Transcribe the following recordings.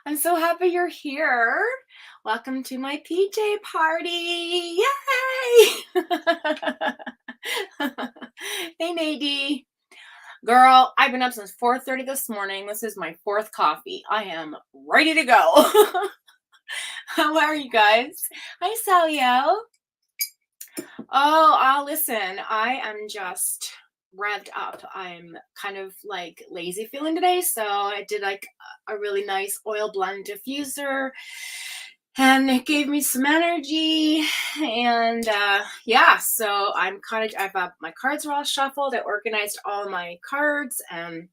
I'm so happy you're here. Welcome to my PJ party. Yay! Hey, Nadie. Girl, I've been up since 4:30 this morning. This is my fourth coffee. I am ready to go. How are you guys? Hi, Sallyo. Oh, listen, I am just revved up. I'm kind of like lazy feeling today, so I did like a really nice oil blend diffuser, and it gave me some energy. And yeah, so my cards are all shuffled. I organized all my cards and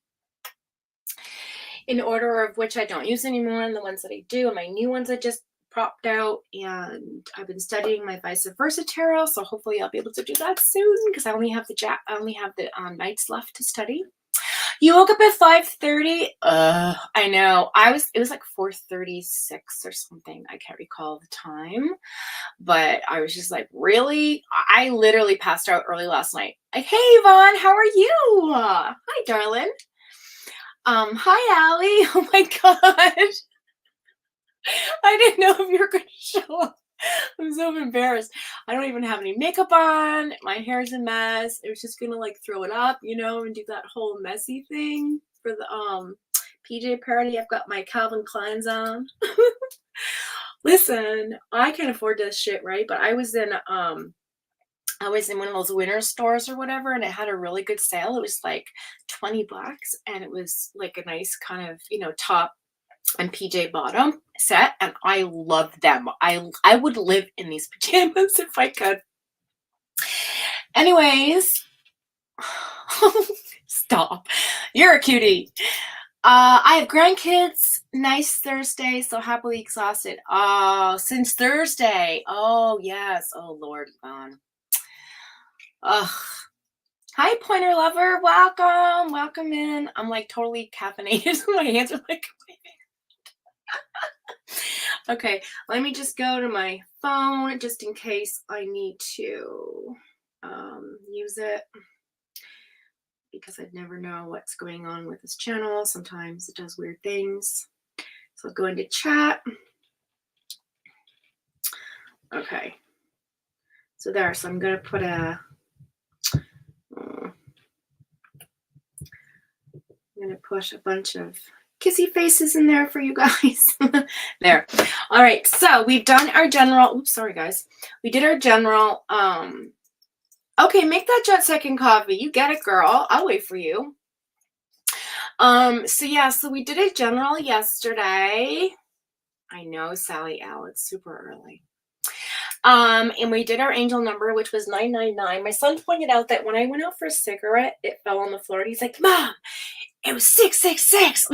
in order of which I don't use anymore, and the ones that I do, and my new ones I just propped out. And I've been studying my vice versa tarot, so hopefully I'll be able to do that soon because I only have the nights left to study. You woke up at 5:30. I know. It was like 4:36 or something. I can't recall the time, but I was just like, really? I literally passed out early last night. Like, hey Yvonne, how are you? Hi, darling. Hi, Allie. Oh my gosh. I didn't know if you were going to show up. I'm so embarrassed. I don't even have any makeup on. My hair's a mess. I was just going to like throw it up, and do that whole messy thing for the PJ party. I've got my Calvin Klein's on. Listen, I can't afford this shit, right? But I was in one of those winter stores or whatever, and it had a really good sale. It was like $20, and it was like a nice kind of, top and PJ bottom set, and I love them. I would live in these pajamas if I could. Anyways, stop. You're a cutie. I have grandkids. Nice Thursday, so happily exhausted. Since Thursday. Oh, yes. Oh, Lord, Yvonne. Ugh. Hi, Pointer Lover. Welcome. Welcome in. I'm like totally caffeinated. My hands are like... Okay, let me just go to my phone just in case I need to use it, because I never know what's going on with this channel. Sometimes it does weird things. So I'll go into chat. Okay, so there. So I'm going to put I'm going to push a bunch of kissy faces in there for you guys. There. All right, so we've done our general. Oops, sorry guys. We did our general. Okay, make that jet second coffee. You get it, girl. I'll wait for you. So yeah, so we did a general yesterday. I know, Sally Al, it's super early. And we did our angel number, which was 999. My son pointed out that when I went out for a cigarette, it fell on the floor. He's like, Mom, it was 666.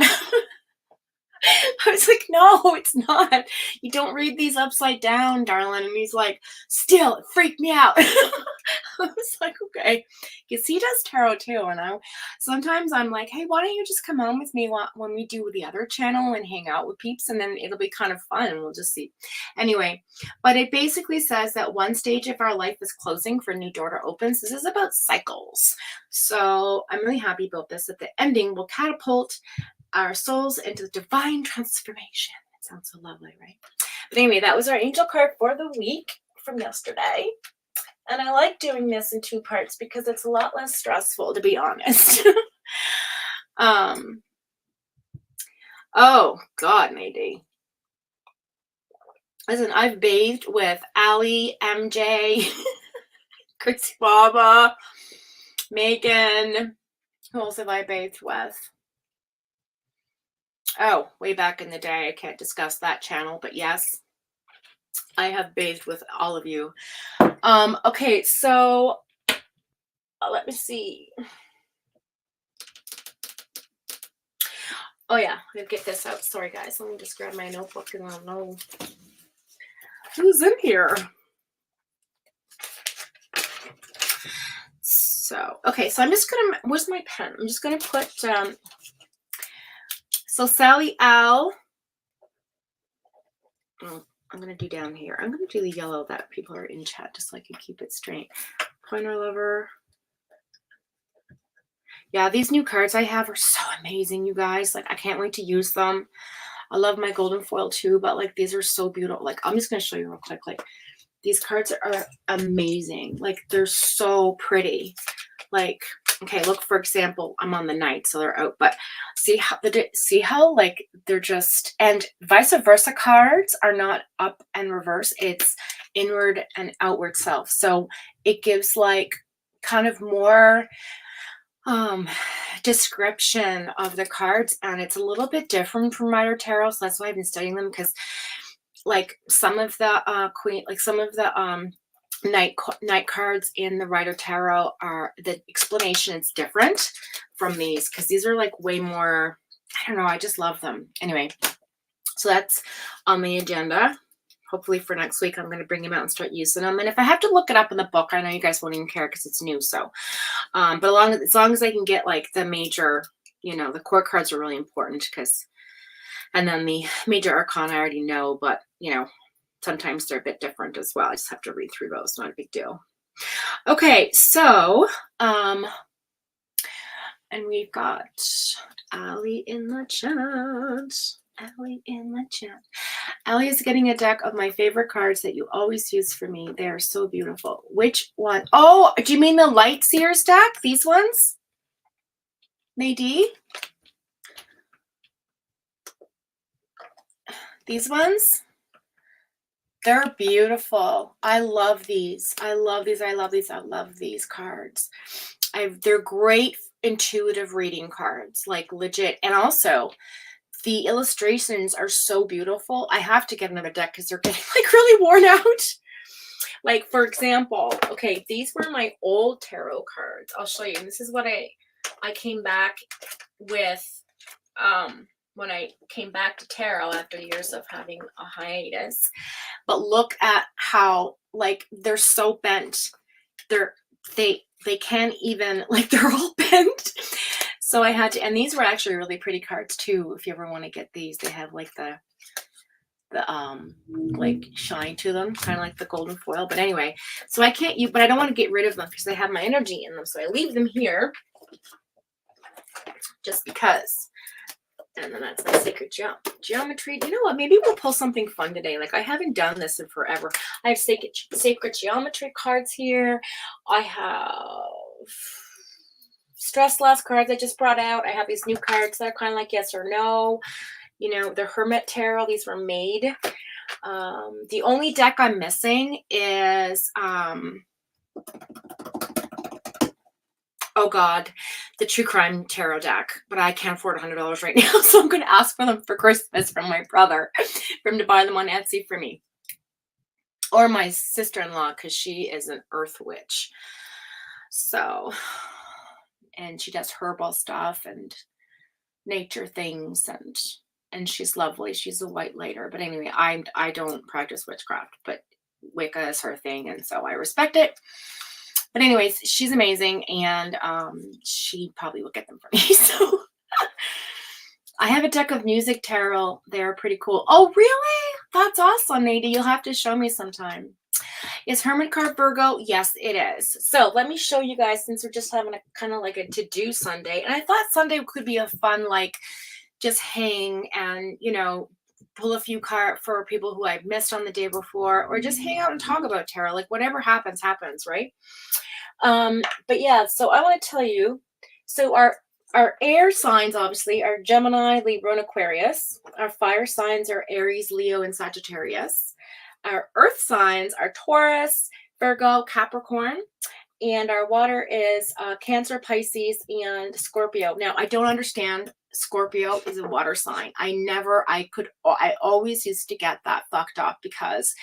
I was like, no, it's not. You don't read these upside down, darling. And he's like, still, it freaked me out. I was like, okay. Because he does tarot too. And sometimes I'm like, hey, why don't you just come on with me when we do the other channel and hang out with peeps? And then it'll be kind of fun. And we'll just see. Anyway, but it basically says that one stage of our life is closing for a new door to open. So this is about cycles. So I'm really happy about this, that the ending will catapult our souls into divine transformation. It sounds so lovely, right? But anyway, that was our angel card for the week from yesterday. And I like doing this in two parts because it's a lot less stressful, to be honest. Oh, God, Nadie. Listen, I've bathed with Allie, MJ, Chrissy Baba, Megan. Who else have I bathed with? Oh, way back in the day. I can't discuss that channel, but yes, I have bathed with all of you. Okay, so let me see. Oh yeah, let me get this out. Sorry guys, let me just grab my notebook and I'll know who's in here. So, okay, so I'm just gonna, where's my pen? I'm just gonna put, so Sally Al, I'm going to do down here. I'm going to do the yellow that people are in chat just so I can keep it straight. Pointer Lover. Yeah, these new cards I have are so amazing, you guys. Like, I can't wait to use them. I love my golden foil too, but like these are so beautiful. Like I'm just going to show you real quick. Like these cards are amazing. Like they're so pretty. Like, okay, look, for example, I'm on the Knight, so they're out, but see how like they're just, and vice versa cards are not up and reverse. It's inward and outward self. So it gives like kind of more description of the cards, and it's a little bit different from Rider Tarot. So that's why I've been studying them, because like some of the some of the night cards in the Rider Tarot are, the explanation is different from these, because these are like way more, I don't know, I just love them. Anyway, so that's on the agenda. Hopefully for next week, I'm going to bring them out and start using them. And if I have to look it up in the book, I know you guys won't even care because it's new. So, but as long as I can get like the major, you know, the core cards are really important, because, and then the major arcana I already know, but you know, sometimes they're a bit different as well. I just have to read through those. Not a big deal. Okay, so, and we've got Allie in the chat. Allie in the chat. Allie is getting a deck of my favorite cards that you always use for me. They are so beautiful. Which one? Oh, do you mean the Light Seers deck? These ones? Nadine? These ones? They're beautiful. I love these. I love these. I love these. I love these cards. They're great intuitive reading cards, like legit. And also, the illustrations are so beautiful. I have to get another deck because they're getting like really worn out. Like, for example, okay, these were my old tarot cards. I'll show you. And this is what I came back with when I came back to tarot after years of having a hiatus. But look at how, like, they're so bent. They can't even, like, they're all bent. So I had to, and these were actually really pretty cards too. If you ever want to get these, they have like the like shine to them, kind of like the golden foil. But anyway, so I can't use, but I don't want to get rid of them because they have my energy in them. So I leave them here just because. And then that's my sacred geometry. You know what? Maybe we'll pull something fun today. Like, I haven't done this in forever. I have sacred geometry cards here. I have stress loss cards I just brought out. I have these new cards that are kind of like yes or no. You know, the Hermit Tarot. These were made. The only deck I'm missing is oh God, the True Crime Tarot deck, but I can't afford $100 right now, so I'm going to ask for them for Christmas from my brother, for him to buy them on Etsy for me, or my sister-in-law, because she is an earth witch. So, and she does herbal stuff and nature things, and she's lovely. She's a white lighter, but anyway, I don't practice witchcraft, but Wicca is her thing, and so I respect it. But anyways, she's amazing, and she probably will get them for me. So I have a deck of music tarot. They're pretty cool. Oh, really? That's awesome, Nadie. You'll have to show me sometime. Is Hermit card Virgo? Yes, it is. So let me show you guys, since we're just having a kind of like a to-do Sunday. And I thought Sunday could be a fun, like, just hang and, you know, pull a few cards for people who I've missed on the day before, or just hang out and talk about tarot. Like, whatever happens, happens, right? But yeah, so I want to tell you, so our air signs obviously are Gemini, Libra, and Aquarius. Our fire signs are Aries, Leo, and Sagittarius. Our earth signs are Taurus, Virgo, Capricorn. And our water is Cancer, Pisces, and Scorpio. Now, I don't understand. Scorpio is a water sign. I always used to get that fucked up because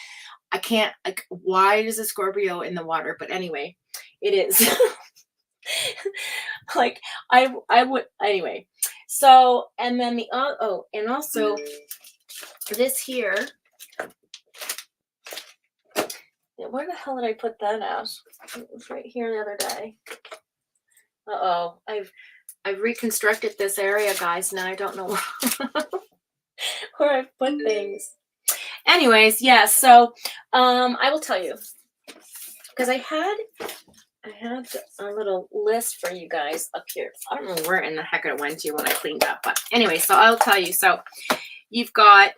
I can't, like, why is a Scorpio in the water? But anyway, it is. Like, I would, anyway. So, and then the, and also this here, where the hell did I put that at? It was right here the other day. Uh-oh, I've reconstructed this area, guys. Now I don't know where I've put things. Anyways, yeah, so I will tell you, because I I had a little list for you guys up here. I don't know where in the heck it went to when I cleaned up, but anyway, so I'll tell you. So you've got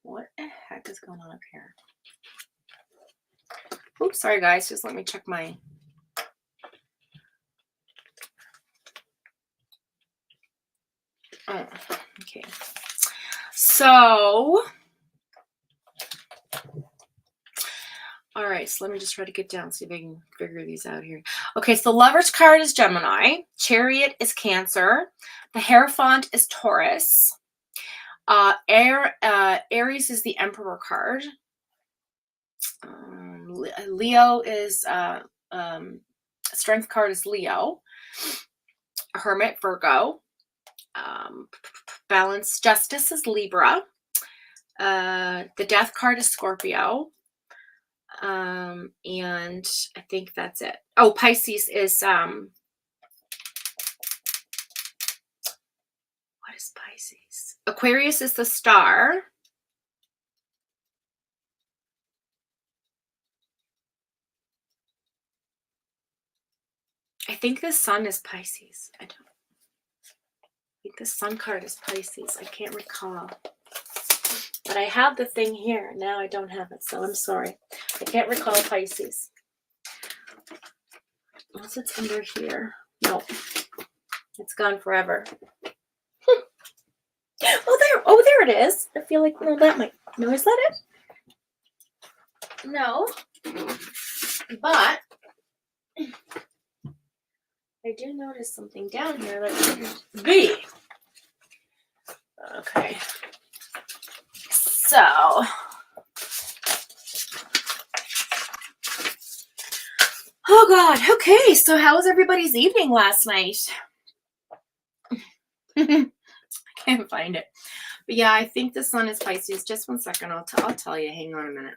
what the heck is going on up here? Oops, sorry guys, just let me check my okay. So all right, so let me just try to get down, see if I can figure these out here. Okay, so the Lover's card is Gemini. Chariot is Cancer. The Hierophant is Taurus. Aries is the Emperor card. Leo is, Strength card is Leo. Hermit, Virgo. Balance, Justice is Libra. The Death card is Scorpio. And I think that's it. Oh, Pisces is what is Pisces? Aquarius is the Star. I think the Sun is Pisces. I think the Sun card is Pisces. I can't recall. But I have the thing here. Now I don't have it, so I'm sorry. I can't recall Pisces. Unless it's under here. No. It's gone forever. Oh, there it is. I feel like, no, that might. No, is that it? No. But I do notice something down here that shouldn't be. Okay. So, oh God. Okay. So how was everybody's evening last night? I can't find it. But yeah, I think the Sun is Pisces. Just one second. I'll tell you. Hang on a minute.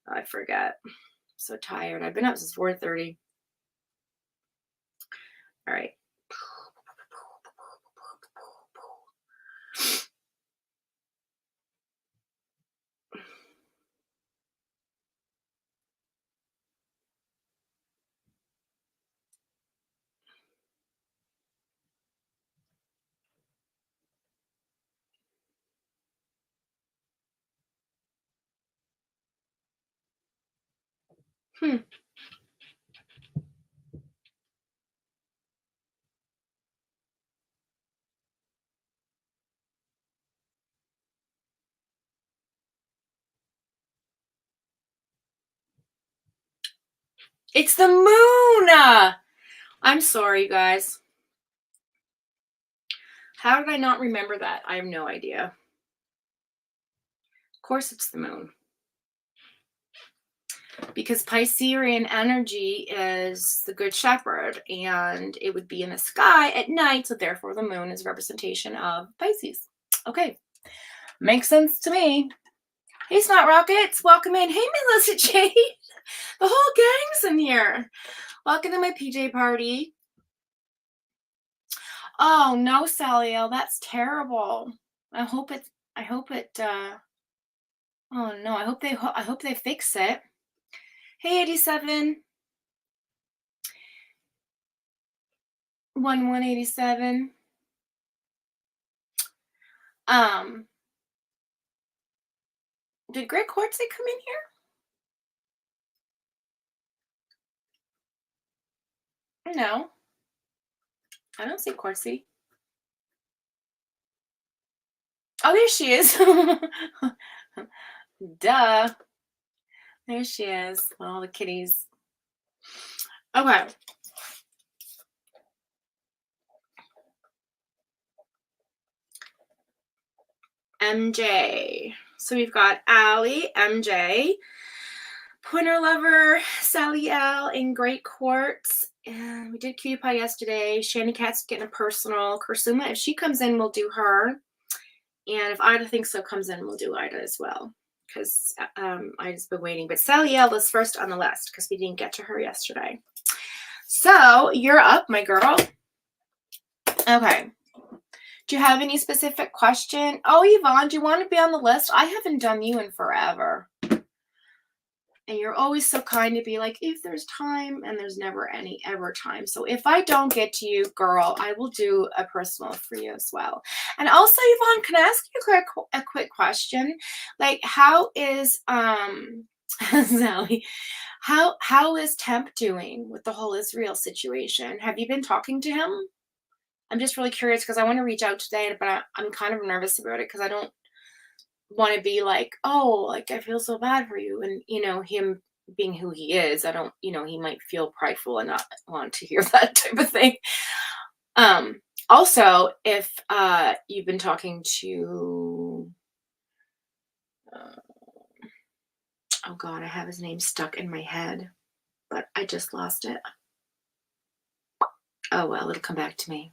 Oh, I forget. I'm so tired. I've been up since 4:30. All right. It's the moon. I'm sorry, you guys. How did I not remember that? I have no idea. Of course it's the moon. Because Piscean energy is the good shepherd, and it would be in the sky at night, so therefore the moon is a representation of Pisces. Okay, makes sense to me. Hey, Snot Rockets, welcome in. Hey, Melissa Jade, the whole gang's in here. Welcome to my PJ party. Oh no, Sally L, that's terrible. I hope it. Oh no, I hope they fix it. Hey, 87. 1187. Did Greg Quartzy come in here? No. I don't see Quartzy. Oh, there she is. Duh. There she is. All the kitties. Okay. MJ. So we've got Allie, MJ, Pointer Lover, Sally L, and Great Quartz. And we did Cutie Pie yesterday. Shandy Cat's getting a personal. Kursuma, if she comes in, we'll do her. And if Ida thinks so comes in, we'll do Ida as well. Because Ida's been waiting. But Sally L is first on the list because we didn't get to her yesterday. So you're up, my girl. Okay. Do you have any specific question? Oh, Yvonne, do you want to be on the list? I haven't done you in forever. And you're always so kind to be like, if there's time, and there's never any ever time. So if I don't get to you, girl, I will do a personal for you as well. And also, Yvonne, can I ask you a quick question? Like, how is Sally, how is Temp doing with the whole Israel situation? Have you been talking to him? I'm just really curious because I want to reach out today, but I'm kind of nervous about it because I don't want to be like, oh, like I feel so bad for you. And, him being who he is, I don't, he might feel prideful and not want to hear that type of thing. Also, if you've been talking to, oh God, I have his name stuck in my head, but I just lost it. Oh, well, it'll come back to me.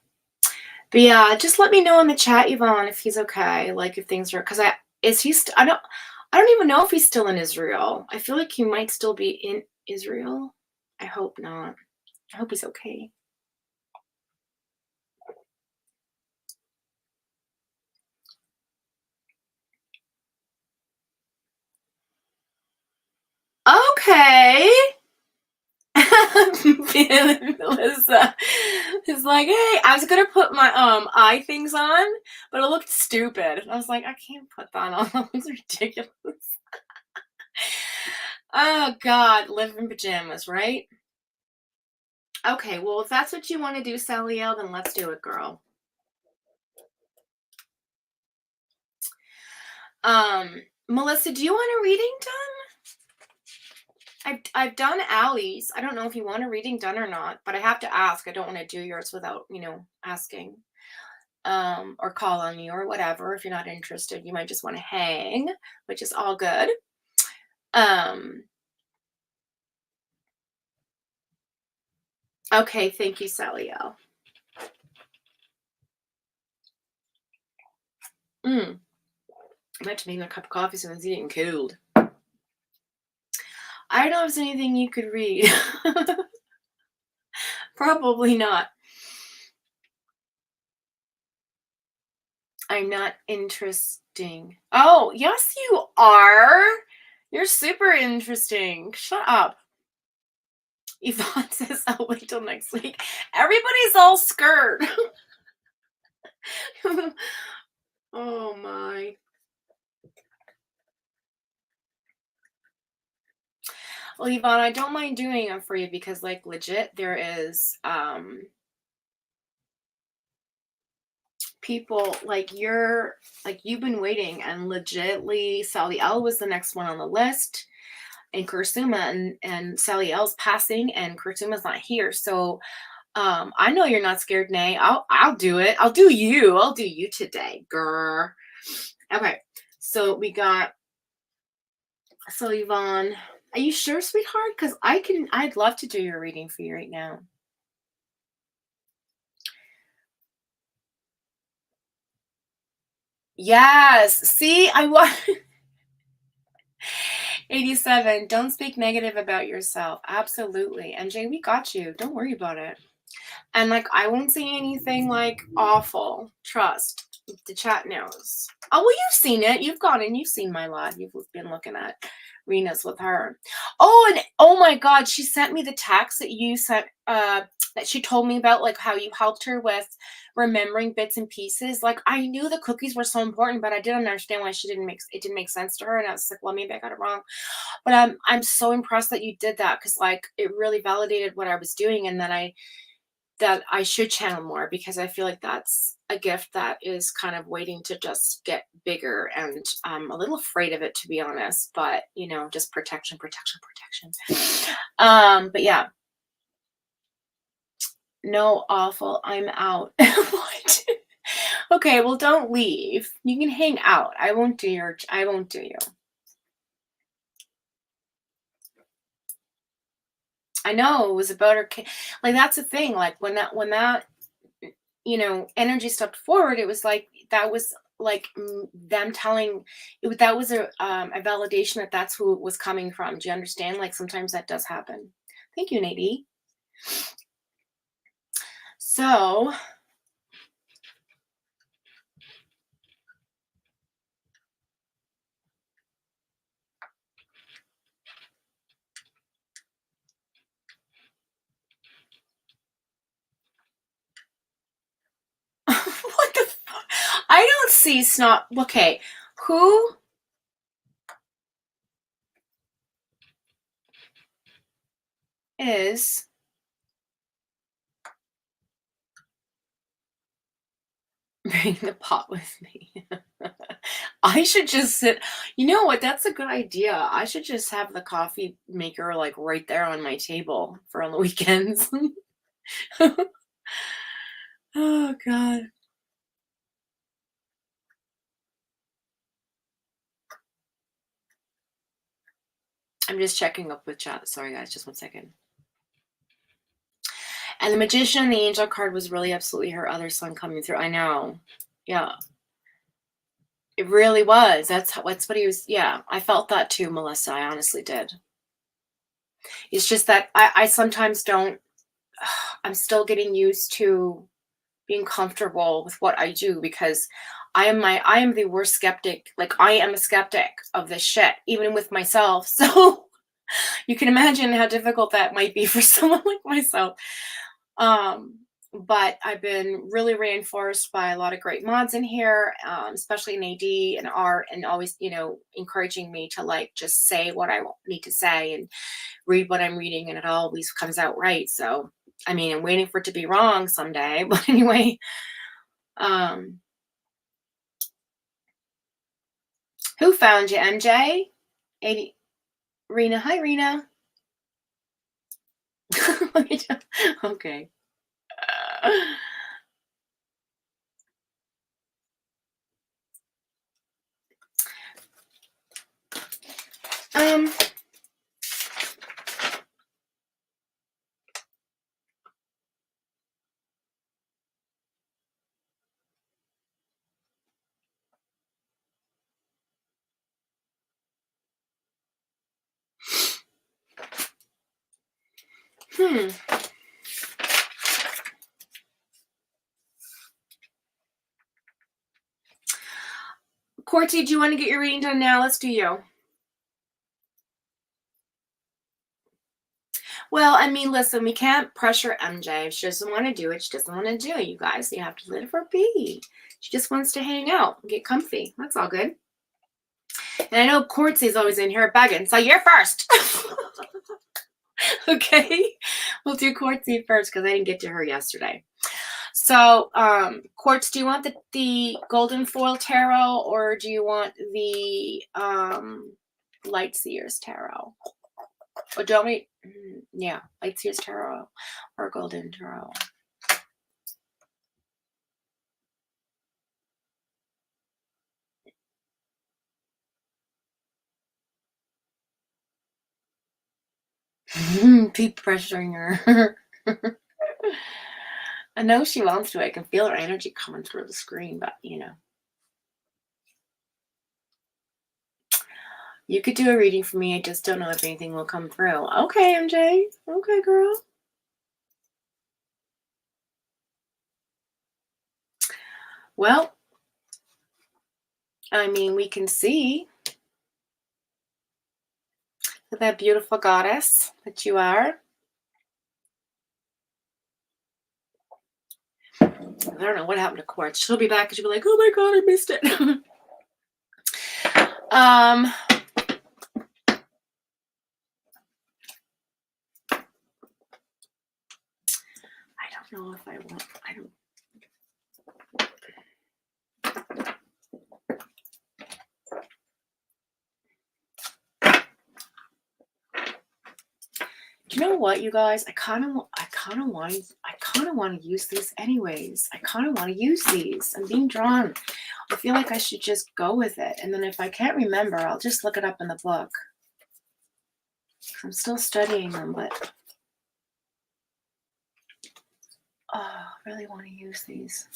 But yeah, just let me know in the chat, Yvonne, if he's okay. Like if things are, because I don't even know if he's still in Israel. I feel like he might still be in Israel. I hope not. I hope he's okay. Okay. Melissa is like, hey, I was gonna put my eye things on, but it looked stupid. I was like, I can't put that on. It's ridiculous. Oh God, live in pajamas, right? Okay, well, if that's what you want to do, Saliel, then let's do it, girl. Melissa, do you want a reading done? I've done Allie's. I don't know if you want a reading done or not, but I have to ask. I don't want to do yours without, asking. Or call on you or whatever. If you're not interested, you might just want to hang, which is all good. Okay, thank you, Saliel. I'm about to make a cup of coffee so it's getting cold. I don't know if there's anything you could read. Probably not. I'm not interesting. Oh, yes, you are. You're super interesting. Shut up. Yvonne says, I'll wait till next week. Everybody's all scared. Oh, my. Well, Yvonne, I don't mind doing it for you because, like, legit, there is people like you've been waiting, and legitly Sally L was the next one on the list, and Kursuma, and Sally L's passing, and Kursuma's not here. So I know you're not scared, Nay. I'll do it. I'll do you today, girl. Okay, so we got, so Yvonne, are you sure, sweetheart? Because I'd love to do your reading for you right now. Yes. See, I want 87. Don't speak negative about yourself. Absolutely. And Jay, we got you. Don't worry about it. And like, I won't say anything like awful. Trust. The chat knows. Oh, well, you've seen it. You've gone and you've seen my lot. You've been looking at Rena's with her. Oh, and oh my God, she sent me the text that you sent, that she told me about, like how you helped her with remembering bits and pieces. Like, I knew the cookies were so important, but I didn't understand why it didn't make sense to her. And I was like, well, maybe I got it wrong. But I'm so impressed that you did that, because like it really validated what I was doing, and that I should channel more, because I feel like that's a gift that is kind of waiting to just get bigger, and I'm a little afraid of it, to be honest, but just protection. But yeah, no, awful, I'm out. What? Okay, well, don't leave. You can hang out. I won't do you. I know it was about her. Like, that's the thing. Like when that energy stepped forward, it was like that was like them telling it. That was a validation that that's who it was coming from. Do you understand? Like sometimes that does happen. Thank you, Nadie. So I don't see snot. Okay, who is bring the pot with me? I should just sit. You know what? That's a good idea. I should just have the coffee maker like right there on my table for on the weekends. Oh God. I'm just checking up with chat. Sorry guys, just one second. And the Magician and the Angel card was really absolutely her other son coming through. I know. Yeah. It really was. That's what he was. Yeah, I felt that too, Melissa. I honestly did. It's just that I sometimes don't. I'm still getting used to being comfortable with what I do because I am the worst skeptic. Like I am a skeptic of this shit, even with myself. So you can imagine how difficult that might be for someone like myself. But I've been really reinforced by a lot of great mods in here, especially in AD and art, and always, encouraging me to like just say what I need to say and read what I'm reading, and it always comes out right. So, I mean, I'm waiting for it to be wrong someday, but anyway, who found you, MJ? Rena. Hi, Rena. Okay. Um, Quartzy, do you want to get your reading done now? Let's do you. Well, I mean, listen, we can't pressure MJ. If she doesn't want to do it, she doesn't want to do it, you guys. You have to let her be. She just wants to hang out and get comfy. That's all good. And I know Quartzy's always in here begging, so you're first. Okay, we'll do Quartzy first because I didn't get to her yesterday. So, Quartz, do you want the Golden Foil Tarot or do you want the Light Seers Tarot? Or do you want me? Yeah, Light Seers Tarot or Golden Tarot. Keep pressuring her. I know she wants to. I can feel her energy coming through the screen, but you could do a reading for me. I just don't know if anything will come through. Okay, MJ. Okay, girl. Well, I mean, we can see that beautiful goddess that you are. I don't know what happened to Quartz. She'll be back and she'll be like, oh my God, I missed it. I don't know if I want, you know what, you guys? I kind of want to use these anyways. I kind of want to use these. I'm being drawn. I feel like I should just go with it. And then if I can't remember, I'll just look it up in the book. I'm still studying them, but I really want to use these.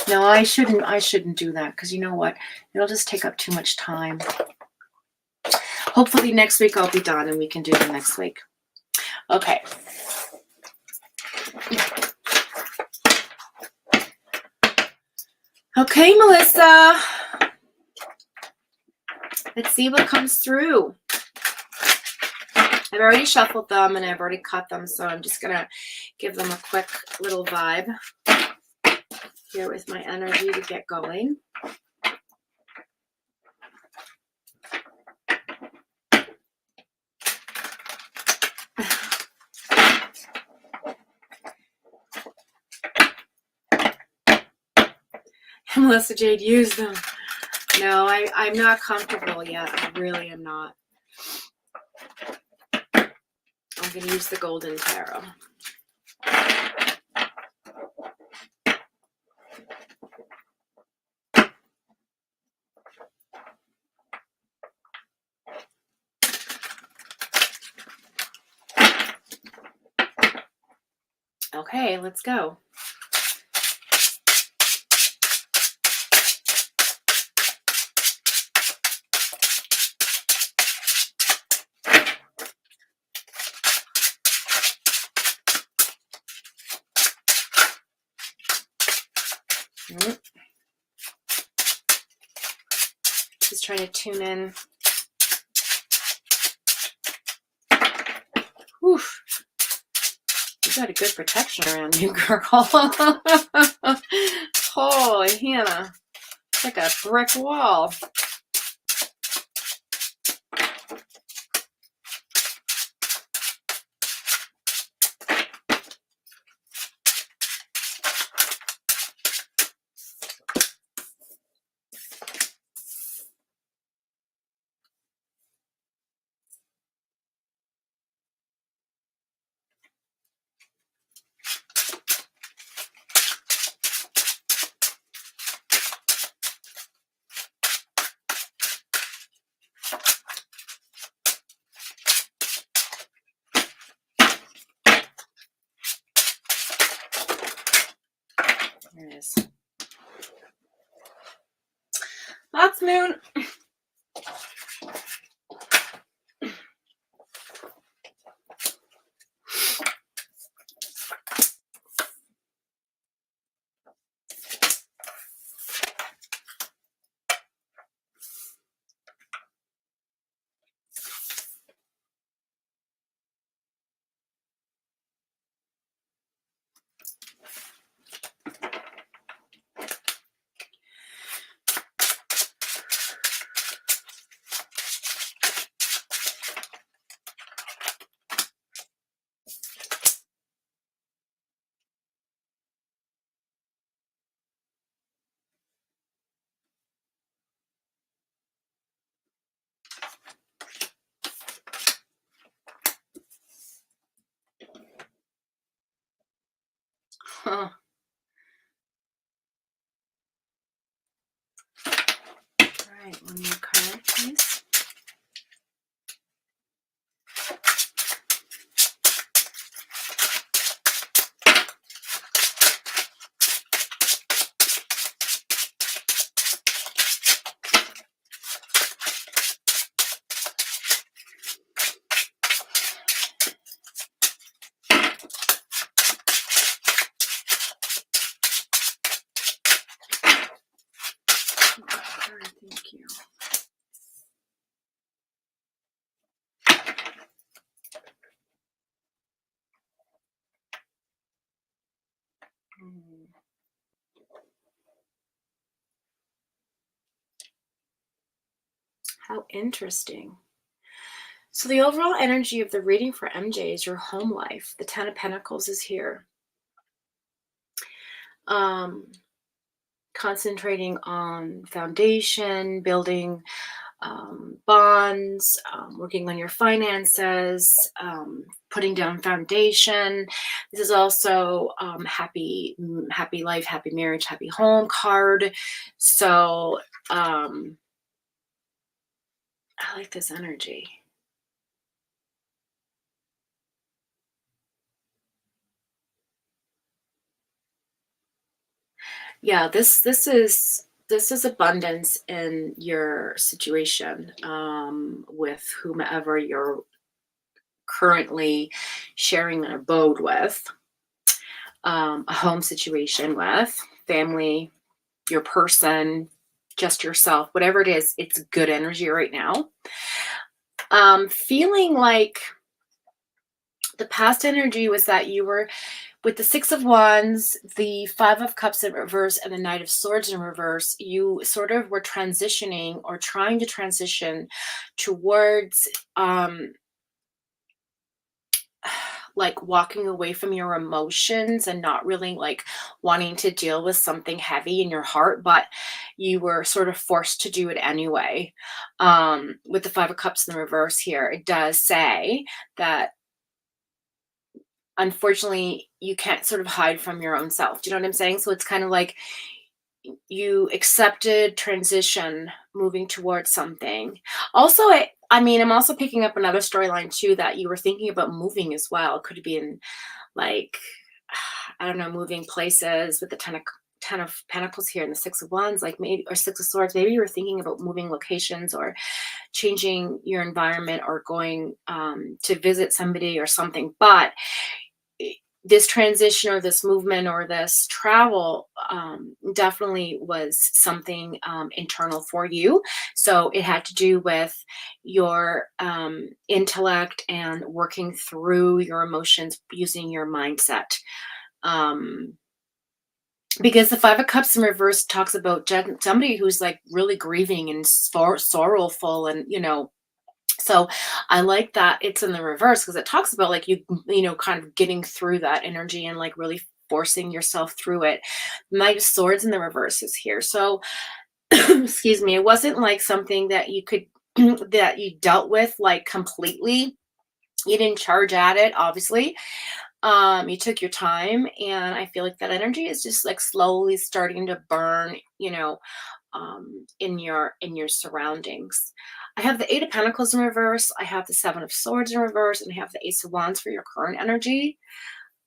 No, I shouldn't do that because you know what? It'll just take up too much time. Hopefully next week I'll be done and we can do them next week. Okay. Okay, Melissa. Let's see what comes through. I've already shuffled them and I've already cut them, so I'm just going to give them a quick little vibe here with my energy to get going. Melissa Jade, use them. No, I'm not comfortable yet. I really am not. I'm going to use the Golden Tarot. Okay, let's go. Just trying to tune in. Whew. You got a good protection around you, girl. Holy Hannah. It's like a brick wall. There it is. That's Moon. Huh. All right, one more card, please. Thank you. How interesting. So the overall energy of the reading for MJ is your home life. The Ten of Pentacles is here. Concentrating on foundation, building bonds, working on your finances, putting down foundation. This is also happy life, happy marriage, happy home card. So I like this energy. Yeah, this is abundance in your situation with whomever you're currently sharing an abode with, a home situation with, family, your person, just yourself, whatever it is, it's good energy right now. Feeling like the past energy was that you were with the Six of Wands, the Five of Cups in reverse, and the Knight of Swords in reverse. You sort of were transitioning or trying to transition towards like walking away from your emotions and not really like wanting to deal with something heavy in your heart, but you were sort of forced to do it anyway. With the Five of Cups in the reverse here, it does say that unfortunately you can't sort of hide from your own self. Do you know what I'm saying? So it's kind of like you accepted transition, moving towards something. Also, I mean, I'm also picking up another storyline too, that you were thinking about moving as well. Could have been like, I don't know, moving places with the ten of pentacles here and the Six of Wands, like maybe, or Six of Swords. Maybe you were thinking about moving locations or changing your environment or going to visit somebody or something. But this transition or this movement or this travel definitely was something internal for you. So it had to do with your intellect and working through your emotions using your mindset. Um, because the Five of Cups in reverse talks about somebody who's like really grieving and sorrowful, and so I like that it's in the reverse because it talks about like kind of getting through that energy and like really forcing yourself through it. Knight of Swords in the reverse is here. So excuse me, it wasn't like something that you could that you dealt with like completely. You didn't charge at it, obviously. You took your time, and I feel like that energy is just like slowly starting to burn, in your surroundings. I have the Eight of Pentacles in reverse. I have the Seven of Swords in reverse, and I have the Ace of Wands for your current energy.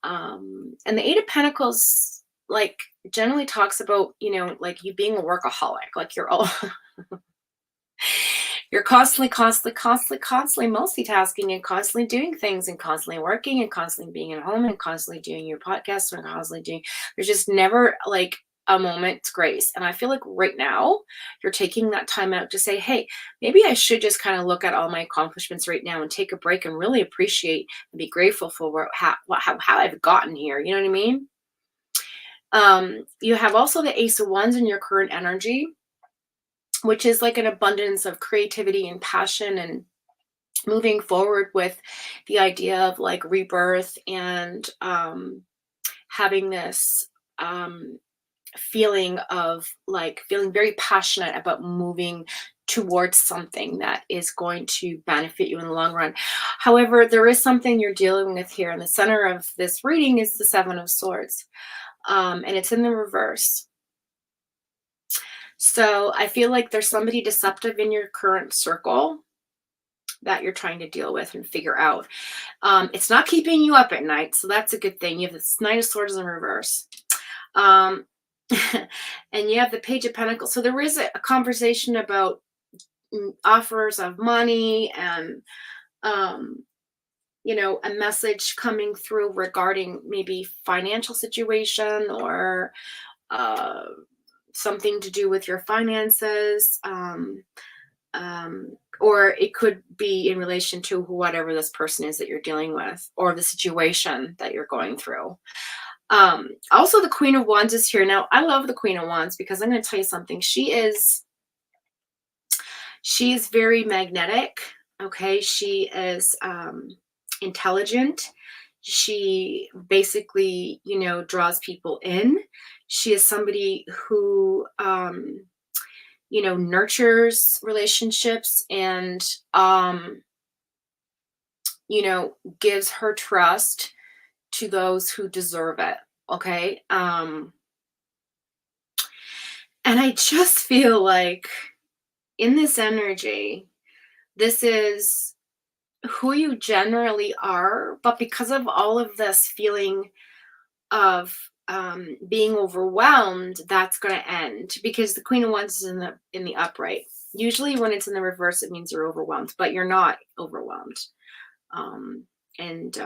And the Eight of Pentacles, like, generally talks about, like you being a workaholic, like you're all you're constantly multitasking and constantly doing things and constantly working and constantly being at home and constantly doing your podcast and constantly doing, there's just never like a moment's grace. And I feel like right now you're taking that time out to say, hey, maybe I should just kind of look at all my accomplishments right now and take a break and really appreciate and be grateful for how I've gotten here. You know what I mean? You have also the Ace of Wands in your current energy, which is like an abundance of creativity and passion and moving forward with the idea of like rebirth and having this feeling of like feeling very passionate about moving towards something that is going to benefit you in the long run. However, there is something you're dealing with here. In the center of this reading is the Seven of Swords, and it's in the reverse. So I feel like there's somebody deceptive in your current circle that you're trying to deal with and figure out. It's not keeping you up at night, so that's a good thing. You have this Knight of Swords in reverse. And you have the Page of Pentacles. So there is a conversation about offers of money and, a message coming through regarding maybe financial situation or something to do with your finances. Or it could be in relation to whatever this person is that you're dealing with or the situation that you're going through. Also, the Queen of Wands is here. Now, I love the Queen of Wands because I'm going to tell you something. She is very magnetic. Okay. She is intelligent. She basically, draws people in. She is somebody who, nurtures relationships and, gives her trust to those who deserve it. Okay. And I just feel like in this energy, this is who you generally are, but because of all of this feeling of being overwhelmed, that's going to end because the Queen of Wands is in the upright. Usually when it's in the reverse, it means you're overwhelmed, but you're not overwhelmed. And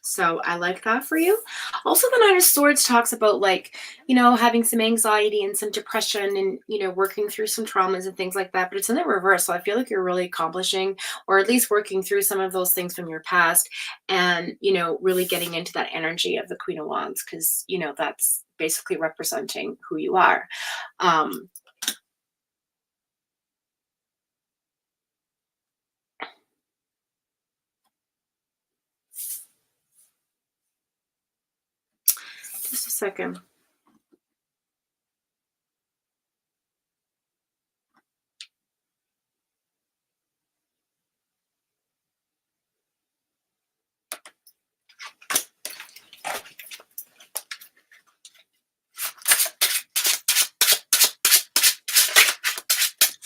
so I like that for you. Also, the Knight of Swords talks about like, having some anxiety and some depression and, working through some traumas and things like that, but it's in the reverse. So I feel like you're really accomplishing or at least working through some of those things from your past and, really getting into that energy of the Queen of Wands because, that's basically representing who you are. second.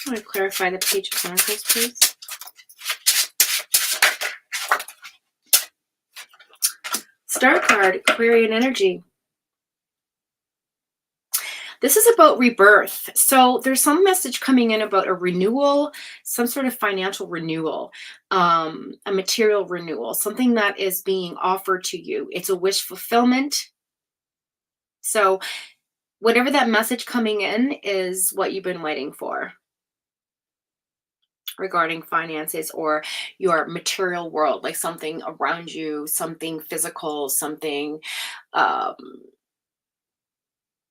I want to clarify the Page of Pentacles, please. Star card, Aquarian energy. This is about rebirth. So there's some message coming in about a renewal, some sort of financial renewal, a material renewal, something that is being offered to you. It's a wish fulfillment. So whatever that message coming in is what you've been waiting for regarding finances or your material world, like something around you, something physical, something,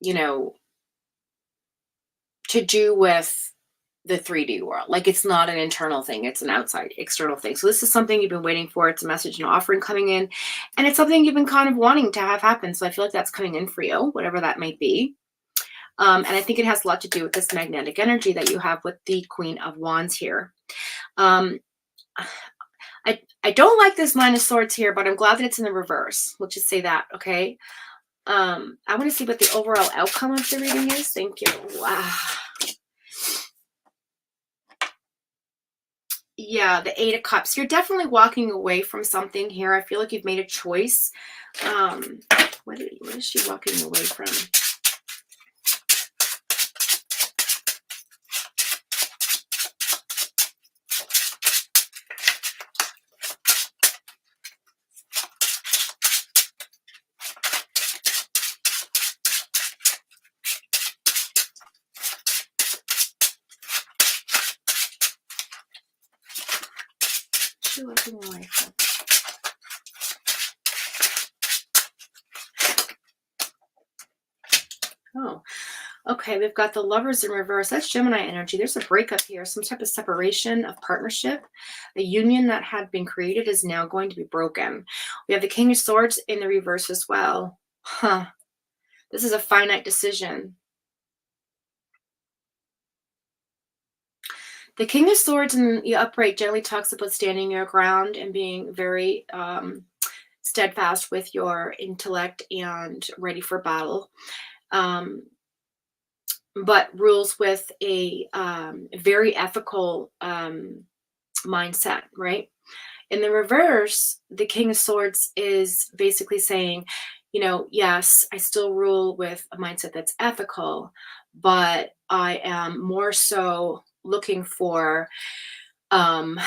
you know, to do with the 3D world. Like it's not an internal thing, it's an outside external thing. So this is something you've been waiting for. It's a message and offering coming in, and it's something you've been kind of wanting to have happen. So I feel like that's coming in for you, whatever that might be. And I think it has a lot to do with this magnetic energy that you have with the Queen of Wands here. I don't like this Nine of Swords here, but I'm glad that it's in the reverse. We'll just say that, okay? I want to see what the overall outcome of the reading is. Thank you. Wow. Yeah, the Eight of Cups. You're definitely walking away from something here. I feel like you've made a choice. What is she walking away from? Walking away from. Oh, okay. We've got the Lovers in reverse. That's Gemini energy. There's a breakup here, some type of separation of partnership. A union that had been created is now going to be broken. We have the King of Swords in the reverse as well. Huh. This is a finite decision. The King of Swords in the upright generally talks about standing your ground and being very steadfast with your intellect and ready for battle, but rules with a very ethical mindset, right? In the reverse, the King of Swords is basically saying, you know, yes, I still rule with a mindset that's ethical, but I am more so looking for like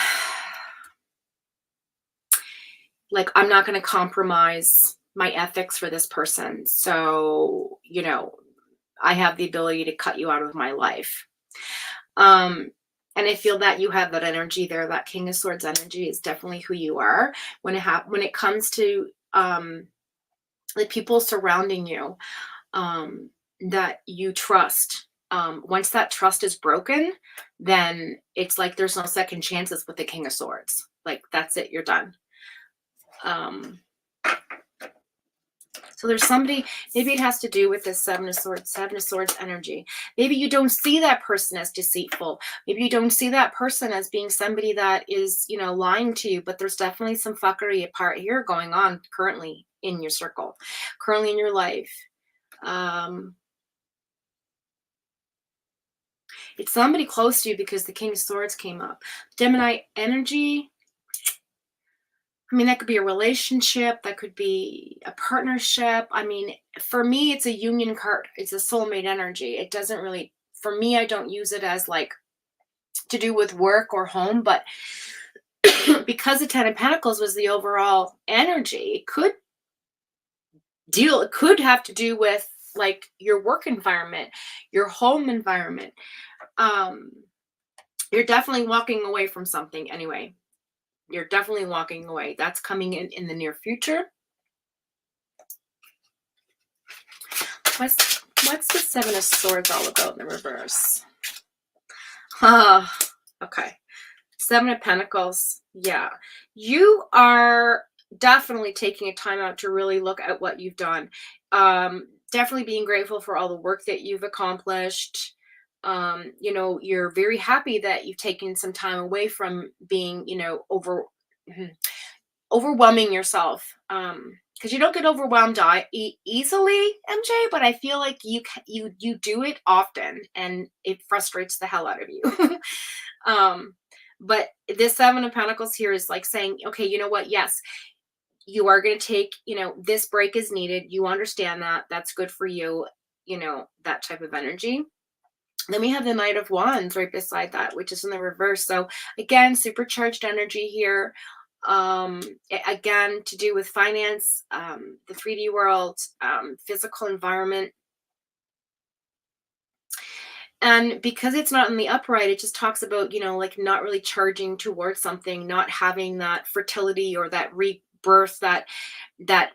I'm not going to compromise my ethics for this person. So, you know, I have the ability to cut you out of my life. And I feel that you have that energy there. That King of Swords energy is definitely who you are. When it comes to like people surrounding you that you trust, once that trust is broken, then it's like there's no second chances with the King of Swords. Like that's it, you're done. So there's somebody, maybe it has to do with this Seven of Swords energy. Maybe you don't see that person as deceitful. Maybe you don't see that person as being somebody that is, you know, lying to you, but there's definitely some fuckery apart here going on currently in your circle, currently in your life. It's somebody close to you because the King of Swords came up. Gemini energy. I mean, that could be a relationship. That could be a partnership. I mean, for me, it's a union card. It's a soulmate energy. It doesn't really, for me, I don't use it as like to do with work or home, but because the Ten of Pentacles was the overall energy, it could have to do with like your work environment, your home environment. You're definitely walking away from something anyway. You're definitely walking away. That's coming in the near future. What's the Seven of Swords all about in the reverse? Okay. Seven of Pentacles. Yeah. You are definitely taking a time out to really look at what you've done. definitely being grateful for all the work that you've accomplished. You know, you're very happy that you've taken some time away from being, you know, mhm, overwhelming yourself. Because you don't get overwhelmed easily, MJ, but I feel like you do it often, and it frustrates the hell out of you. um, but this Seven of Pentacles here is like saying, okay, you know what? Yes, you are going to take, you know, this break is needed. You understand that. That's good for you. You know, that type of energy. Then we have the Knight of Wands right beside that, which is in the reverse. So again, supercharged energy here. Again, to do with finance, the 3D world, physical environment. And because it's not in the upright, it just talks about, you know, like not really charging towards something, not having that fertility or that rebirth, that that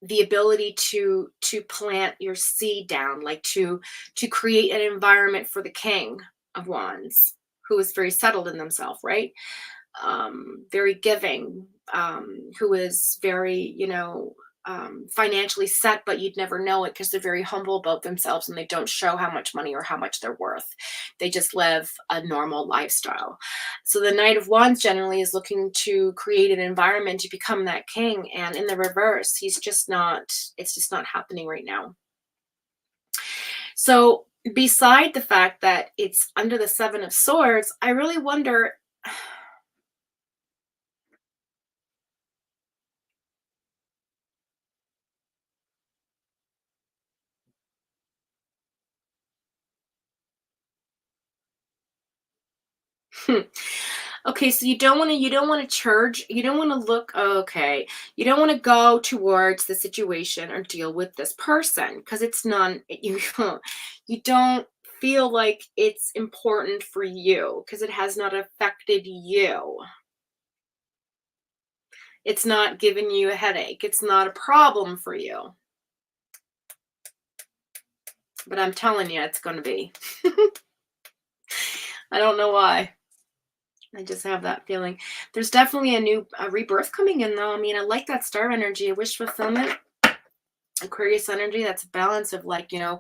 the ability to plant your seed down, like to create an environment for the King of Wands, who is very settled in themselves, right? Very giving, who is very, you know, financially set, but you'd never know it because they're very humble about themselves and they don't show how much money or how much they're worth. They just live a normal lifestyle. So the Knight of Wands generally is looking to create an environment to become that king. And in the reverse, he's just not, it's just not happening right now. So beside the fact that it's under the Seven of Swords, I really wonder. Okay, so you don't want to charge, you don't want to look, okay. You don't want to go towards the situation or deal with this person because it's non you you don't feel like it's important for you because it has not affected you. It's not giving you a headache. It's not a problem for you. But I'm telling you it's going to be. I don't know why. I just have that feeling. There's definitely a rebirth coming in, though. I mean, I like that star energy. I wish fulfillment, Aquarius energy. That's a balance of, like, you know,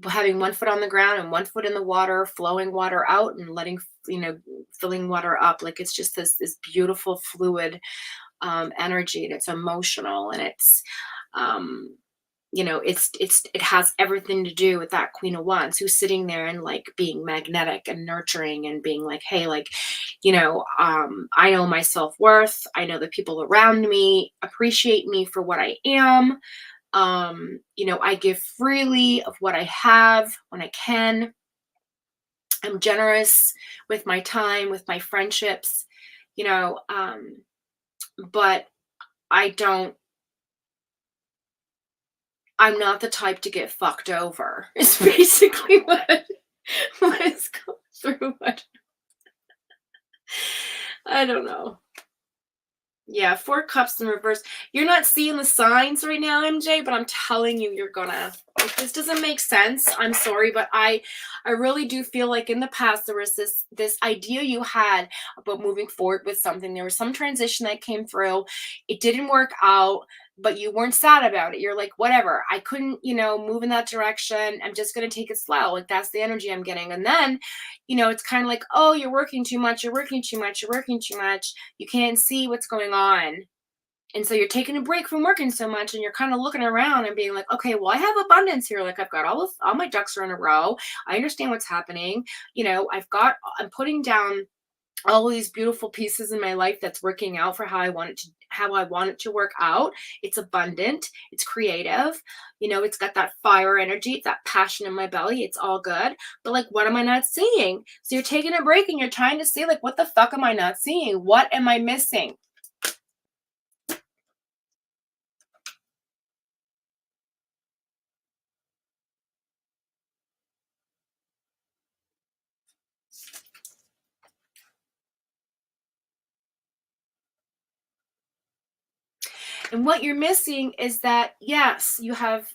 having one foot on the ground and one foot in the water, flowing water out and letting, you know, filling water up. Like it's just this beautiful fluid energy, and it's emotional, and it's you know, it has everything to do with that Queen of Wands who's sitting there and like being magnetic and nurturing and being like, hey, like, you know, I know my self-worth. I know the people around me appreciate me for what I am. You know, I give freely of what I have when I can. I'm generous with my time, with my friendships, you know, but I don't I'm not the type to get fucked over. It's basically what is going through my I don't know. Yeah, 4 cups in reverse. You're not seeing the signs right now, MJ, but I'm telling you, you're gonna. If this doesn't make sense, I'm sorry, but I really do feel like in the past there was this idea you had about moving forward with something. There was some transition that came through. It didn't work out, but you weren't sad about it. You're like, whatever. I couldn't, you know, move in that direction. I'm just gonna take it slow. Like that's the energy I'm getting. And then, you know, it's kind of like, oh, you're working too much. You're working too much. You're working too much. You can't see what's going on. And so you're taking a break from working so much and you're kind of looking around and being like, okay, well, I have abundance here. Like I've got all my ducks are in a row. I understand what's happening. You know, I'm putting down all these beautiful pieces in my life that's working out for how I want it to work out. It's abundant, it's creative, you know, it's got that fire energy, it's that passion in my belly, it's all good. But like, what am I not seeing? So you're taking a break and you're trying to see, like, what the fuck am I not seeing? What am I missing? And what you're missing is that, yes, you have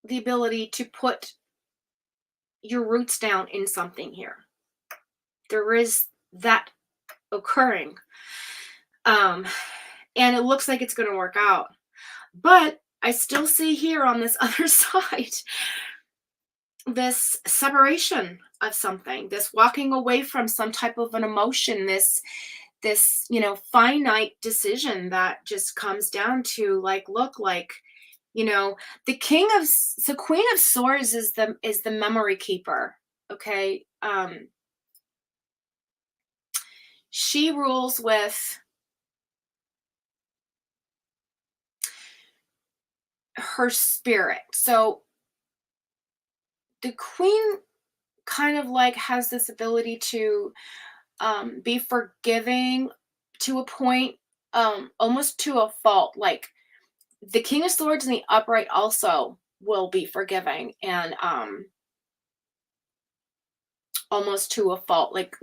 the ability to put your roots down in something here. There is that occurring. Um, and it looks like it's going to work out. But I still see here on this other side this separation of something, this walking away from some type of an emotion, this finite decision that just comes down to like, look, like, the the queen of swords is the memory keeper. Okay. She rules with her spirit. So the queen kind of like has this ability to be forgiving to a point, almost to a fault. Like the king of swords in the upright also will be forgiving, and almost to a fault. Like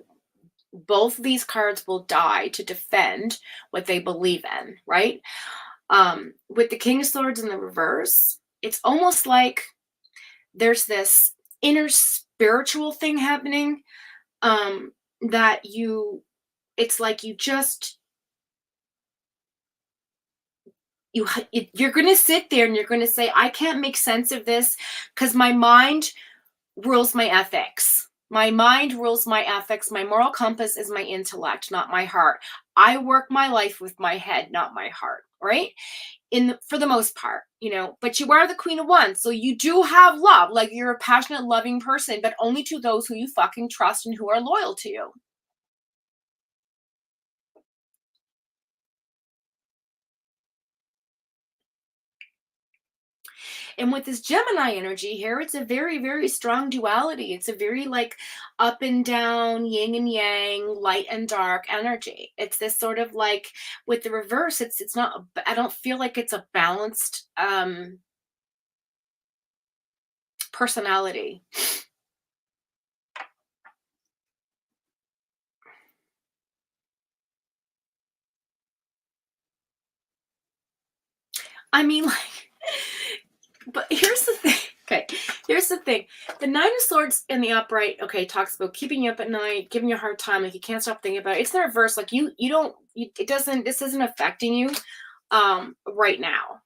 both of these cards will die to defend what they believe in, right? With the king of swords in the reverse, it's almost like there's this inner spiritual thing happening, that it's like you're going to sit there and you're going to say, I can't make sense of this because my mind rules my ethics. My mind rules my ethics. My moral compass is my intellect, not my heart. I work my life with my head, not my heart, right? For the most part, but you are the queen of wands, so you do have love. Like you're a passionate, loving person, but only to those who you fucking trust and who are loyal to you. And with this Gemini energy here, it's a very, very strong duality. It's a very like up and down, yin and yang, light and dark energy. It's this sort of like, with the reverse, it's not, I don't feel like it's a balanced personality. I mean, like, but here's the thing. Okay, here's the thing. The Nine of Swords in the upright, okay, talks about keeping you up at night, giving you a hard time, like you can't stop thinking about it. It's the reverse, like this isn't affecting you right now.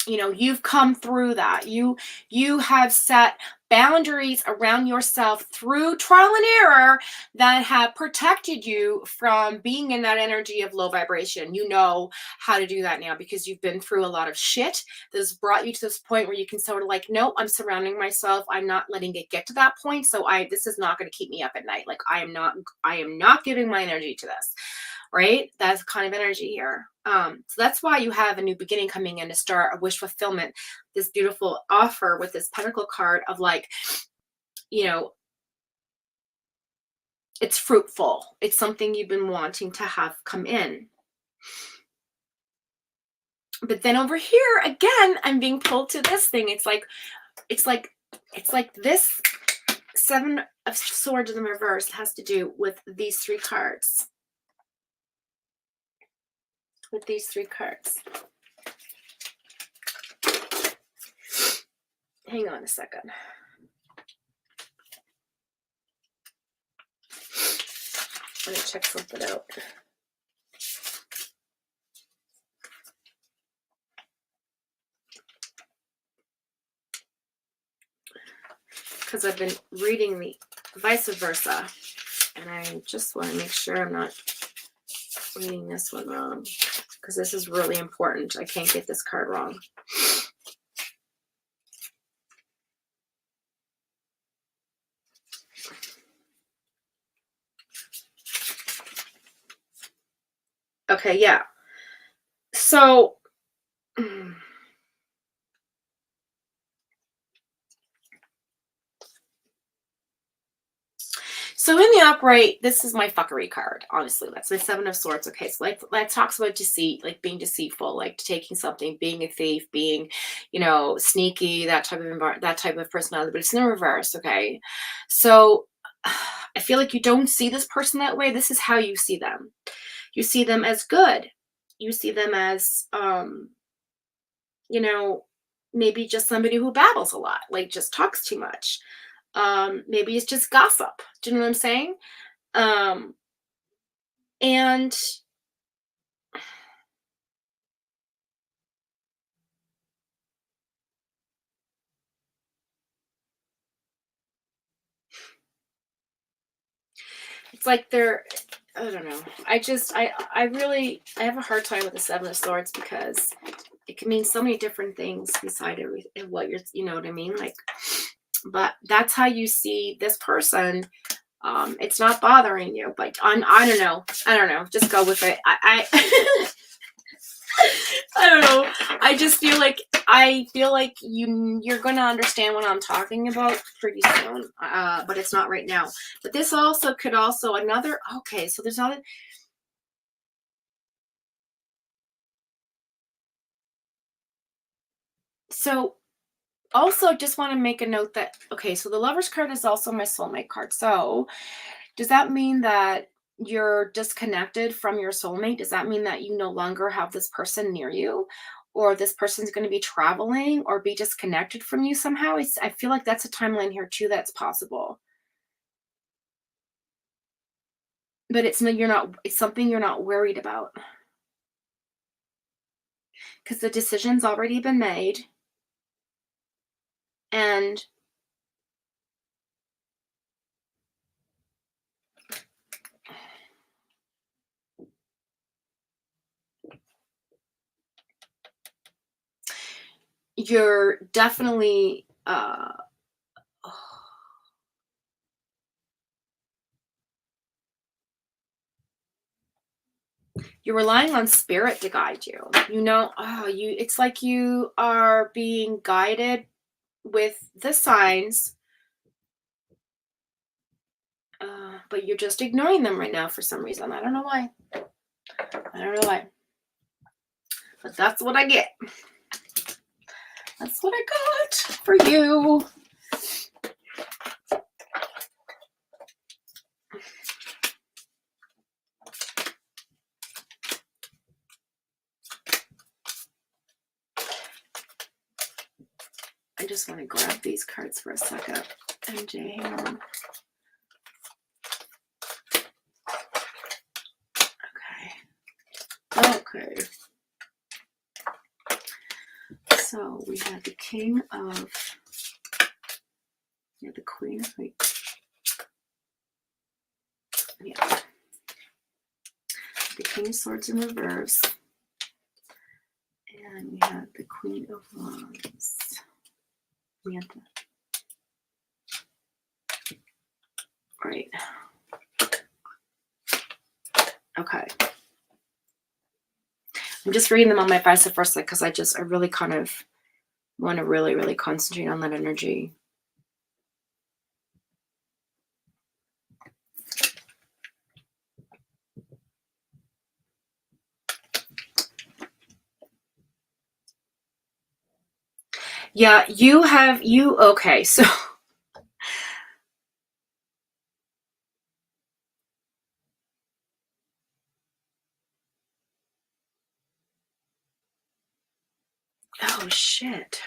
You've come through that. You have set boundaries around yourself through trial and error that have protected you from being in that energy of low vibration. You know how to do that now because you've been through a lot of shit that has brought you to this point where you can sort of like, no, I'm surrounding myself. I'm not letting it get to that point. So this is not going to keep me up at night. Like I am not giving my energy to this. Right? That's kind of energy here. So that's why you have a new beginning coming in to start a wish fulfillment, this beautiful offer with this pentacle card of like, it's fruitful. It's something you've been wanting to have come in. But then over here, again, I'm being pulled to this thing. It's like this Seven of Swords in the reverse has to do with these three cards. With these three cards. Hang on a second. I'm going to check something out. Because I've been reading the vice versa. And I just want to make sure I'm not reading this one wrong. Because this is really important. I can't get this card wrong. Okay, yeah. So, in the upright, this is my fuckery card. Honestly, that's my Seven of Swords. Okay, so like that talks about deceit, like being deceitful, like taking something, being a thief, being, sneaky, that type of personality. But it's in the reverse. Okay, so I feel like you don't see this person that way. This is how you see them. You see them as good. You see them as, maybe just somebody who babbles a lot, like just talks too much. Maybe it's just gossip. Do you know what I'm saying? And it's like they're, I don't know. I really, I have a hard time with the Seven of Swords because it can mean so many different things beside everything, what you're, you know what I mean? Like, but that's how you see this person. It's not bothering you, but I don't know. I don't know. Just go with it. I don't know. I just feel like you're gonna understand what I'm talking about pretty soon. But it's not right now. But this also could also another. Okay, so there's another. So also just want to make a note that, okay, so the Lover's card is also my soulmate card. So does that mean that you're disconnected from your soulmate? Does that mean that you no longer have this person near you, or this person's going to be traveling or be disconnected from you somehow? I feel like that's a timeline here too that's possible. But it's something you're not worried about. Because the decision's already been made. And you're definitely you're relying on spirit to guide you. It's like you are being guided with the signs, but you're just ignoring them right now for some reason. I don't know why. But that's what I get. That's what I got for you. I just want to grab these cards for a second. MJ, hang on. Okay. So we have the King of, the Queen. Wait. Yeah. The King of Swords in reverse. And we have the Queen of Wands. We have right. Okay. I'm just reading them on my vice versa because I really kind of want to really, really concentrate on that energy. Yeah, okay, so oh shit.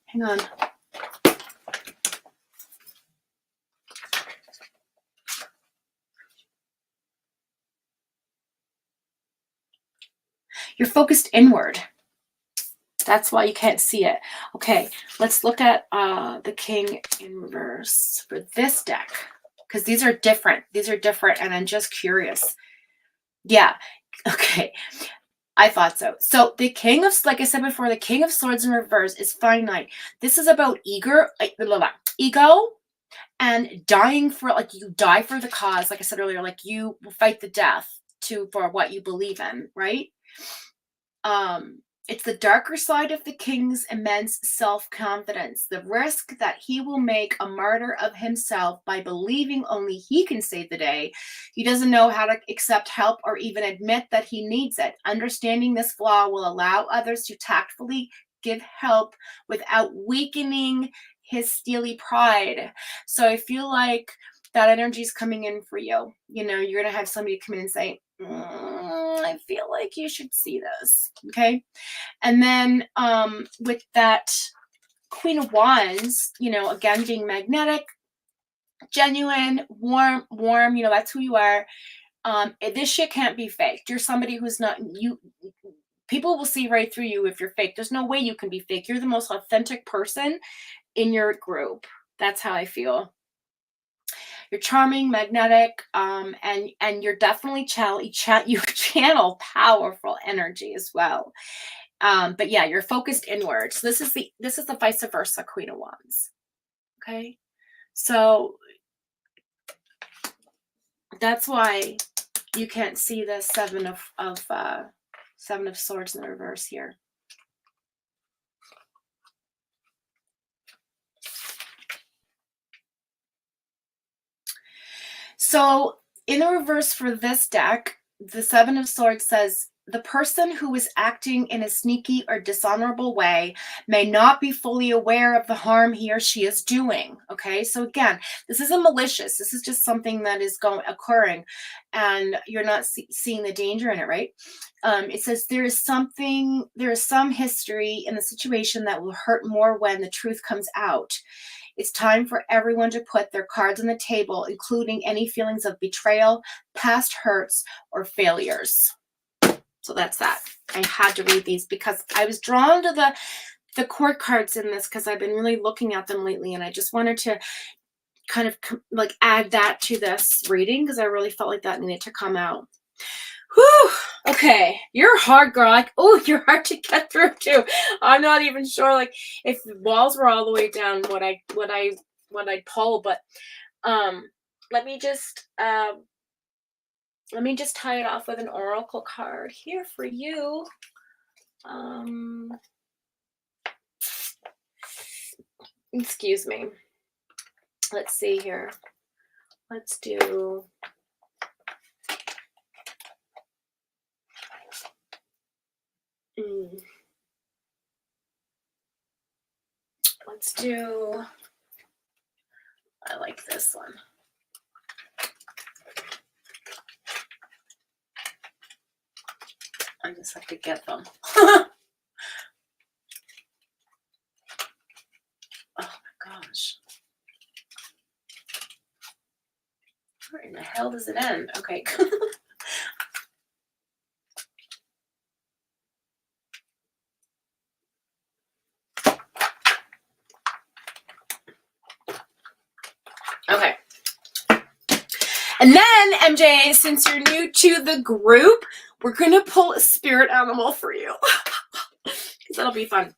Hang on. You're focused inward. That's why you can't see it. Okay, let's look at the King in reverse for this deck. Because these are different. And I'm just curious. Yeah, okay. I thought so. So the King of, like I said before, the King of Swords in reverse is finite. This is about ego and dying for, like, you die for the cause. Like I said earlier, like you will fight the death for what you believe in, right? It's the darker side of the king's immense self-confidence, the risk that he will make a martyr of himself by believing only he can save the day. He doesn't know how to accept help or even admit that he needs it. Understanding this flaw will allow others to tactfully give help without weakening his steely pride. So I feel like that energy is coming in for you. You know, you're going to have somebody come in and say, I feel like you should see this. Okay. And then with that Queen of Wands, again, being magnetic, genuine, warm, that's who you are. This shit can't be faked. You're somebody who's not, people will see right through you if you're fake. There's no way you can be fake. You're the most authentic person in your group. That's how I feel. You're charming, magnetic, and you're definitely you channel powerful energy as well. But yeah, you're focused inward. So this is the vice versa Queen of Wands. Okay, so that's why you can't see the Seven of Swords in the reverse here. So in the reverse for this deck, the Seven of Swords says, the person who is acting in a sneaky or dishonorable way may not be fully aware of the harm he or she is doing. Okay, so again, this isn't malicious. This is just something that is occurring, and you're not seeing the danger in it, right? It says there is some history in the situation that will hurt more when the truth comes out. It's time for everyone to put their cards on the table, including any feelings of betrayal, past hurts, or failures. So that's that. I had to read these because I was drawn to the court cards in this because I've been really looking at them lately, and I just wanted to kind of like add that to this reading because I really felt like that needed to come out. Whew. Okay, you're hard, girl. Like, oh, you're hard to get through too. I'm not even sure, like, if the walls were all the way down, what I'd pull. But let me just tie it off with an oracle card here for you. Excuse me. Let's see here. Let's do. Let's do. I like this one. I just have to get them. Oh my gosh. Where in the hell does it end? Okay. Okay. And then, MJ, since you're new to the group, we're going to pull a spirit animal for you. Because that'll be fun.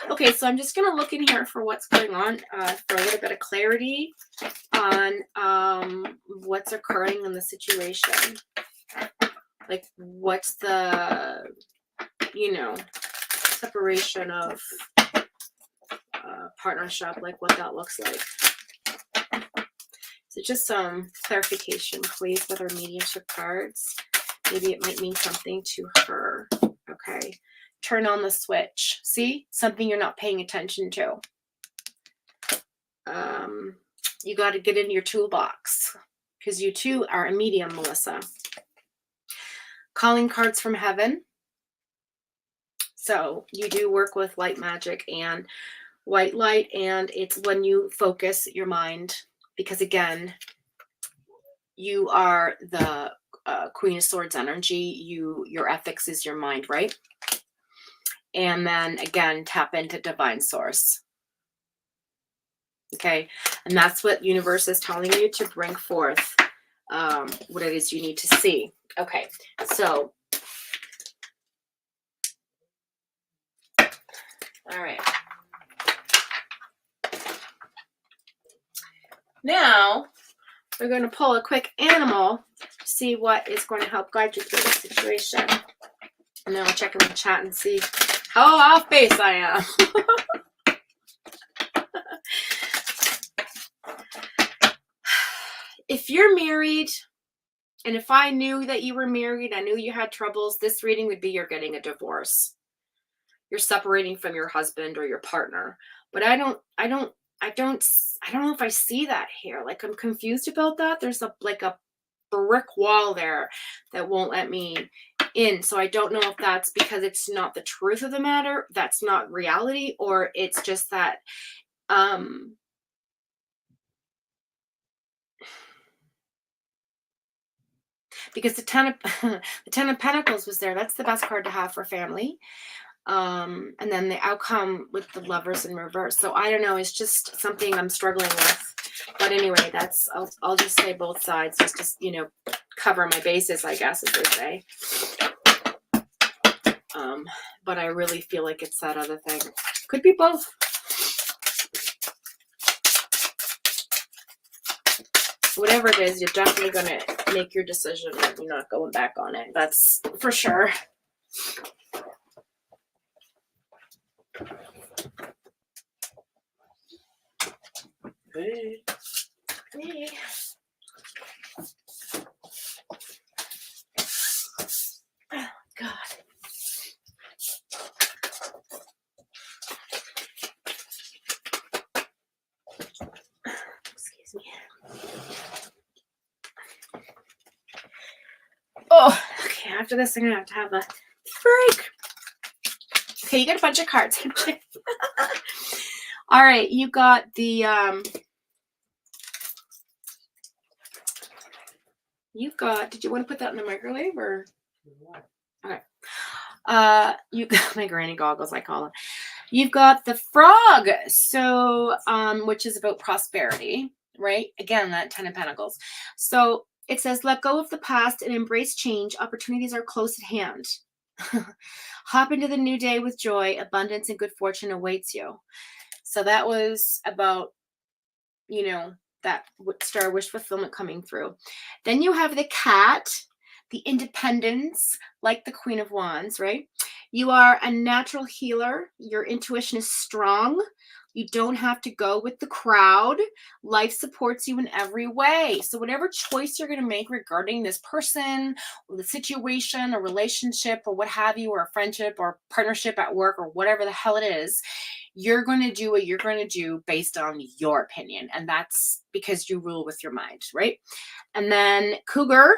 Okay, so I'm just going to look in here for what's going on, for a little bit of clarity on what's occurring in the situation. Like, what's the, separation of partnership, like what that looks like. So just some clarification, please, with our mediumship cards. Maybe it might mean something to her. Okay. Turn on the switch. See? Something you're not paying attention to. You got to get into your toolbox because you too are a medium, Melissa. Calling cards from heaven. So you do work with light magic and white light, and it's when you focus your mind, because again, you are the Queen of Swords energy. Your ethics is your mind, right? And then again, tap into divine source. Okay, and that's what universe is telling you to bring forth what it is you need to see. Okay, so all right. Now we're going to pull a quick animal to see what is going to help guide you through the situation. And then we'll check in the chat and see how off base I am. If you're married, and if I knew that you were married, I knew you had troubles, this reading would be you're getting a divorce. You're separating from your husband or your partner. But I don't know if I see that here. Like, I'm confused about that. There's a brick wall there that won't let me in. So I don't know if that's because it's not the truth of the matter, that's not reality, or it's just that because the Ten of Pentacles was there. That's the best card to have for family. And then the outcome with the Lovers in reverse. So I don't know. It's just something I'm struggling with. But anyway, that's, I'll just say both sides just to, you know, cover my bases, I guess, as they say. But I really feel like it's that other thing. Could be both. Whatever it is, you're definitely going to make your decision and you're not going back on it. That's for sure. Hey. Hey. Oh, God. Excuse me. Oh, okay. After this, I'm going to have a break. Okay, you got a bunch of cards. All right, you got the, you've got, did you want to put that in the microwave or? Okay. You got my granny goggles, I call them. You've got the frog. So, which is about prosperity, right? Again, that 10 of Pentacles. So it says, let go of the past and embrace change. Opportunities are close at hand. Hop into the new day with joy. Abundance and good fortune awaits you. So that was about, you know, that star wish fulfillment coming through. Then you have the cat, the independence, like the Queen of Wands, right? You are a natural healer. Your intuition is strong. You don't have to go with the crowd. Life supports you in every way. So whatever choice you're going to make regarding this person or the situation or relationship or what have you, or a friendship or partnership at work or whatever the hell it is, you're going to do what you're going to do based on your opinion. And that's because you rule with your mind, right? And then cougar,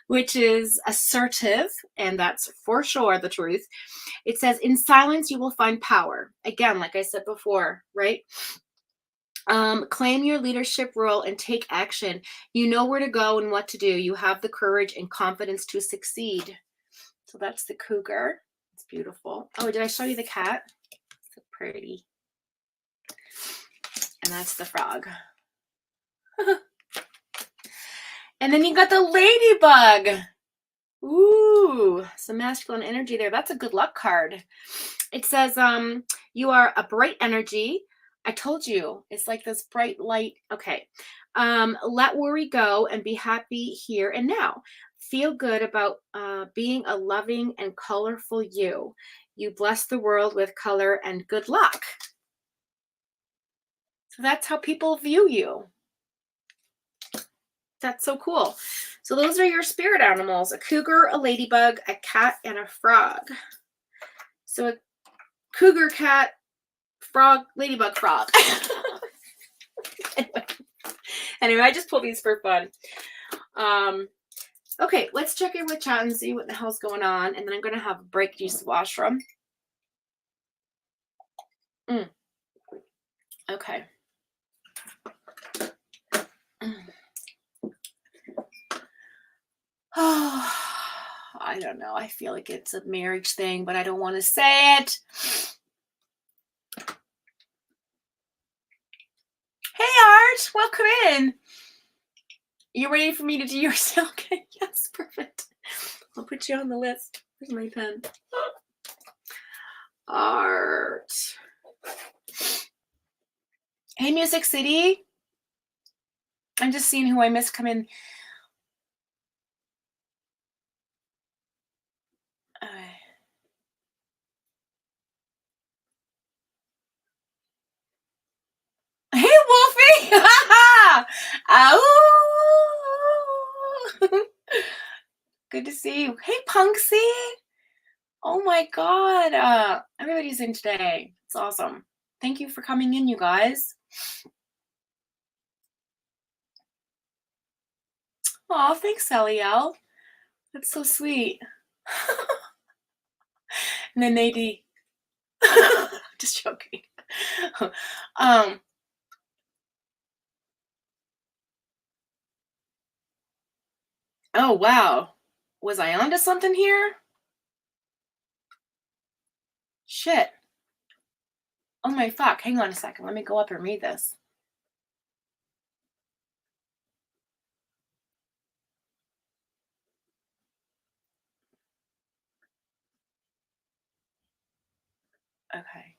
which is assertive, and that's for sure the truth. It says, in silence, you will find power. Again, like I said before, right? Claim your leadership role and take action. You know where to go and what to do. You have the courage and confidence to succeed. So that's the cougar. It's beautiful. Oh, did I show you the cat? So pretty. And that's the frog. And then you got the ladybug. Ooh, some masculine energy there. That's a good luck card. It says, you are a bright energy. I told you, it's like this bright light. Okay. Let worry go and be happy here and now. Feel good about being a loving and colorful you. You bless the world with color and good luck. So that's how people view you. That's so cool. So those are your spirit animals: a cougar, a ladybug, a cat, and a frog. So a cougar, cat, frog, ladybug, frog. Anyway, I just pulled these for fun. Okay, let's check in with chat and see what the hell's going on. And then I'm going to have a break to use the washroom. Okay. Oh, I don't know. I feel like it's a marriage thing, but I don't want to say it. Hey, Art. Welcome in. You ready for me to do your okay? Yes, perfect. I'll put you on the list. Here's my pen. Art. Hey, Music City. I'm just seeing who I missed come in. Hey, Wolfie! Ow! Good to see you. Hey, Punksy! Oh my God! Everybody's in today. It's awesome. Thank you for coming in, you guys. Oh, thanks, Eliel. That's so sweet. And then Nadie. Just joking. Oh, wow. Was I onto something here? Shit. Oh my fuck. Hang on a second. Let me go up and read this. Okay.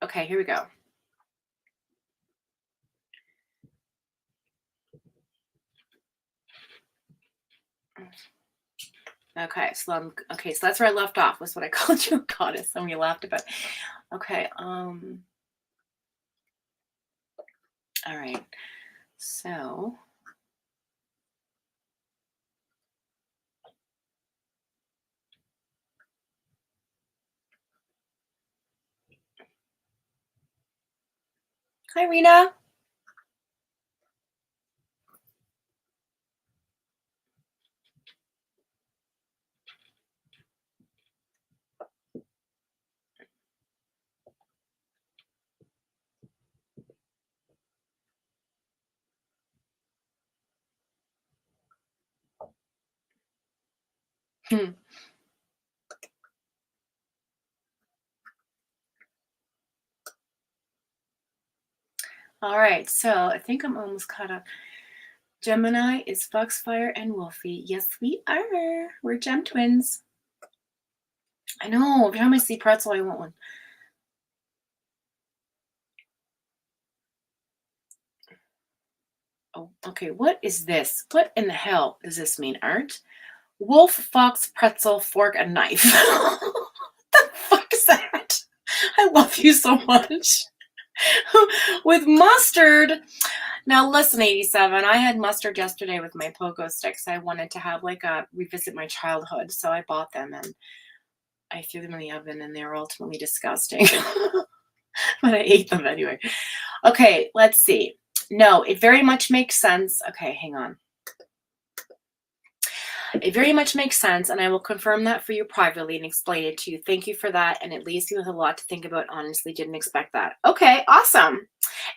Okay, here we go. Okay, so that's where I left off, was what I called you a goddess, and we laughed about. Okay, all right. So hi, Rena. Hmm. All right, so I think I'm almost caught up. Gemini is Foxfire and Wolfie. Yes, we are. We're gem twins. I know. Every time I see pretzel, I want one. Oh, okay. What is this? What in the hell does this mean, Art? Wolf, fox, pretzel, fork, and knife. What the fuck is that? I love you so much. With mustard. Now listen, 87. I had mustard yesterday with my pogo sticks. I wanted to have revisit my childhood, so I bought them and I threw them in the oven, and they were ultimately disgusting. But I ate them anyway. Okay, let's see. No, it very much makes sense. Okay, hang on. It very much makes sense, and I will confirm that for you privately and explain it to you. Thank you for that, and it leaves you with a lot to think about. Honestly, didn't expect that. Okay, awesome.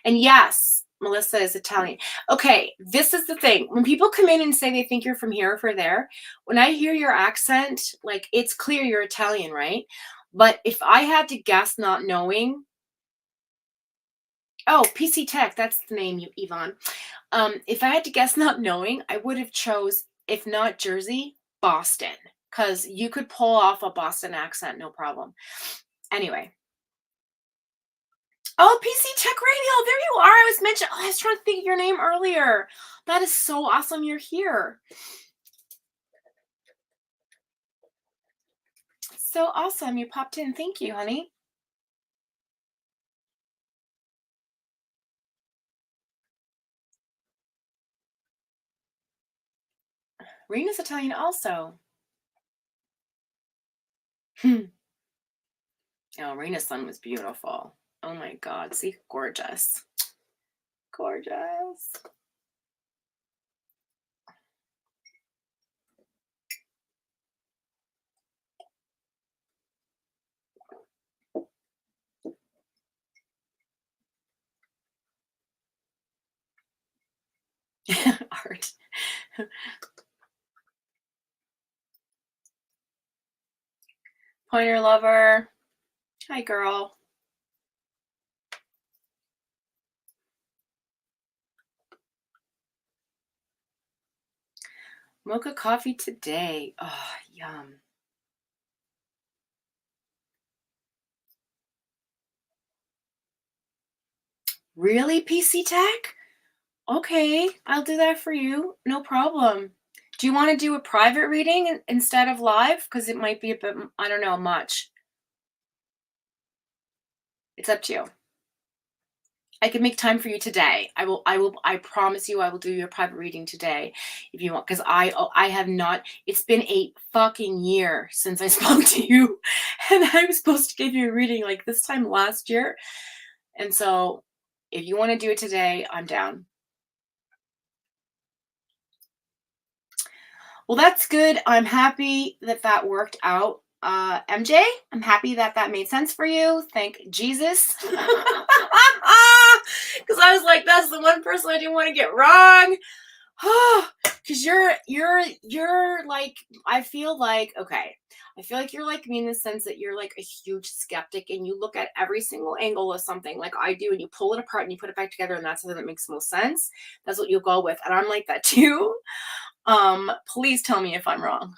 And yes, Melissa is Italian. Okay, this is the thing. When people come in and say they think you're from here or from there, when I hear your accent, like, it's clear you're Italian, right? But if I had to guess, not knowing, oh, PC Tech, that's the name, you Yvonne. If I had to guess, not knowing, I would have chose, if not Jersey, Boston, because you could pull off a Boston accent, no problem. Anyway. Oh, PC Tech Radio, there you are. I was trying to think of your name earlier. That is so awesome you're here. So awesome you popped in. Thank you, honey. Rena's Italian also. Oh, Rena's son was beautiful. Oh my God, see, gorgeous. Gorgeous. Art. Pointer lover. Hi, girl. Mocha coffee today. Oh, yum. Really, PC Tech? Okay, I'll do that for you. No problem. Do you want to do a private reading instead of live? Because it might be a bit, I don't know, much. It's up to you. I can make time for you today. I promise you I will do your private reading today if you want, because I have not, it's been a fucking year since I spoke to you, and I was supposed to give you a reading like this time last year. And so if you want to do it today, I'm down. Well, that's good. I'm happy that that worked out. MJ, I'm happy that that made sense for you. Thank Jesus. Because I was like, that's the one person I didn't want to get wrong. Because you're like, I feel like, okay, I feel like you're like me in the sense that you're like a huge skeptic and you look at every single angle of something like I do, and you pull it apart and you put it back together, and that's something that makes most sense. That's what you'll go with. And I'm like that too. Please tell me if I'm wrong.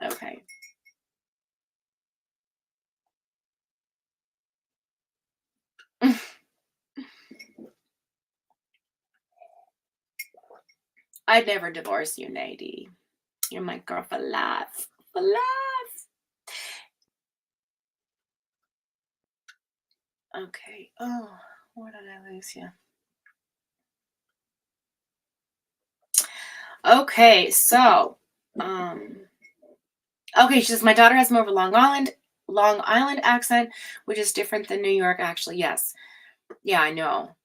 Okay. I'd never divorce you, Nadie. You're my girl for life. For life. Okay. Oh, where did I lose you? Okay, so, okay, she says, my daughter has more of a Long Island accent, which is different than New York, actually. Yes. Yeah, I know.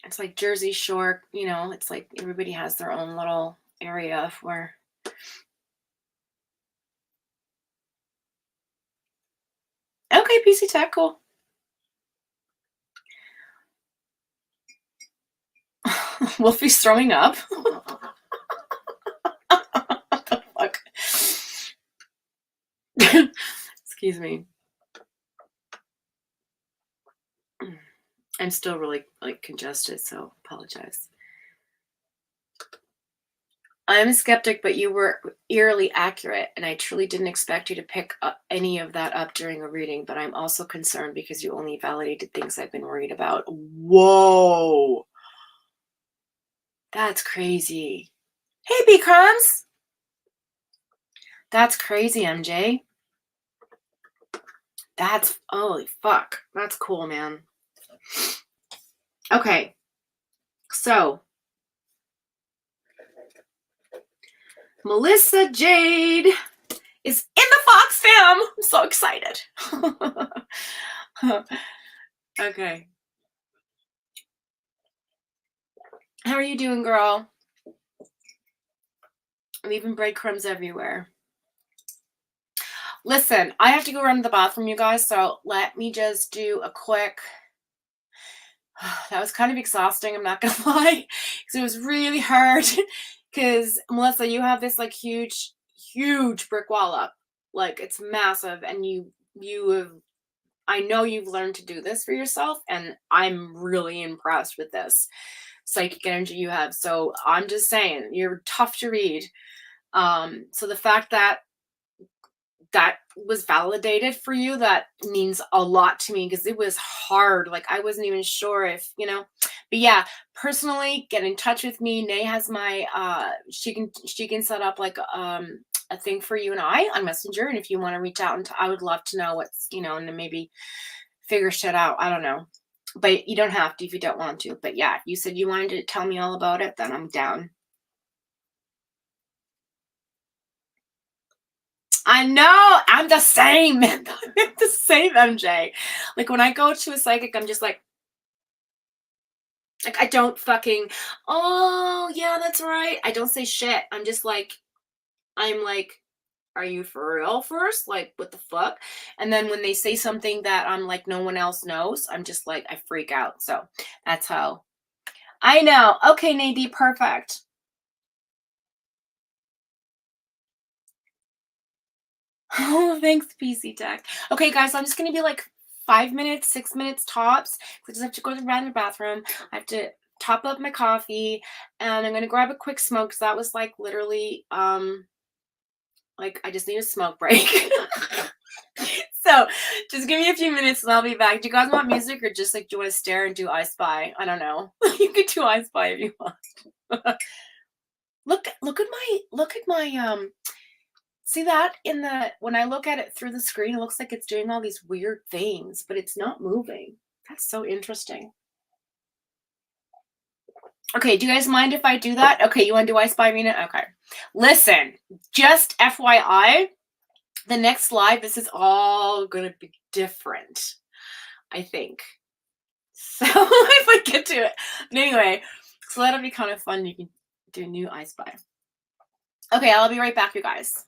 It's like Jersey Shore, you know, it's like everybody has their own little area of where. Okay, PC Tech, cool. Wolfie's throwing up. What the fuck? Excuse me. I'm still really like congested, so apologize. I'm a skeptic, but you were eerily accurate, and I truly didn't expect you to pick up any of that up during a reading, but I'm also concerned because you only validated things I've been worried about. Whoa. That's crazy. Hey, B Crumbs. That's crazy, MJ. That's, holy fuck. That's cool, man. Okay. So, Melissa Jade is in the Fox fam. I'm so excited. Okay. How are you doing, girl? I'm leaving breadcrumbs everywhere. Listen, I have to go run to the bathroom, you guys, so let me just do a quick. That was kind of exhausting, I'm not gonna lie, because it was really hard. Because Melissa, you have this like huge brick wall up, like it's massive, and you have, I know you've learned to do this for yourself, and I'm really impressed with this psychic energy you have. So I'm just saying, you're tough to read. So the fact that that was validated for you, that means a lot to me, because it was hard. Like I wasn't even sure if, you know, but yeah, personally get in touch with me. Nay has my she can set up like a thing for you and I on Messenger, and if you want to reach out, and I would love to know what's, you know, and then maybe figure shit out. I don't know, but you don't have to if you don't want to. But yeah, you said you wanted to tell me all about it, then I'm down. I know, I'm the same. I'm the same, MJ. Like when I go to a psychic, I'm just like I don't fucking, oh yeah, that's right. I don't say shit. I'm like, are you for real first? Like, what the fuck? And then when they say something that I'm like, no one else knows, I'm just like, I freak out. So that's how. I know. Okay, Nadine, perfect. Oh, thanks, PC Tech. Okay, guys, so I'm just gonna be like 5 minutes, 6 minutes tops. I just have to go to the random bathroom. I have to top up my coffee, and I'm gonna grab a quick smoke, because that was like literally like I just need a smoke break. So just give me a few minutes and I'll be back. Do you guys want music, or just like do you want to stare and do I Spy? I don't know. You could do I Spy if you want. look at my see that in the, when I look at it through the screen, it looks like it's doing all these weird things, but it's not moving. That's so interesting. Okay, do you guys mind if I do that? Okay, you want to do I Spy, Rena? Okay. Listen, just FYI, the next live, this is all gonna be different, I think. So if I get to it. But anyway, so that'll be kind of fun. You can do a new I Spy. Okay, I'll be right back, you guys.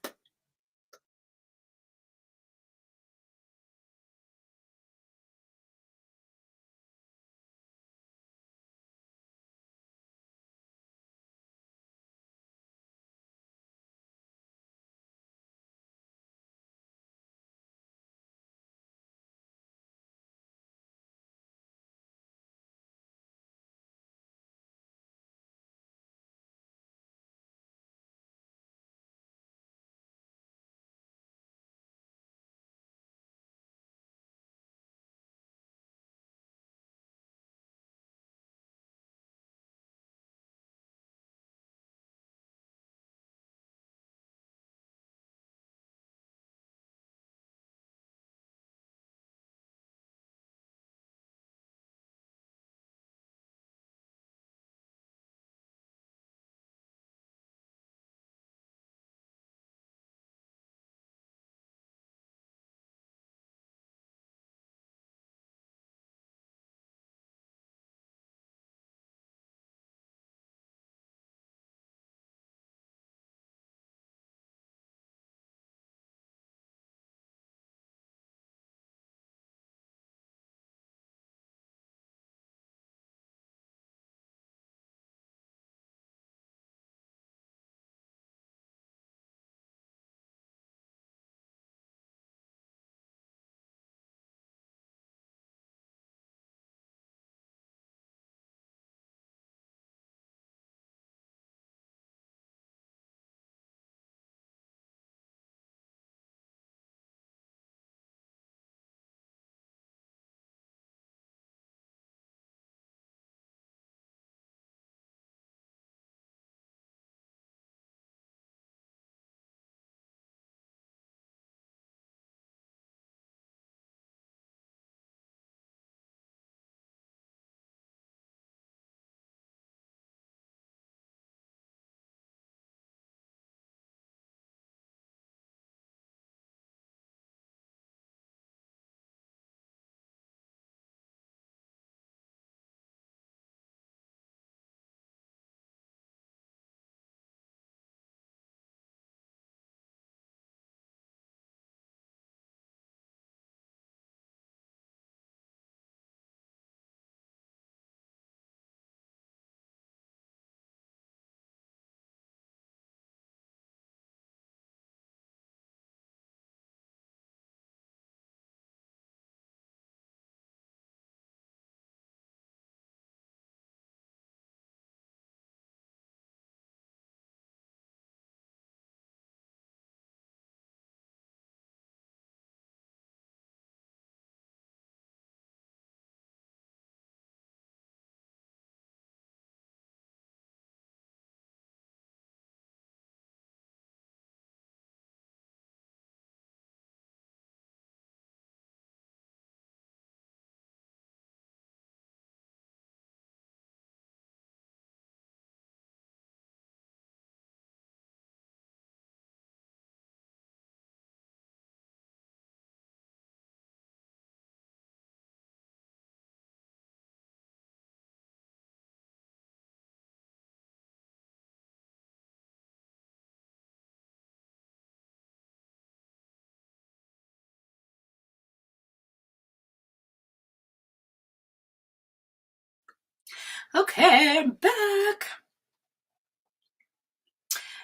Okay, I'm back.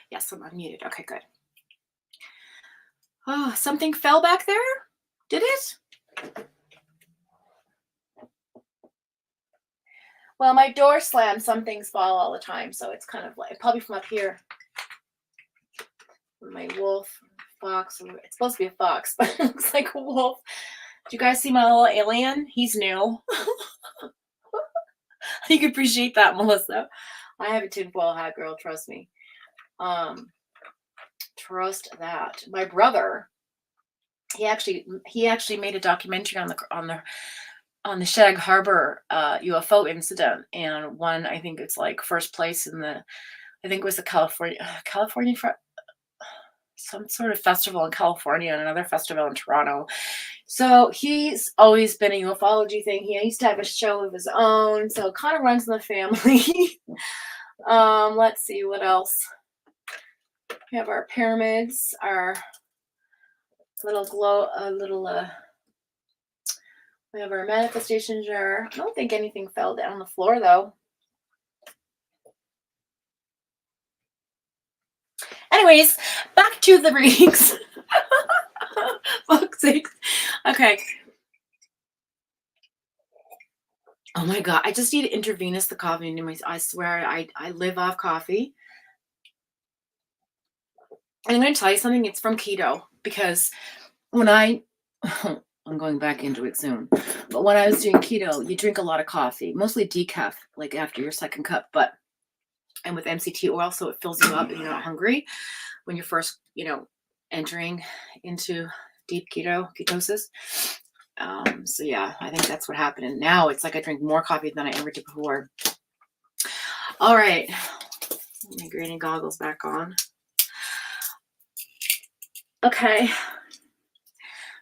Yes, I'm unmuted. Okay, good. Oh, something fell back there? Did it? Well, my door slams. Some things fall all the time, so it's kind of like probably from up here. My wolf, fox. It's supposed to be a fox, but it looks like a wolf. Do you guys see my little alien? He's new. You can appreciate that, Melissa. I have a tinfoil hat, girl. Trust me. Trust that. My brother, he actually made a documentary on the Shag Harbor UFO incident, and won, I think it's like first place in I think it was the California some sort of festival in California and another festival in Toronto. So he's always been a ufology thing. He used to have a show of his own, so it kind of runs in the family. Let's see what else. We have our pyramids, our little we have our manifestation jar. I don't think anything fell down the floor though. Anyways, back to the readings. Fuck's sake. Okay. Oh my God, I just need to intravenous the coffee into my, I swear, I live off coffee. And I'm going to tell you something, it's from keto, because when I'm going back into it soon, but when I was doing keto, you drink a lot of coffee, mostly decaf, like after your second cup, and with MCT oil, so it fills you up and you're not hungry when you're first, entering into deep ketosis. So yeah, I think that's what happened. And now it's like I drink more coffee than I ever did before. All right. My granny goggles back on. Okay.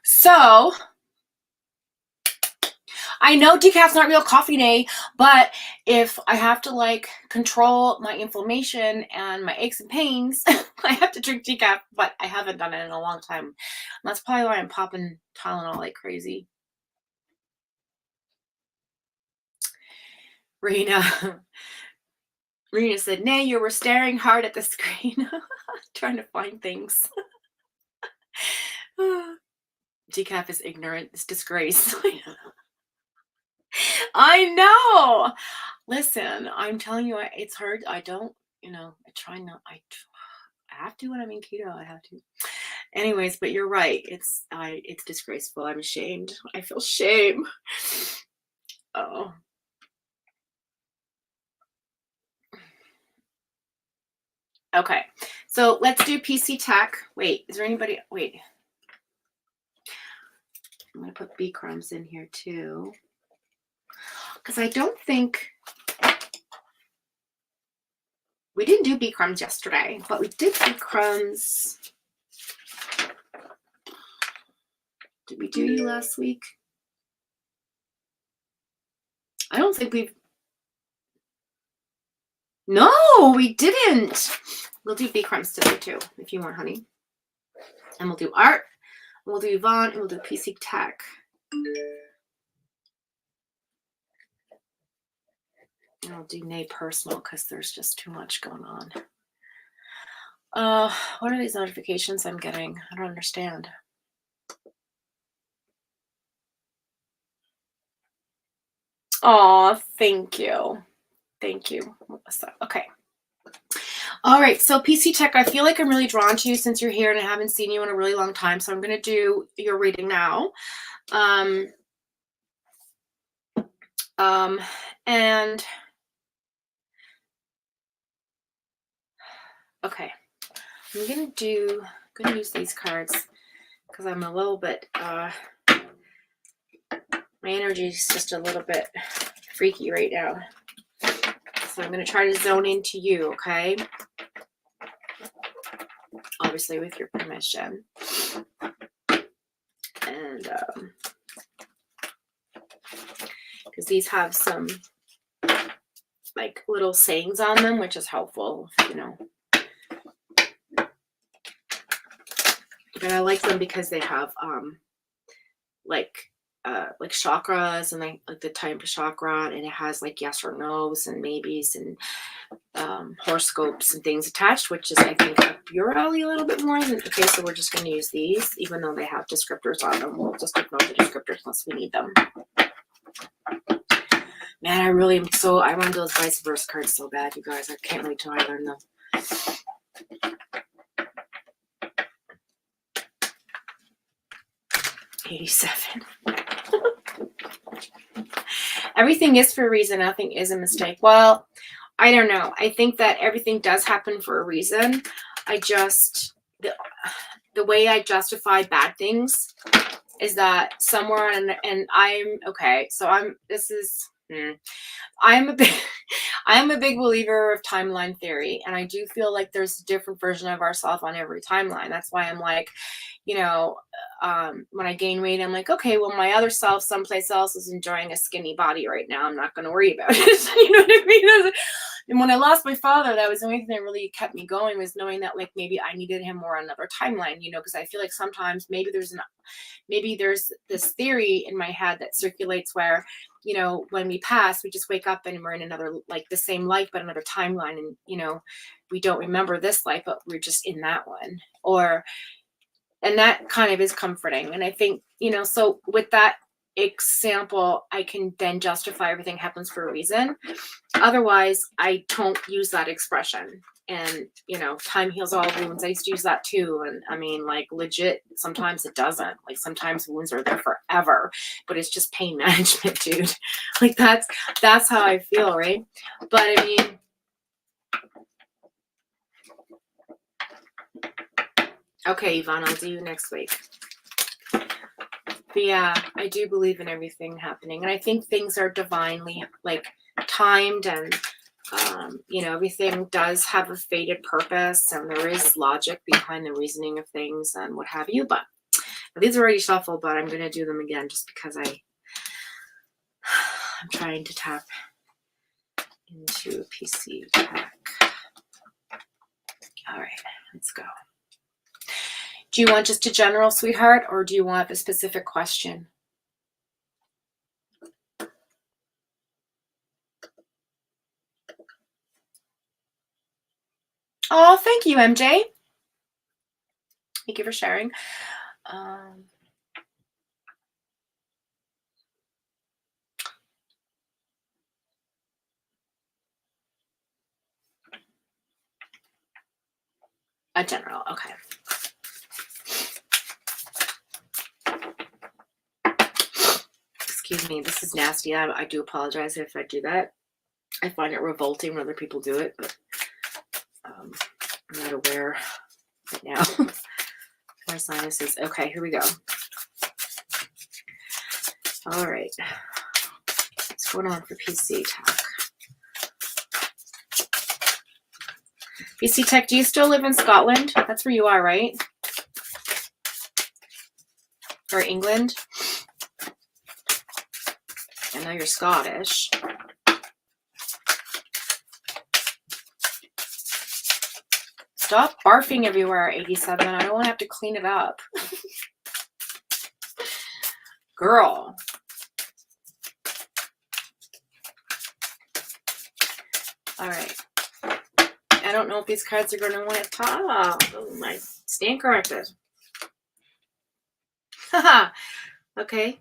So I know decaf's not real coffee day, but if I have to control my inflammation and my aches and pains, I have to drink decaf, but I haven't done it in a long time. And that's probably why I'm popping Tylenol like crazy. Rena said, "Nay, you were staring hard at the screen." Trying to find things. Decaf is ignorant. It's disgrace. I know. Listen, I'm telling you, it's hard. I don't, I try not. I have to when I'm in keto. I have to. Anyways, but you're right. It's disgraceful. I'm ashamed. I feel shame. Oh. Okay. So let's do PC Tech. Wait, is there anybody? Wait. I'm going to put B crumbs in here too. Because I don't think we didn't do B crumbs yesterday, but we did B crumbs. Did we do you last week? I don't think we've. No, we didn't. We'll do B crumbs today too, if you want, honey. And we'll do art, we'll do Yvonne, and we'll do PC Tech. And I'll do Nay personal because there's just too much going on. What are these notifications I'm getting? I don't understand. Oh, thank you. Thank you, Melissa. Okay. All right, so PC Tech, I feel like I'm really drawn to you since you're here and I haven't seen you in a really long time, so I'm going to do your reading now. And okay, I'm going to use these cards because I'm a little bit, my energy is just a little bit freaky right now. So I'm going to try to zone into you, okay? Obviously with your permission. And because these have some little sayings on them, which is helpful, But I like them because they have like chakras and like the type of chakra, and it has like yes or no's and maybes and horoscopes and things attached, which is I think up your alley a little bit more than, okay, so we're just going to use these even though they have descriptors on them. We'll just ignore the descriptors unless we need them. Man, I really am so, I want those vice versa cards so bad, you guys. I can't wait till I learn them. 87. Everything is for a reason. Nothing is a mistake. Well, I don't know. I think that everything does happen for a reason. I just, the way I justify bad things is that somewhere, and I'm, okay, so I am a big believer of timeline theory, and I do feel like there's a different version of ourselves on every timeline. That's why I'm like, you know, when I gain weight, I'm like, okay, well, my other self someplace else is enjoying a skinny body right now. I'm not going to worry about it. You know what I mean? And when I lost my father, that was the only thing that really kept me going, was knowing that like maybe I needed him more on another timeline, you know, because I feel like sometimes maybe there's this theory in my head that circulates where, you know, when we pass, we just wake up and we're in another, like the same life, but another timeline. And, you know, we don't remember this life, but we're just in that one. And that kind of is comforting. And I think, you know, so with that example, I can then justify everything happens for a reason. Otherwise, I don't use that expression. And, you know, time heals all wounds. I used to use that too. And I mean, like legit, sometimes it doesn't. Like sometimes wounds are there forever, but it's just pain management, dude. Like that's how I feel, right? But I mean, okay, Yvonne, I'll do you next week. But yeah, I do believe in everything happening. And I think things are divinely like timed, and you know, everything does have a fated purpose, and there is logic behind the reasoning of things and what have you. But these are already shuffled, but I'm going to do them again just because I'm trying to tap into a PC deck. All right, let's go. Do you want just a general, sweetheart, or do you want a specific question? Oh, thank you, MJ. Thank you for sharing. A general, okay. Excuse me, this is nasty. I do apologize if I do that. I find it revolting when other people do it, but I'm not aware right now. My sinuses. Okay, here we go. All right. What's going on for PC Tech? PC Tech, do you still live in Scotland? That's where you are, right? Or England? I know you're Scottish. Stop barfing everywhere, 87. I don't want to have to clean it up. Girl. All right. I don't know if these cards are going to want to talk. Oh, my. Stand corrected. Haha. Okay.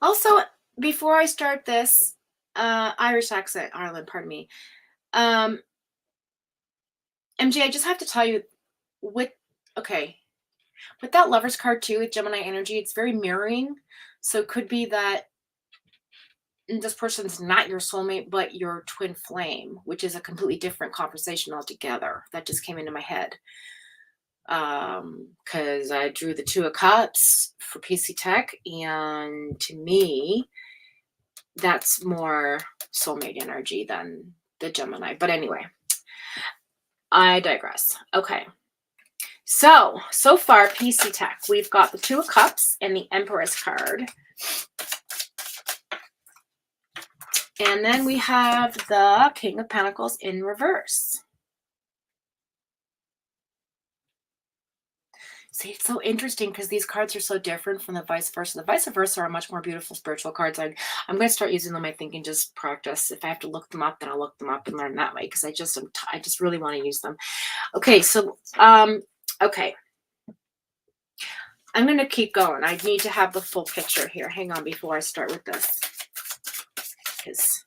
Also, before I start this, Irish accent, Ireland, pardon me. MJ, I just have to tell you, with that Lover's card too, with Gemini energy, it's very mirroring. So it could be that this person's not your soulmate, but your twin flame, which is a completely different conversation altogether. That just came into my head. Because I drew the Two of Cups for PC Tech, and to me, that's more soulmate energy than the Gemini. But anyway, I digress. Okay. So far, PC Tech, we've got the Two of Cups and the Empress card. And then we have the King of Pentacles in reverse. See, it's so interesting because these cards are so different from the vice versa. The vice versa are much more beautiful spiritual cards. I'm going to start using them, I think, and just practice. If I have to look them up, then I'll look them up and learn that way, because I just really want to use them. Okay, so, okay. I'm going to keep going. I need to have the full picture here. Hang on before I start with this, because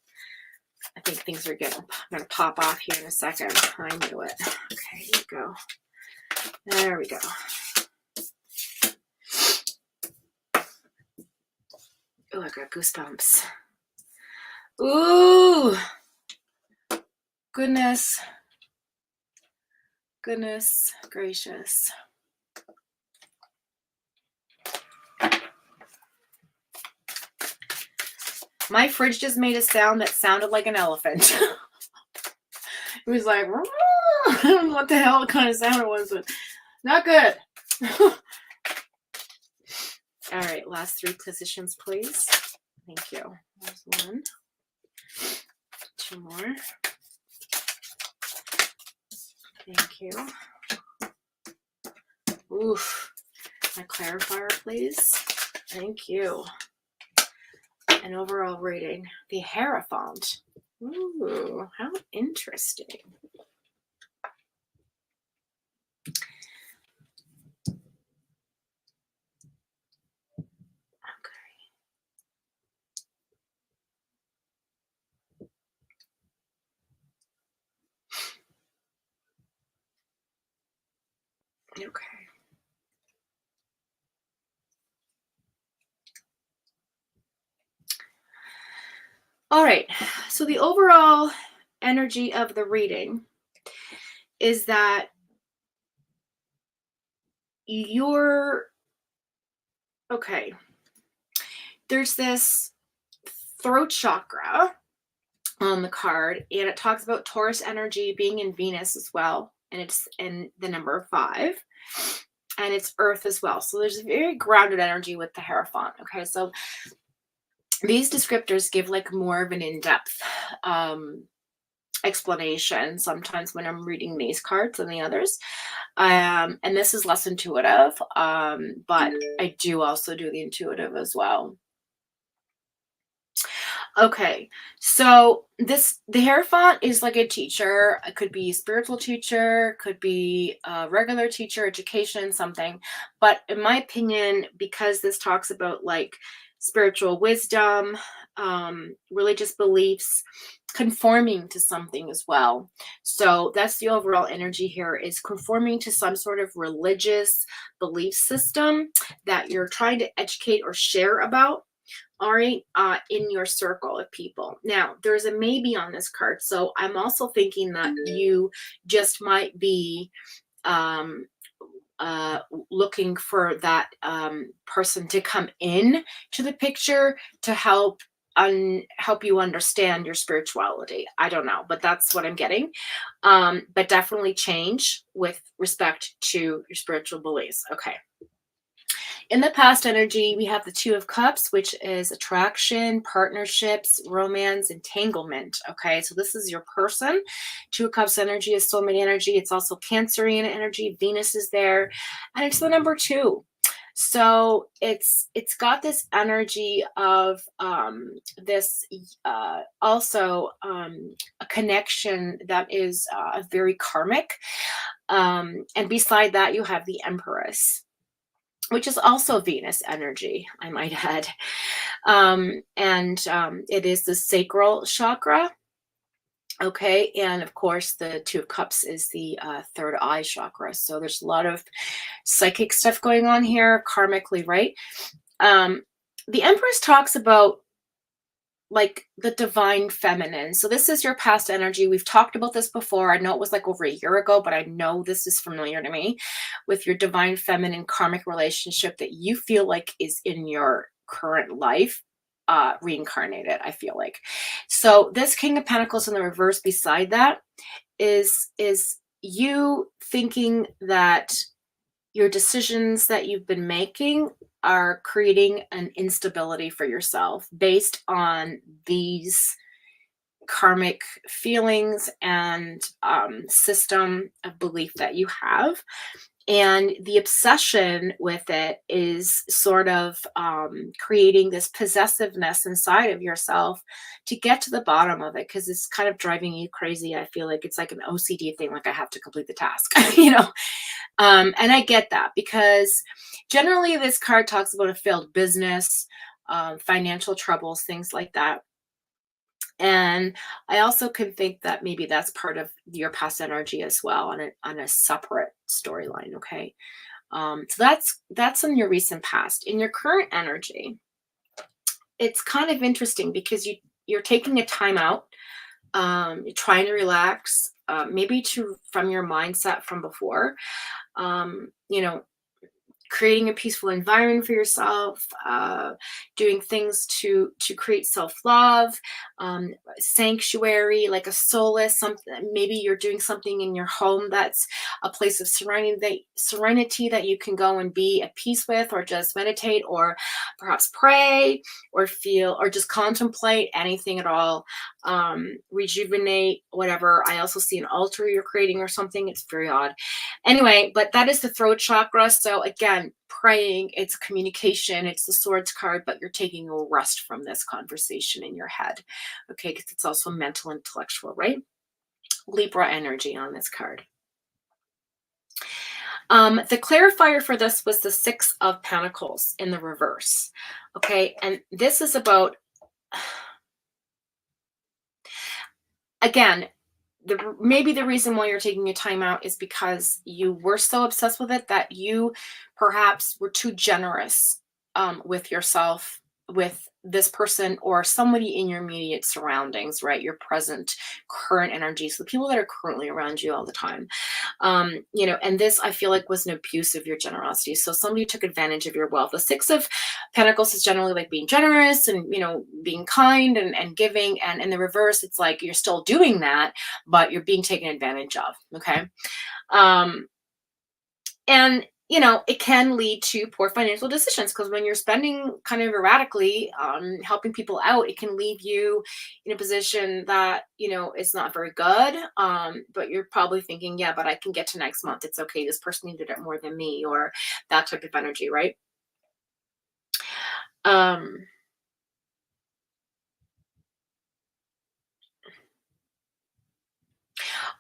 I think things are going to pop off here in a second. I knew it. Okay, here we go. There we go. Oh, I got goosebumps. Ooh. Goodness. Goodness gracious. My fridge just made a sound that sounded like an elephant. It was like, I don't know what the hell kind of sound it was, but not good. All right, last 3 positions, please. Thank you. There's 1. 2 more. Thank you. Oof. My clarifier, please. Thank you. An overall rating. The Hierophant. Ooh, how interesting. Okay. All right. So the overall energy of the reading is that okay. There's this throat chakra on the card, and it talks about Taurus energy being in Venus as well, and it's in the number 5, and it's Earth as well. So there's a very grounded energy with the Hierophant. Okay, so these descriptors give like more of an in-depth explanation sometimes when I'm reading these cards than the others, and this is less intuitive, but I do also do the intuitive as well. Okay, so the Hierophant is like a teacher. It could be a spiritual teacher, could be a regular teacher, education, something. But in my opinion, because this talks about like spiritual wisdom, religious beliefs, conforming to something as well. So that's the overall energy here, is conforming to some sort of religious belief system that you're trying to educate or share about. All right, in your circle of people. Now, there's a maybe on this card. So I'm also thinking that you just might be looking for that person to come in to the picture to help you understand your spirituality. I don't know, but that's what I'm getting. But definitely change with respect to your spiritual beliefs. Okay. In the past energy, we have the 2 of Cups, which is attraction, partnerships, romance, entanglement. Okay, so this is your person. 2 of Cups energy is soulmate energy. It's also Cancerian energy. Venus is there, and it's the number 2. So it's got this energy of this also a connection that is very karmic. And beside that, you have the Empress, which is also Venus energy, I might add. It is the sacral chakra. Okay, and of course, the 2 of Cups is the 3rd eye chakra. So there's a lot of psychic stuff going on here, karmically, right? The Empress talks about like the divine feminine. So this is your past energy. We've talked about this before. I know it was like over a year ago, but I know this is familiar to me, with your divine feminine karmic relationship that you feel like is in your current life, reincarnated, I feel like. So this King of Pentacles in the reverse beside that is you thinking that your decisions that you've been making are creating an instability for yourself based on these karmic feelings and system of belief that you have. And the obsession with it is sort of creating this possessiveness inside of yourself to get to the bottom of it, because it's kind of driving you crazy. I feel like it's like an OCD thing, like I have to complete the task, you know. And I get that, because generally this card talks about a failed business, financial troubles, things like that. And I also can think that maybe that's part of your past energy as well, on a separate storyline. Okay. So that's in your recent past. In your current energy, it's kind of interesting because you're taking a time out. You're trying to relax, maybe to from your mindset from before. You know, creating a peaceful environment for yourself, doing things to create self-love, sanctuary, like a solace, something. Maybe you're doing something in your home that's a place of serenity that you can go and be at peace with, or just meditate, or perhaps pray, or feel, or just contemplate anything at all. Rejuvenate, whatever. I also see an altar you're creating or something. It's very odd. Anyway, but that is the throat chakra. So again, praying, it's communication, it's the swords card, but you're taking a rest from this conversation in your head. Okay, because it's also mental, intellectual, right? Libra energy on this card. The clarifier for this was the Six of Pentacles in the reverse. Okay, and this is about, again, maybe the reason why you're taking a time out is because you were so obsessed with it that you perhaps were too generous with yourself, with this person, or somebody in your immediate surroundings, right? Your present, current energies, the people that are currently around you all the time. You know, and this I feel like was an abuse of your generosity. So somebody took advantage of your wealth. The Six of Pentacles is generally like being generous and, you know, being kind and giving. And in the reverse, it's like you're still doing that, but you're being taken advantage of. Okay. And you know, it can lead to poor financial decisions, because when you're spending kind of erratically, helping people out, it can leave you in a position that, you know, it's not very good. But you're probably thinking, yeah, but I can get to next month. It's okay. This person needed it more than me, or that type of energy, right?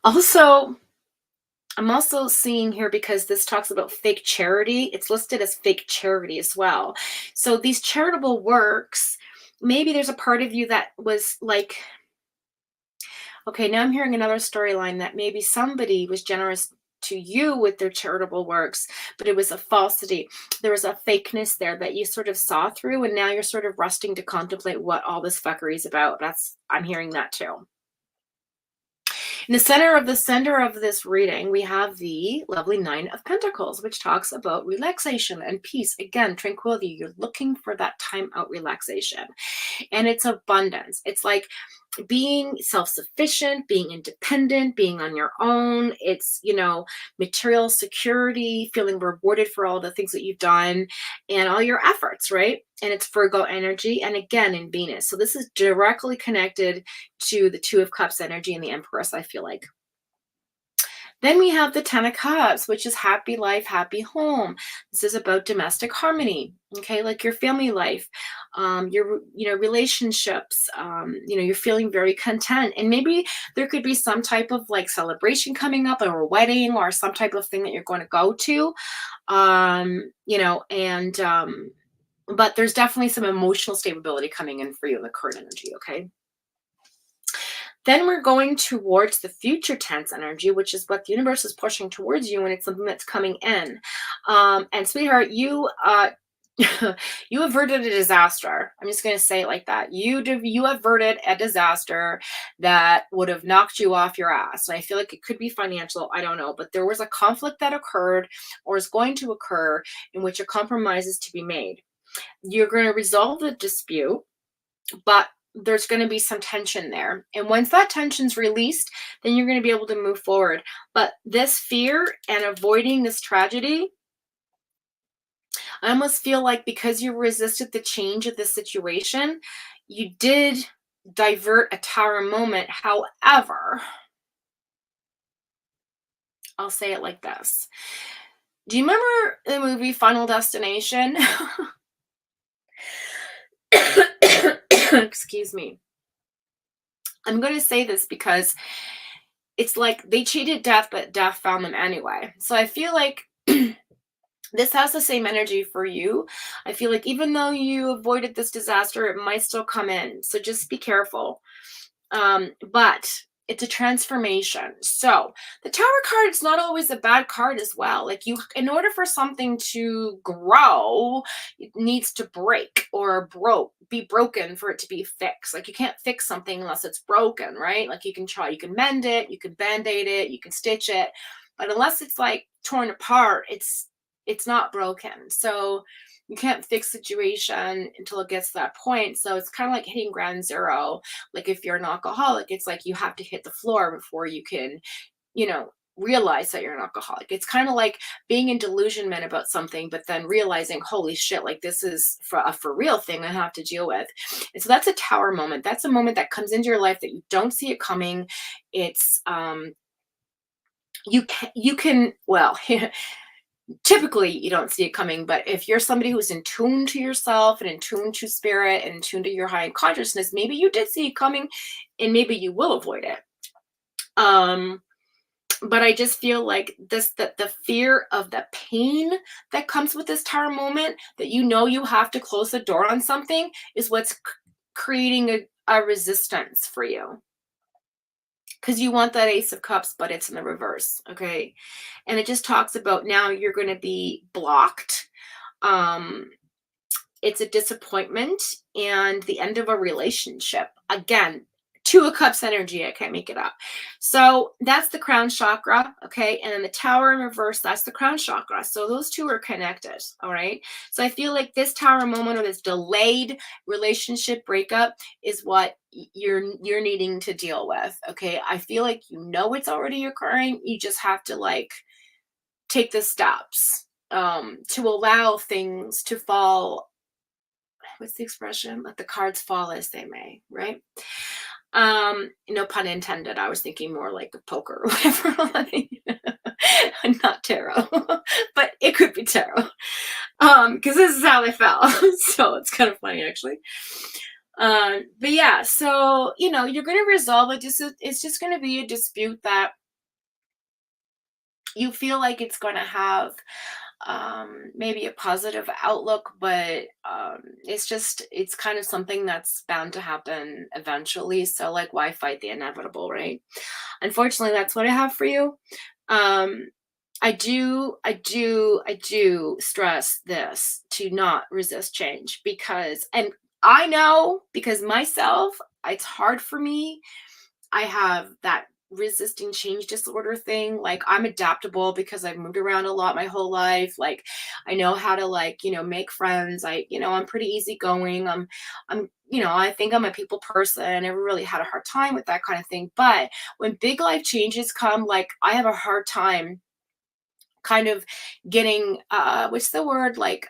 Also, I'm also seeing here, because this talks about fake charity, it's listed as fake charity as well. So these charitable works, maybe there's a part of you that was like, okay, now I'm hearing another storyline that maybe somebody was generous to you with their charitable works, but it was a falsity. There was a fakeness there that you sort of saw through, and now you're sort of resting to contemplate what all this fuckery is about. I'm hearing that too. In the center of this reading, we have the lovely Nine of Pentacles, which talks about relaxation and peace. Again, tranquility. You're looking for that time out relaxation. And it's abundance. It's like being self-sufficient, being independent, being on your own. It's, you know, material security, feeling rewarded for all the things that you've done and all your efforts, right? And it's Virgo energy, and again in Venus. So this is directly connected to the Two of Cups energy and the Empress, I feel like. Then we have the Ten of Cups, which is happy life, happy home. This is about domestic harmony, okay, like your family life, your, you know, relationships. You know, you're feeling very content, and maybe there could be some type of like celebration coming up, or a wedding, or some type of thing that you're going to go to, you know, and but there's definitely some emotional stability coming in for you in the current energy, okay? Then we're going towards the future tense energy, which is what the universe is pushing towards you, and it's something that's coming in. And sweetheart, you you averted a disaster. I'm just going to say it like that. You averted a disaster that would have knocked you off your ass. And I feel like it could be financial. I don't know, but there was a conflict that occurred, or is going to occur, in which a compromise is to be made. You're going to resolve the dispute, but there's going to be some tension there. And once that tension's released, then you're going to be able to move forward. But this fear and avoiding this tragedy, I almost feel like because you resisted the change of the situation, you did divert a tower moment. However, I'll say it like this. Do you remember the movie Final Destination? Excuse me. I'm going to say this because it's like they cheated death, but death found them anyway. So I feel like this has the same energy for you. I feel like even though you avoided this disaster, it might still come in. So just be careful. But it's a transformation. So the Tower card is not always a bad card as well. Like in order for something to grow, it needs to break or be broken for it to be fixed. Like you can't fix something unless it's broken, right? Like you can mend it, you can band-aid it, you can stitch it, but unless it's like torn apart, it's not broken. So you can't fix situation until it gets to that point. So it's kind of like hitting ground zero. Like if you're an alcoholic, it's like you have to hit the floor before you can, realize that you're an alcoholic. It's kind of like being in delusionment about something, but then realizing, holy shit, like this is for real thing I have to deal with. And so that's a tower moment. That's a moment that comes into your life that you don't see it coming. It's you can well typically you don't see it coming, but if you're somebody who's in tune to yourself and in tune to spirit and in tune to your high consciousness, maybe you did see it coming and maybe you will avoid it. But I just feel like that the fear of the pain that comes with this tower moment, that you have to close the door on something, is what's creating a resistance for you. Because you want that Ace of Cups, but it's in the reverse, okay? And it just talks about now you're going to be blocked. It's a disappointment and the end of a relationship. Again, Two of Cups energy. I can't make it up. So that's the crown chakra, okay? And then the tower in reverse, that's the crown chakra. So those two are connected, all right? So I feel like this tower moment or this delayed relationship breakup is what you're needing to deal with, okay? I feel like it's already occurring. You just have to like take the steps to allow things to fall. What's the expression? Let the cards fall as they may, right? No pun intended. I was thinking more like a poker or whatever. Not tarot, but it could be tarot. Because this is how they fell. So it's kind of funny actually. But yeah, so you're gonna resolve it. It's just gonna be a dispute that you feel like it's gonna have maybe a positive outlook, but it's kind of something that's bound to happen eventually. So like, why fight the inevitable, right? Unfortunately, that's what I have for you. I do stress this, to not resist change, because, and I know because myself, it's hard for me. I have that resisting change disorder thing. Like I'm adaptable because I've moved around a lot my whole life. Like I know how to make friends. I'm pretty easygoing. I think I'm a people person. I never really had a hard time with that kind of thing. But when big life changes come, like I have a hard time kind of getting what's the word, like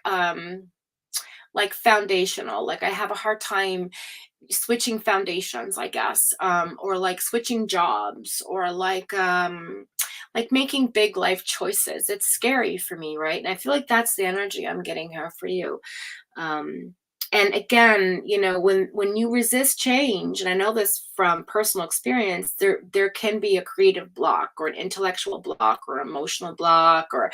foundational. Like I have a hard time switching foundations, I guess, or like switching jobs, or like making big life choices. It's scary for me, right? And I feel like that's the energy I'm getting here for you. And again, when you resist change, and I know this from personal experience, there can be a creative block or an intellectual block or emotional block, or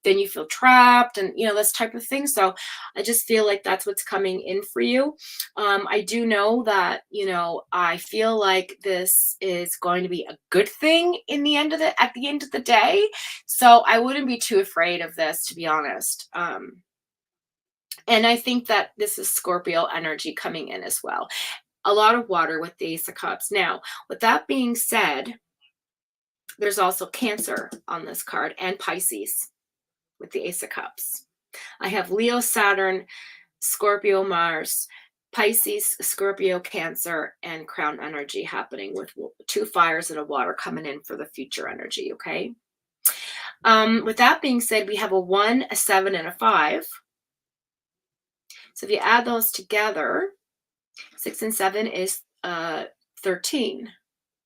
then you feel trapped and this type of thing. So I just feel like that's what's coming in for you. I do know that I feel like this is going to be a good thing at the end of the day. So I wouldn't be too afraid of this, to be honest. And I think that this is Scorpio energy coming in as well. A lot of water with the Ace of Cups. Now, with that being said, there's also Cancer on this card and Pisces with the Ace of Cups. I have Leo, Saturn, Scorpio, Mars, Pisces, Scorpio, Cancer, and Crown energy happening with two fires and a water coming in for the future energy, okay? With that being said, we have a 1, a 7, and a 5. So if you add those together, 6 and 7 is 13,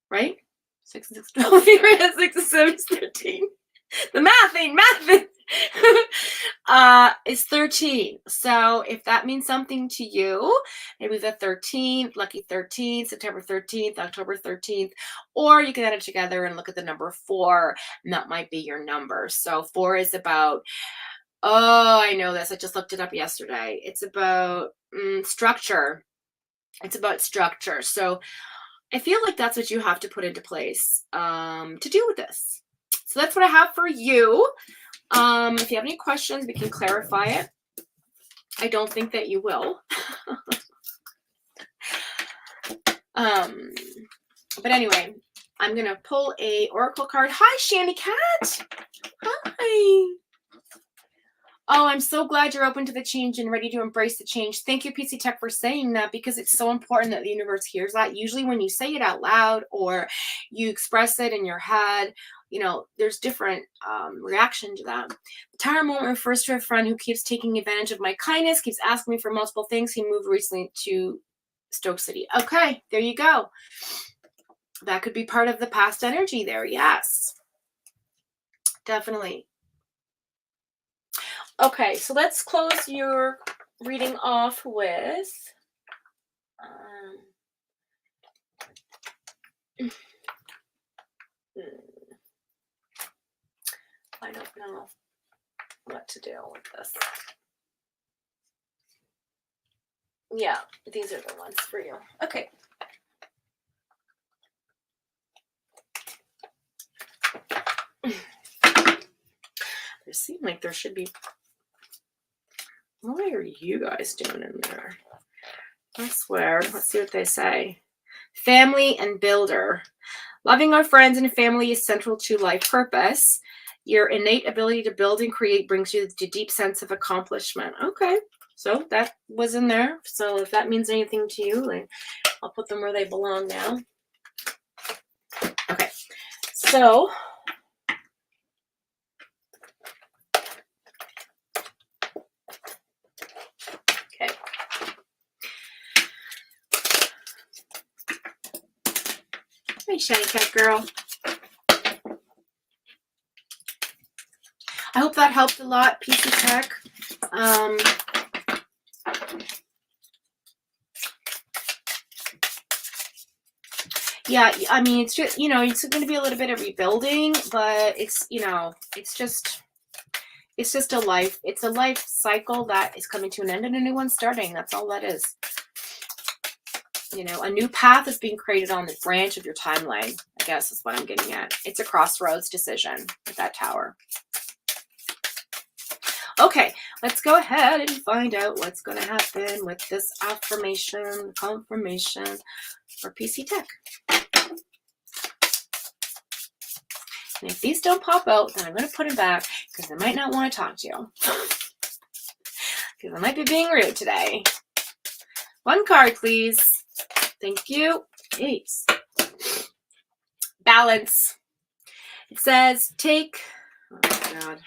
right? 6 and 6, 12, 6 and 7 is 13. The math ain't math. Is 13. So if that means something to you, maybe the 13th, lucky 13th, September 13th, October 13th, or you can add it together and look at the number 4, and that might be your number. So 4 is about, oh, I know this. I just looked it up yesterday. It's about structure. It's about structure. So I feel like that's what you have to put into place to deal with this. So that's what I have for you. If you have any questions, we can clarify it. I don't think that you will. But anyway, I'm going to pull a oracle card. Hi, Shandy Cat. Hi. Oh, I'm so glad you're open to the change and ready to embrace the change. Thank you, PC Tech, for saying that, because it's so important that the universe hears that. Usually when you say it out loud or you express it in your head, you know, there's different reaction to that. The Tower moment refers to a friend who keeps taking advantage of my kindness, keeps asking me for multiple things. He moved recently to Stoke City. Okay, there you go. That could be part of the past energy there. Yes, definitely. Okay, so let's close your reading off with I don't know what to do with this. Yeah, these are the ones for you. Okay. There seems like there should be. What are you guys doing in there? I swear. Let's see what they say. Family and builder. Loving our friends and family is central to life purpose. Your innate ability to build and create brings you a deep sense of accomplishment. Okay. So that was in there. So if that means anything to you, like, I'll put them where they belong now. Okay. So hey, Shiny Cat Girl. I hope that helped a lot, PC Tech. Yeah, I mean, it's just, you know, it's going to be a little bit of rebuilding, but it's, you know, it's just a life, it's a life cycle that is coming to an end and a new one starting. That's all that is. You know, a new path is being created on the branch of your timeline, I guess is what I'm getting at. It's a crossroads decision with that Tower. Okay, let's go ahead and find out what's going to happen with this affirmation, confirmation for PC Tech. And if these don't pop out, then I'm going to put them back because I might not want to talk to you. Because I might be being rude today. One card, please. Thank you. Jeez. Balance. It says, take, oh my God.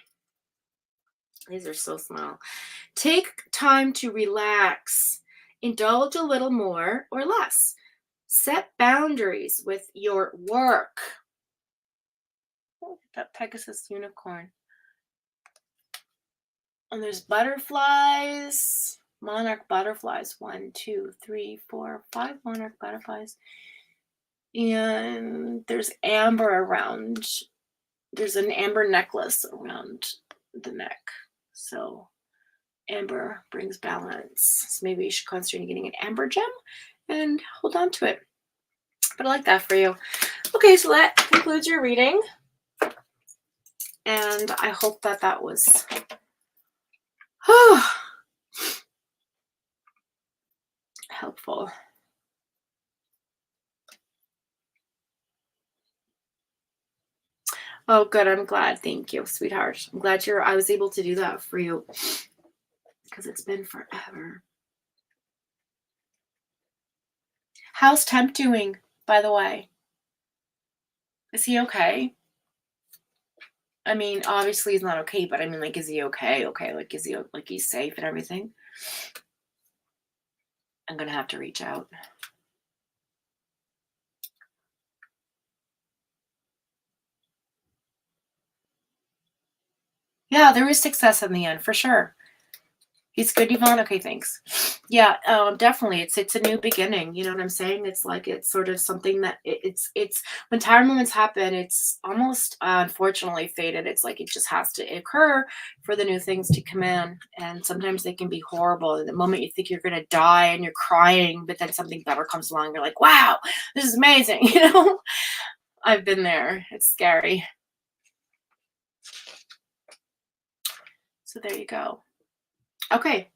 These are so small. Take time to relax. Indulge a little more or less. Set boundaries with your work. Oh, that Pegasus unicorn. And there's butterflies. Monarch butterflies. 1, 2, 3, 4, 5 monarch butterflies. And there's amber around. There's an amber necklace around the neck. So amber brings balance. So maybe you should concentrate on getting an amber gem and hold on to it. But I like that for you. Okay, so that concludes your reading. And I hope that that was helpful. Oh, good. I'm glad. Thank you, sweetheart. I'm glad I was able to do that for you because it's been forever. How's Temp doing, by the way? Is he okay? I mean, obviously he's not okay, but I mean, like, is he okay? Okay, like, is he, like, he's safe and everything? I'm going to have to reach out. Yeah, there is success in the end, for sure. He's good, Yvonne? Okay, thanks. Yeah, definitely. It's a new beginning. You know what I'm saying? It's like it's sort of something that it's when tower moments happen, it's almost unfortunately fated. It's like it just has to occur for the new things to come in. And sometimes they can be horrible. And the moment you think you're gonna die and you're crying, but then something better comes along, you're like, wow, this is amazing, you know? I've been there. It's scary. So there you go. Okay.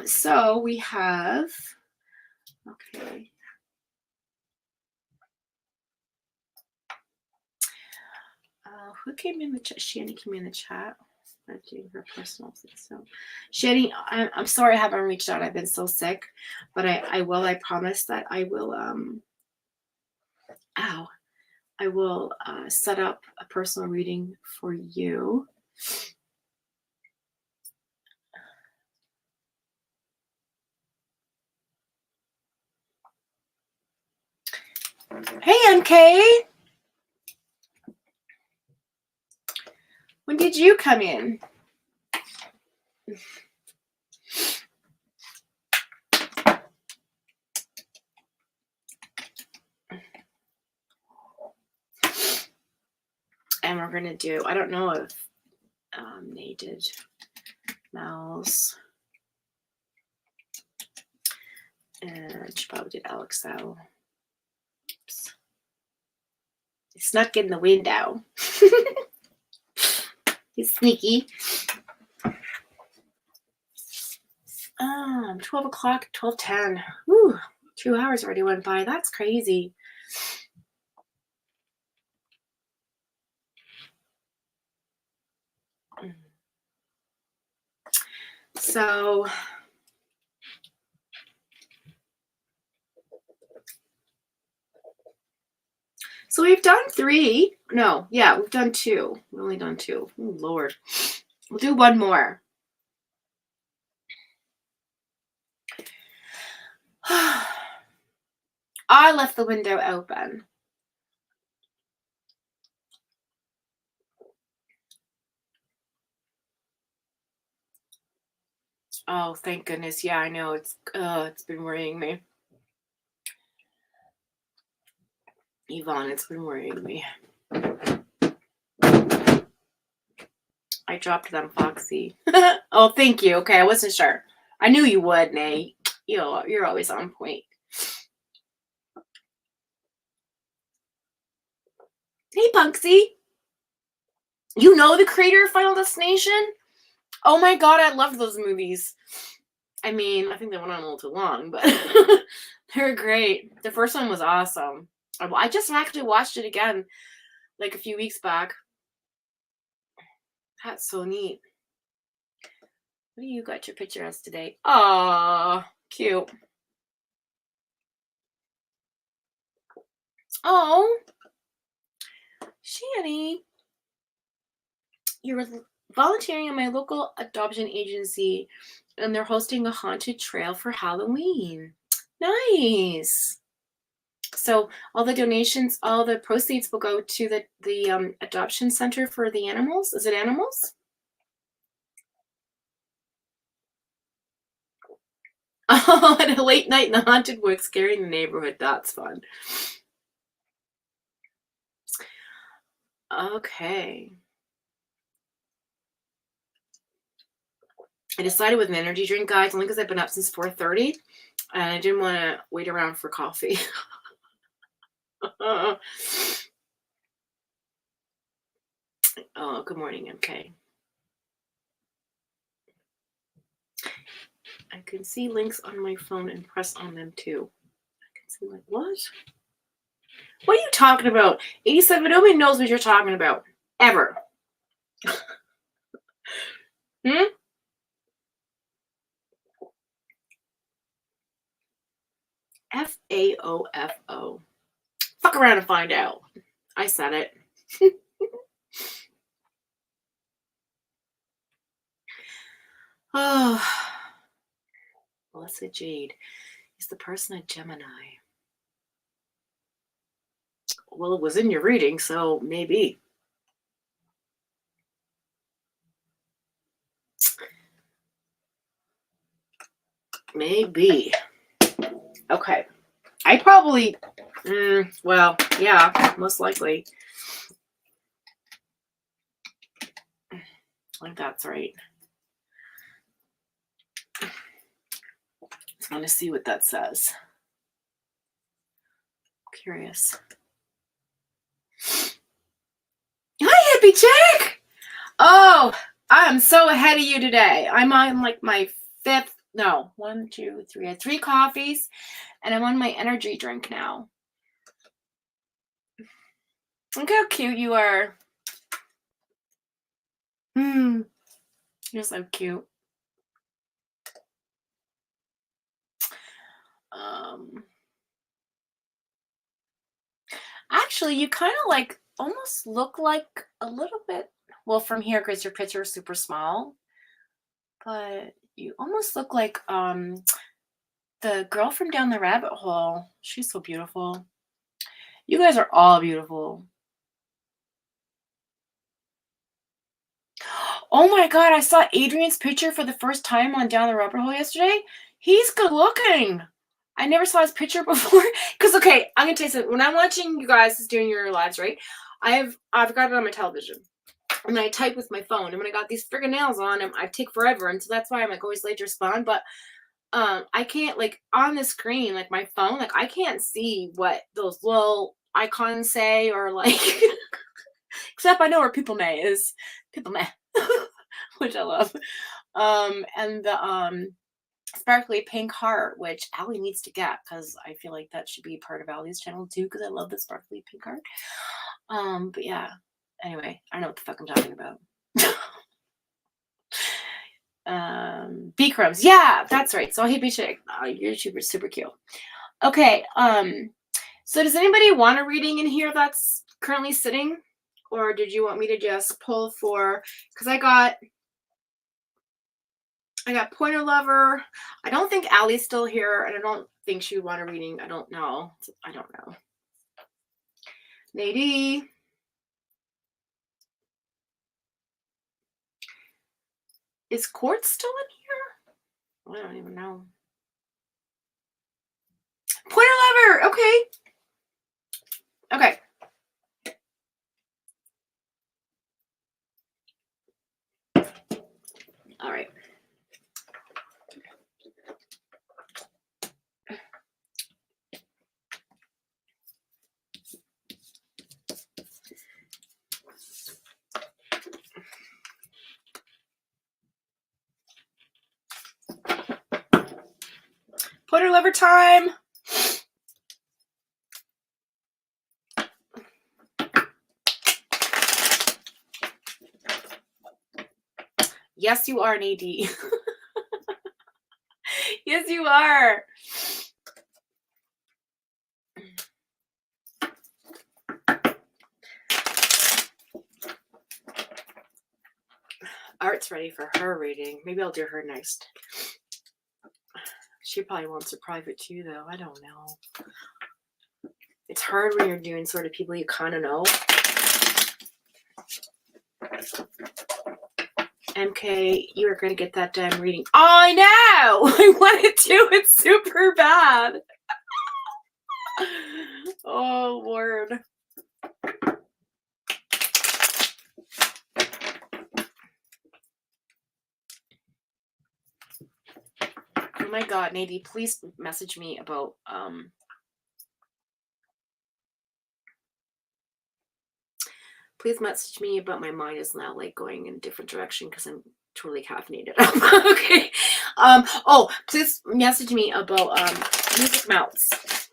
So we have, okay. Who came in the chat? Shani came in the chat. I'm doing her personal thing. So, Shani, I'm sorry I haven't reached out. I've been so sick, but I will. I promise that I will. I will set up a personal reading for you. Hey, MK. When did you come in? And we're gonna do. I don't know if they did Mouse. And she probably did Alex though. Oops. He snuck in the window. He's sneaky. 12 o'clock, 12:10. Whew, 2 hours already went by. That's crazy. So we've done 3. No, yeah, we've done 2. We've only done 2. Oh, Lord. We'll do one more. I left the window open. Oh, thank goodness. Yeah, I know. It's been worrying me. Yvonne, it's been worrying me. I dropped them, Foxy. Oh, thank you. Okay, I wasn't sure. I knew you would, Nay. You're always on point. Hey, Punksy. You know the creator of Final Destination? Oh my god, I loved those movies. I mean, I think they went on a little too long, but they're great. The first one was awesome. I just actually watched it again like a few weeks back. That's so neat. What do you got your picture as today? Aw, cute. Oh, Shani, you're volunteering at my local adoption agency, and they're hosting a haunted trail for Halloween. Nice. So all the donations, all the proceeds will go to the adoption center for the animals. Is it animals? Oh, and a late night in the haunted woods, scaring the neighborhood. That's fun. Okay. I decided with an energy drink, guys, only because I've been up since 4:30, and I didn't want to wait around for coffee. Oh, good morning, MK. I can see links on my phone and press on them too. I can see like, what? What are you talking about? 87, nobody knows what you're talking about. Ever. Hmm? FAOFO. Fuck around and find out. I said it. Oh. Melissa Jade. Is the person a Gemini? Well, it was in your reading, so maybe. Maybe. Okay. I probably, well, yeah, most likely. I think that's right. I want to see what that says. I'm curious. Hi, hippie chick! Oh, I'm so ahead of you today. I'm on like my fifth, no, 1, 2, 3. I had 3 coffees, and I'm on my energy drink now. Look how cute you are. You're so cute. Actually, you kind of like almost look like a little bit, well, from here because your picture is super small, but you almost look like the girl from Down the Rabbit Hole. She's so beautiful. You guys are all beautiful. Oh my god, I saw Adrian's picture for the first time on Down the Rabbit Hole yesterday. He's good looking. I never saw his picture before. Because, okay, I'm going to tell you something. When I'm watching you guys doing your lives, right, I've got it on my television. And I type with my phone. And when I got these friggin' nails on, I take forever. And so that's why I'm, like, always late to respond. But I can't, like, on the screen, like, my phone, like, I can't see what those little icons say or, like, except I know where People May is. People May. Which I love. And the sparkly pink heart, which Allie needs to get because I feel like that should be part of Allie's channel too, because I love the sparkly pink heart. But yeah, anyway, I don't know what the fuck I'm talking about. B crumbs, yeah, that's right. So hippie chick, you're super cute. Okay, so does anybody want a reading in here that's currently sitting, or did you want me to just pull for, because I got Pointer Lover. I don't think Allie's still here, and I don't think she would want a reading. I don't know. Nadie. Is Quartz still in here? I don't even know. Pointer Lover! Okay. Okay. All right. Pointer Lover time! Yes, you are, Nadie. Yes, you are. Art's ready for her reading. Maybe I'll do her next. She probably wants a private too, though. I don't know. It's hard when you're doing sort of people you kind of know. MK, you are going to get that damn reading. Oh, I know! I want to do it super bad. Oh, Lord. Oh my god, Nadie, please message me about please message me about my mind is now like going in a different direction because I'm totally caffeinated. Okay. Oh, please message me about music melts.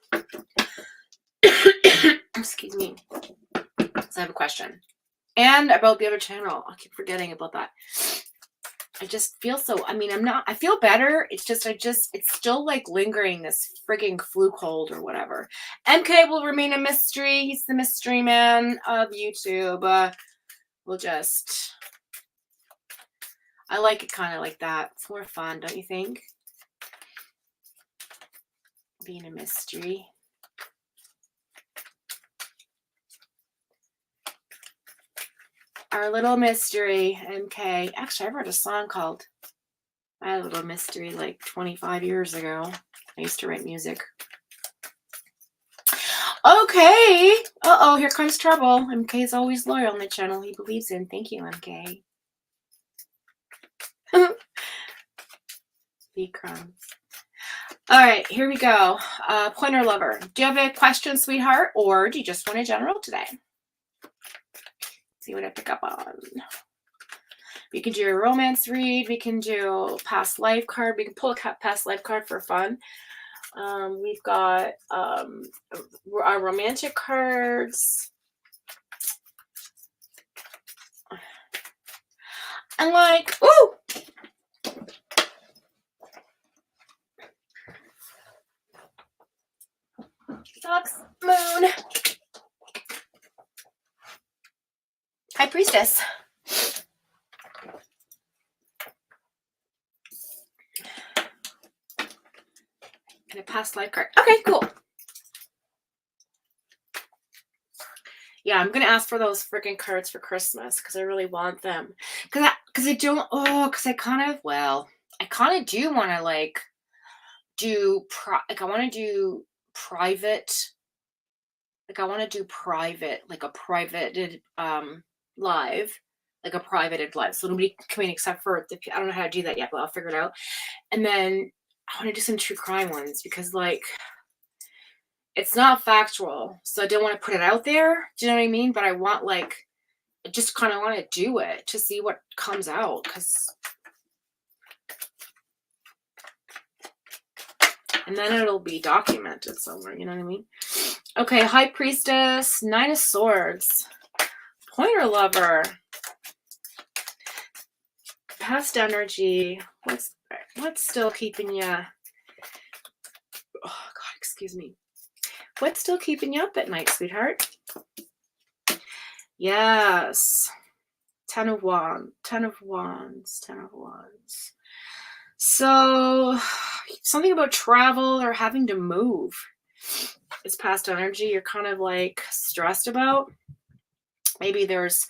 Excuse me. So I have a question. And about the other channel. I keep forgetting about that. I just feel so, I mean, I feel better. It's just, it's still like lingering, this frigging flu cold or whatever. MK will remain a mystery. He's the mystery man of YouTube. We'll just, I like it kind of like that. It's more fun, don't you think? Being a mystery. Our little mystery, MK. Actually, I wrote a song called I had a little mystery like 25 years ago. I used to write music. Okay. Uh-oh, here comes trouble. MK is always loyal on the channel he believes in. Thank you, MK. Be crumbs. All right, here we go. Pointer lover. Do you have a question, sweetheart, or do you just want a general today? See what I pick up on. We can do a romance read. We can do past life card. We can pull a past life card for fun. We've got our romantic cards. And like, ooh! Fox, moon. High priestess. And a past life card. Okay, cool. Yeah, I'm gonna ask for those freaking cards for Christmas because I really want them. Because I don't. Oh, because I kind of do want to like do I want to do private. Like I want to do private, like a privated live, like a privated live. So nobody come in except for I don't know how to do that yet, but I'll figure it out. And then I want to do some true crime ones because like it's not factual, so I don't want to put it out there. Do you know what I mean? But I want I just kind of want to do it to see what comes out and then it'll be documented somewhere. You know what I mean? Okay, High Priestess, Nine of Swords, Pointer Lover, past energy. What's still keeping you? Oh God, excuse me. What's still keeping you up at night, sweetheart? Yes. Ten of Wands. So something about travel or having to move is past energy. You're kind of like stressed about. Maybe there's,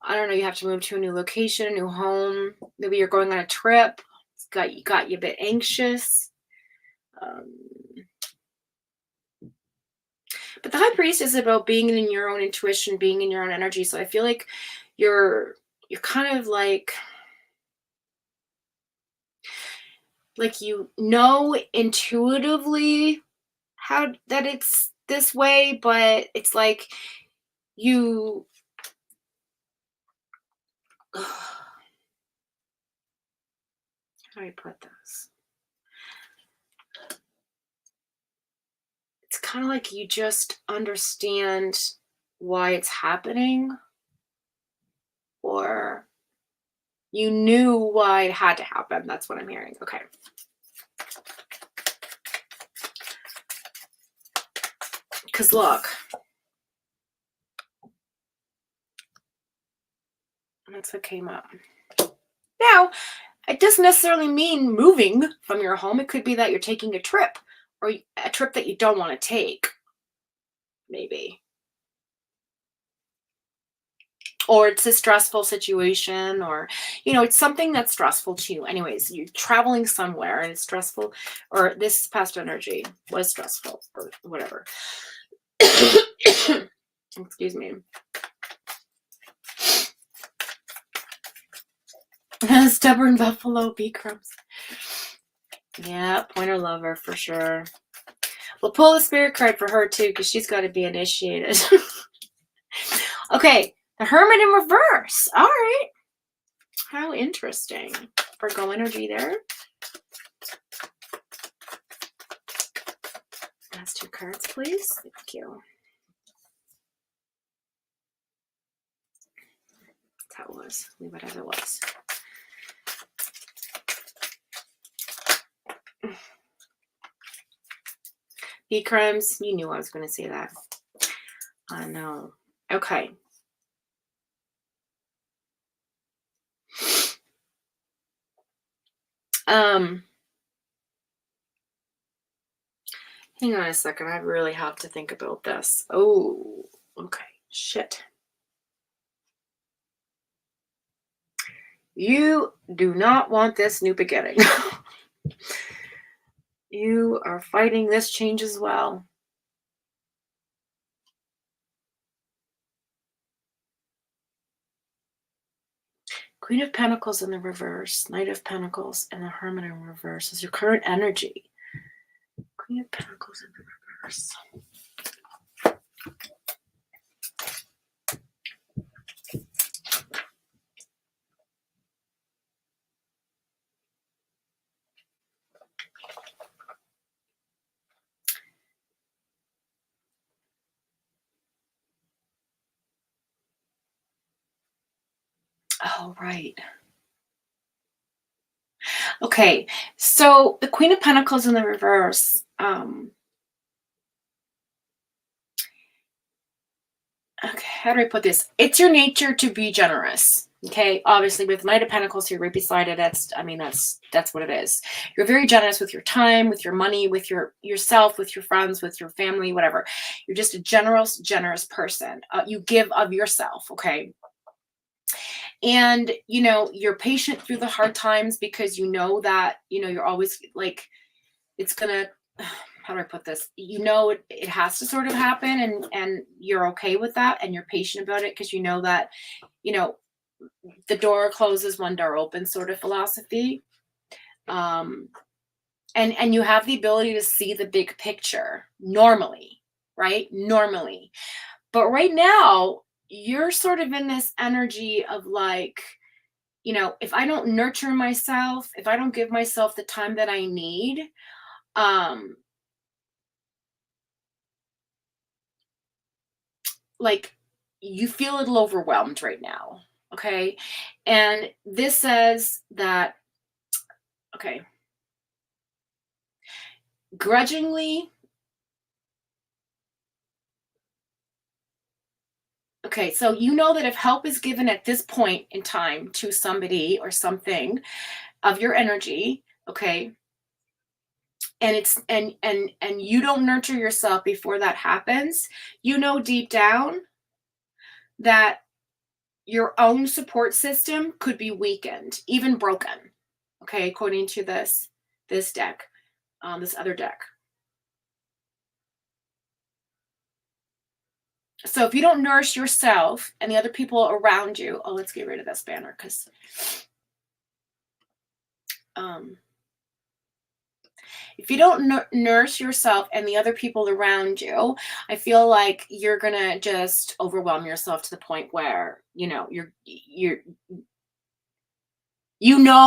I don't know, you have to move to a new location, a new home. Maybe you're going on a trip. It's got you a bit anxious. But the High Priest is about being in your own intuition, being in your own energy. So I feel like you're kind of like you know intuitively how that it's this way, but it's like you how do I put this? It's kind of like you just understand why it's happening, or you knew why it had to happen. That's what I'm hearing. Okay. Because look, that's what came up. Now, it doesn't necessarily mean moving from your home. It could be that you're taking a trip, or a trip that you don't want to take, maybe. Or it's a stressful situation, or, you know, it's something that's stressful to you. Anyways, you're traveling somewhere and it's stressful, or this past energy was stressful, or whatever. Excuse me. Stubborn buffalo, bee crumbs. Yeah, Pointer Lover for sure. We'll pull a spirit card for her too, because she's got to be initiated. Okay, the Hermit in reverse. All right. How interesting. Virgo energy there. Last two cards, please. Thank you. That's how it was. Leave it as it was. Bee crumbs. You knew I was going to say that. I know. Okay. Hang on a second. I really have to think about this. Oh, okay. Shit. You do not want this new beginning. You are fighting this change as well. Queen of Pentacles in the reverse, Knight of Pentacles, and the Hermit in reverse is your current energy. Queen of Pentacles in the reverse. Oh, right. Okay, so the Queen of Pentacles in the reverse. Okay, how do I put this? It's your nature to be generous. Okay, obviously with Knight of Pentacles here right beside it, that's what it is. You're very generous with your time, with your money, with yourself, with your friends, with your family, whatever. You're just a generous person. You give of yourself, okay? And you're patient through the hard times because you know that you're always like it's gonna how do I put this? It has to sort of happen, and you're okay with that, and you're patient about it because you know that you know the door closes, one door opens sort of philosophy. um and you have the ability to see the big picture normally, right? Normally. But right now you're sort of in this energy of like, if I don't nurture myself, if I don't give myself the time that I need, um like, you feel a little overwhelmed right now. Okay. And this says that, okay, grudgingly, okay, so you know that if help is given at this point in time to somebody or something of your energy, okay, and it's and you don't nurture yourself before that happens, deep down that your own support system could be weakened, even broken. Okay, according to this deck, this other deck. So if you don't nourish yourself and the other people around you, oh, let's get rid of this banner because um, if you don't nourish yourself and the other people around you, I feel like you're gonna just overwhelm yourself to the point where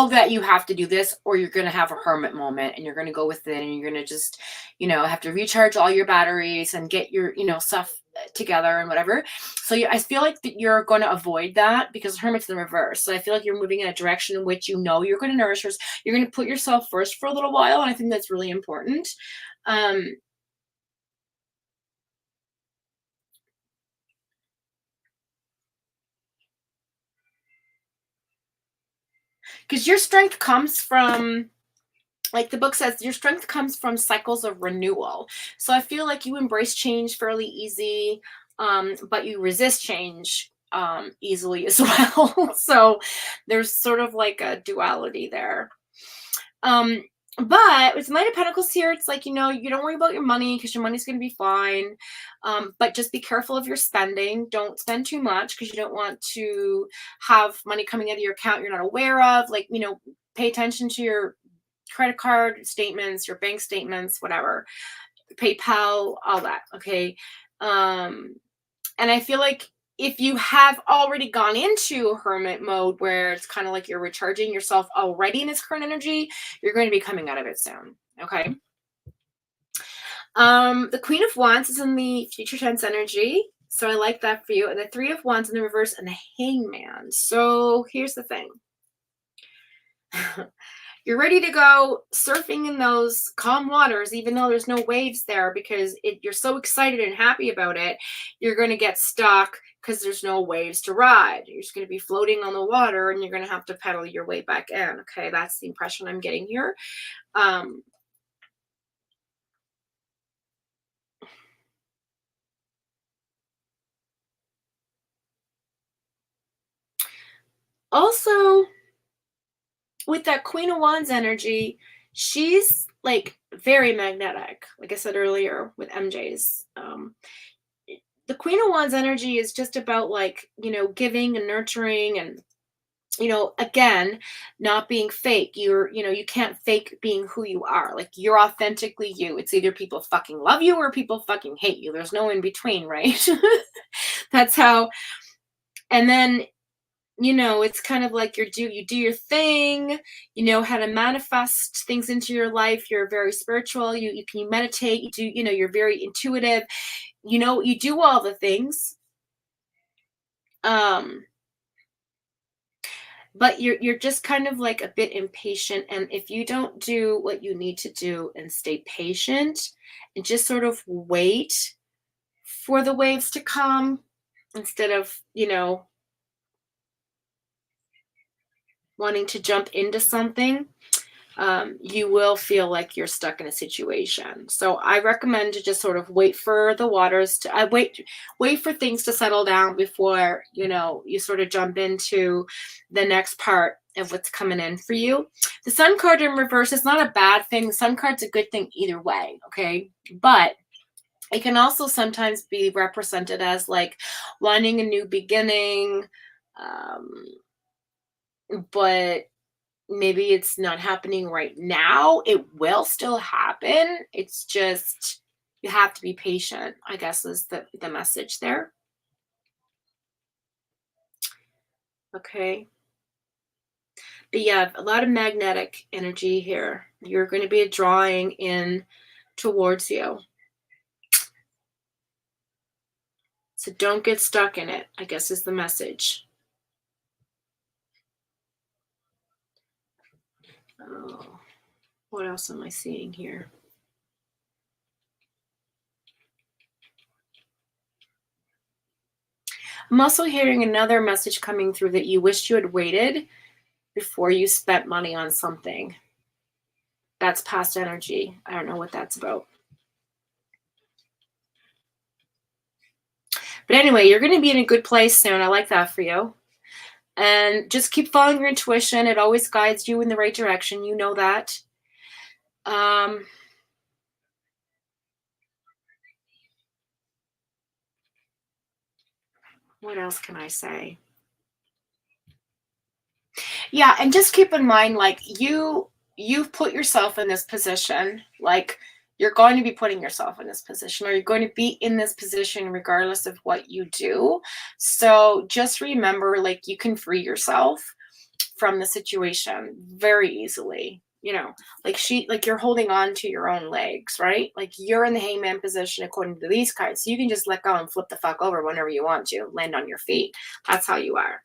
that you have to do this, or you're going to have a hermit moment and you're going to go within and you're going to just have to recharge all your batteries and get your stuff together and whatever. So I feel like that you're going to avoid that because hermit's the reverse. So I feel like you're moving in a direction in which you're going to nourish yourself. You're going to put yourself first for a little while, and I think that's really important. Because your strength comes from, like the book says, your strength comes from cycles of renewal. So I feel like you embrace change fairly easy, but you resist change easily as well. So there's sort of like a duality there. But with Knight of Pentacles here, it's like, you don't worry about your money because your money's going to be fine. But just be careful of your spending. Don't spend too much because you don't want to have money coming out of your account you're not aware of. Like, pay attention to your credit card statements, your bank statements, whatever, PayPal, all that. Okay. And I feel like if you have already gone into hermit mode where it's kind of like you're recharging yourself already in this current energy, you're going to be coming out of it soon. Okay. The Queen of Wands is in the future tense energy. So I like that for you. And the Three of Wands in the reverse and the Hangman. So here's the thing. You're ready to go surfing in those calm waters, even though there's no waves there, because you're so excited and happy about it. You're going to get stuck because there's no waves to ride. You're just going to be floating on the water and you're going to have to pedal your way back in. Okay, that's the impression I'm getting here. Also, with that Queen of Wands energy, she's like very magnetic. Like I said earlier with MJ's, the Queen of Wands energy is just about like, giving and nurturing and, again, not being fake. You can't fake being who you are. Like you're authentically you. It's either people fucking love you or people fucking hate you. There's no in between, right? That's how, and then, it's kind of like you do your thing, you know how to manifest things into your life. You're very spiritual. You can meditate, you're very intuitive. You do all the things. But you're just kind of like a bit impatient, and if you don't do what you need to do and stay patient and just sort of wait for the waves to come instead of, wanting to jump into something, you will feel like you're stuck in a situation. So I recommend to just sort of wait for the waters to wait for things to settle down before, you sort of jump into the next part of what's coming in for you. The Sun card in reverse is not a bad thing. The Sun card's a good thing either way, okay? But it can also sometimes be represented as like wanting a new beginning, but maybe it's not happening right now. It will still happen. It's just you have to be patient, I guess, is the message there. Okay. But yeah, a lot of magnetic energy here. You're going to be drawing in towards you. So don't get stuck in it, I guess, is the message. Oh, what else am I seeing here? I'm also hearing another message coming through that you wished you had waited before you spent money on something. That's past energy. I don't know what that's about. But anyway, you're going to be in a good place soon. I like that for you. And just keep following your intuition. It always guides you in the right direction. You know that. What else can I say? Yeah, and just keep in mind, like you've put yourself in this position. Like you're going to be putting yourself in this position, or you're going to be in this position regardless of what you do. So just remember, like you can free yourself from the situation very easily. Like you're holding on to your own legs, right? Like you're in the hangman position according to these cards. So you can just let go and flip the fuck over whenever you want to, land on your feet. That's how you are.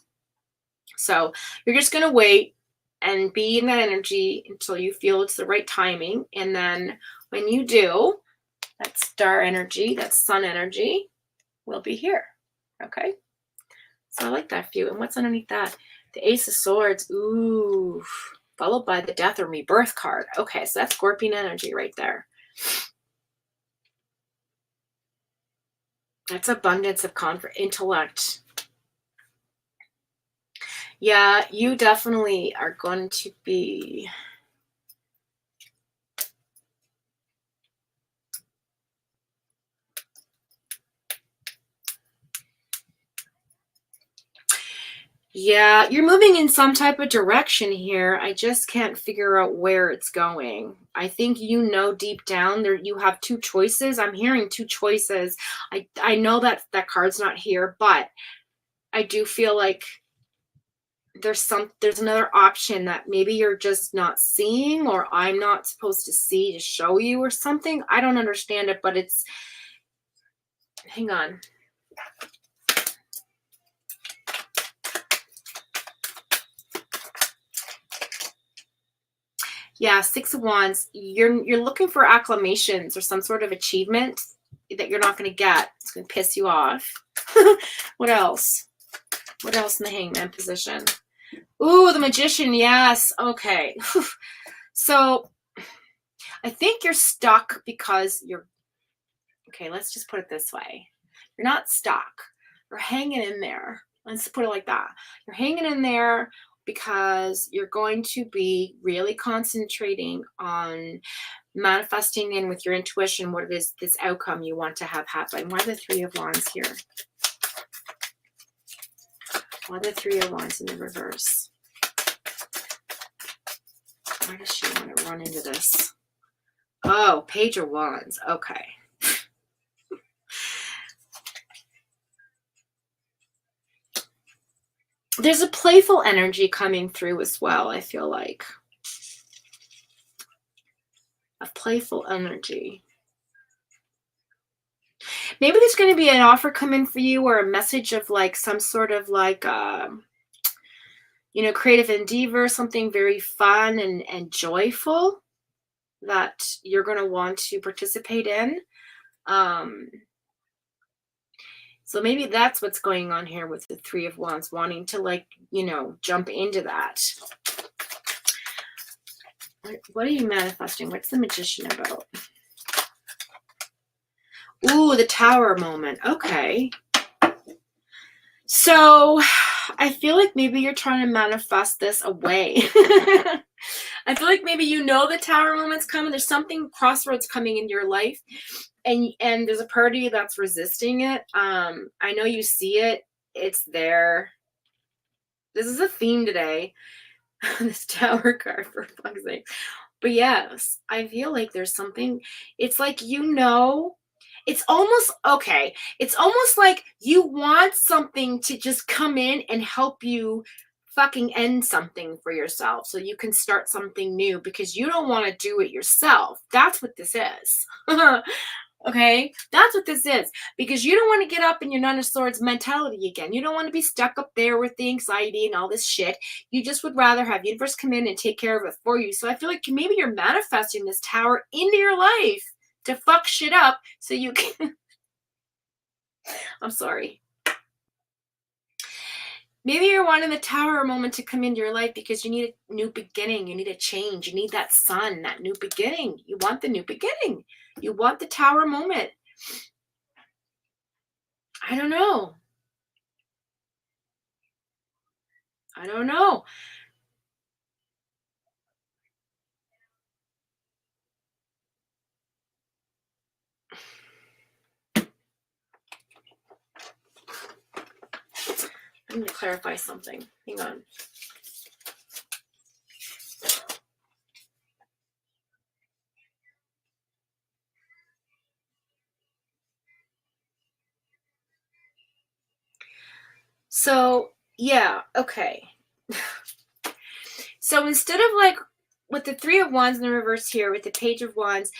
So you're just going to wait and be in that energy until you feel it's the right timing. And then when you do, that star energy, that sun energy will be here. Okay. So I like that for you. And what's underneath that? The Ace of Swords. Ooh. Followed by the Death or Rebirth card. Okay. So that's Scorpion energy right there. That's abundance of intellect. Yeah, you definitely are going to be... Yeah, you're moving in some type of direction here. I just can't figure out where it's going. I think deep down there you have two choices. I'm hearing two choices. I know that card's not here, but I do feel like there's another option that maybe you're just not seeing, or I'm not supposed to see to show you or something. I don't understand it, but it's... Hang on. Yeah, Six of Wands. You're looking for acclamations or some sort of achievement that you're not going to get. It's going to piss you off. What else? What else in the Hangman position? Ooh, the Magician. Yes. Okay. So I think you're stuck because you're... Okay, let's just put it this way. You're not stuck. You're hanging in there. Let's put it like that. You're hanging in there because you're going to be really concentrating on manifesting in with your intuition what it is, this outcome you want to have happen. Why the Three of Wands here? Why the Three of Wands in the reverse? Why does she want to run into this? Oh, Page of Wands. Okay. There's a playful energy coming through as well, I feel like. A playful energy. Maybe there's going to be an offer coming for you, or a message of like some sort of like, you know, creative endeavor, something very fun and joyful that you're going to want to participate in. So maybe that's what's going on here with the Three of Wands, wanting to, like, you know, jump into that. What are you manifesting? What's the Magician about? Ooh, the Tower moment. Okay. So I feel like maybe you're trying to manifest this away. I feel like maybe you know the Tower moment's coming. There's something, crossroads coming into your life. And there's a part of you that's resisting it. I know you see it. It's there. This is a theme today. This Tower card, for fuck's sake. But yes, I feel like there's something. It's like, you know, it's almost, okay, it's almost like you want something to just come in and help you fucking end something for yourself so you can start something new, because you don't want to do it yourself. That's what this is. Okay, that's what this is, because you don't want to get up in your Nine of Swords mentality again. You don't want to be stuck up there with the anxiety and all this shit. You just would rather have universe come in and take care of it for you. So I feel like maybe you're manifesting this Tower into your life to fuck shit up so you can I'm sorry. Maybe you're wanting the Tower moment to come into your life because you need a new beginning. You need a change. You need that sun, that new beginning. You want the new beginning. You want the Tower moment. I don't know. I don't know. I need to clarify something. Hang on. So, yeah, okay. So instead of like with the Three of Wands in the reverse here, with the Page of Wands,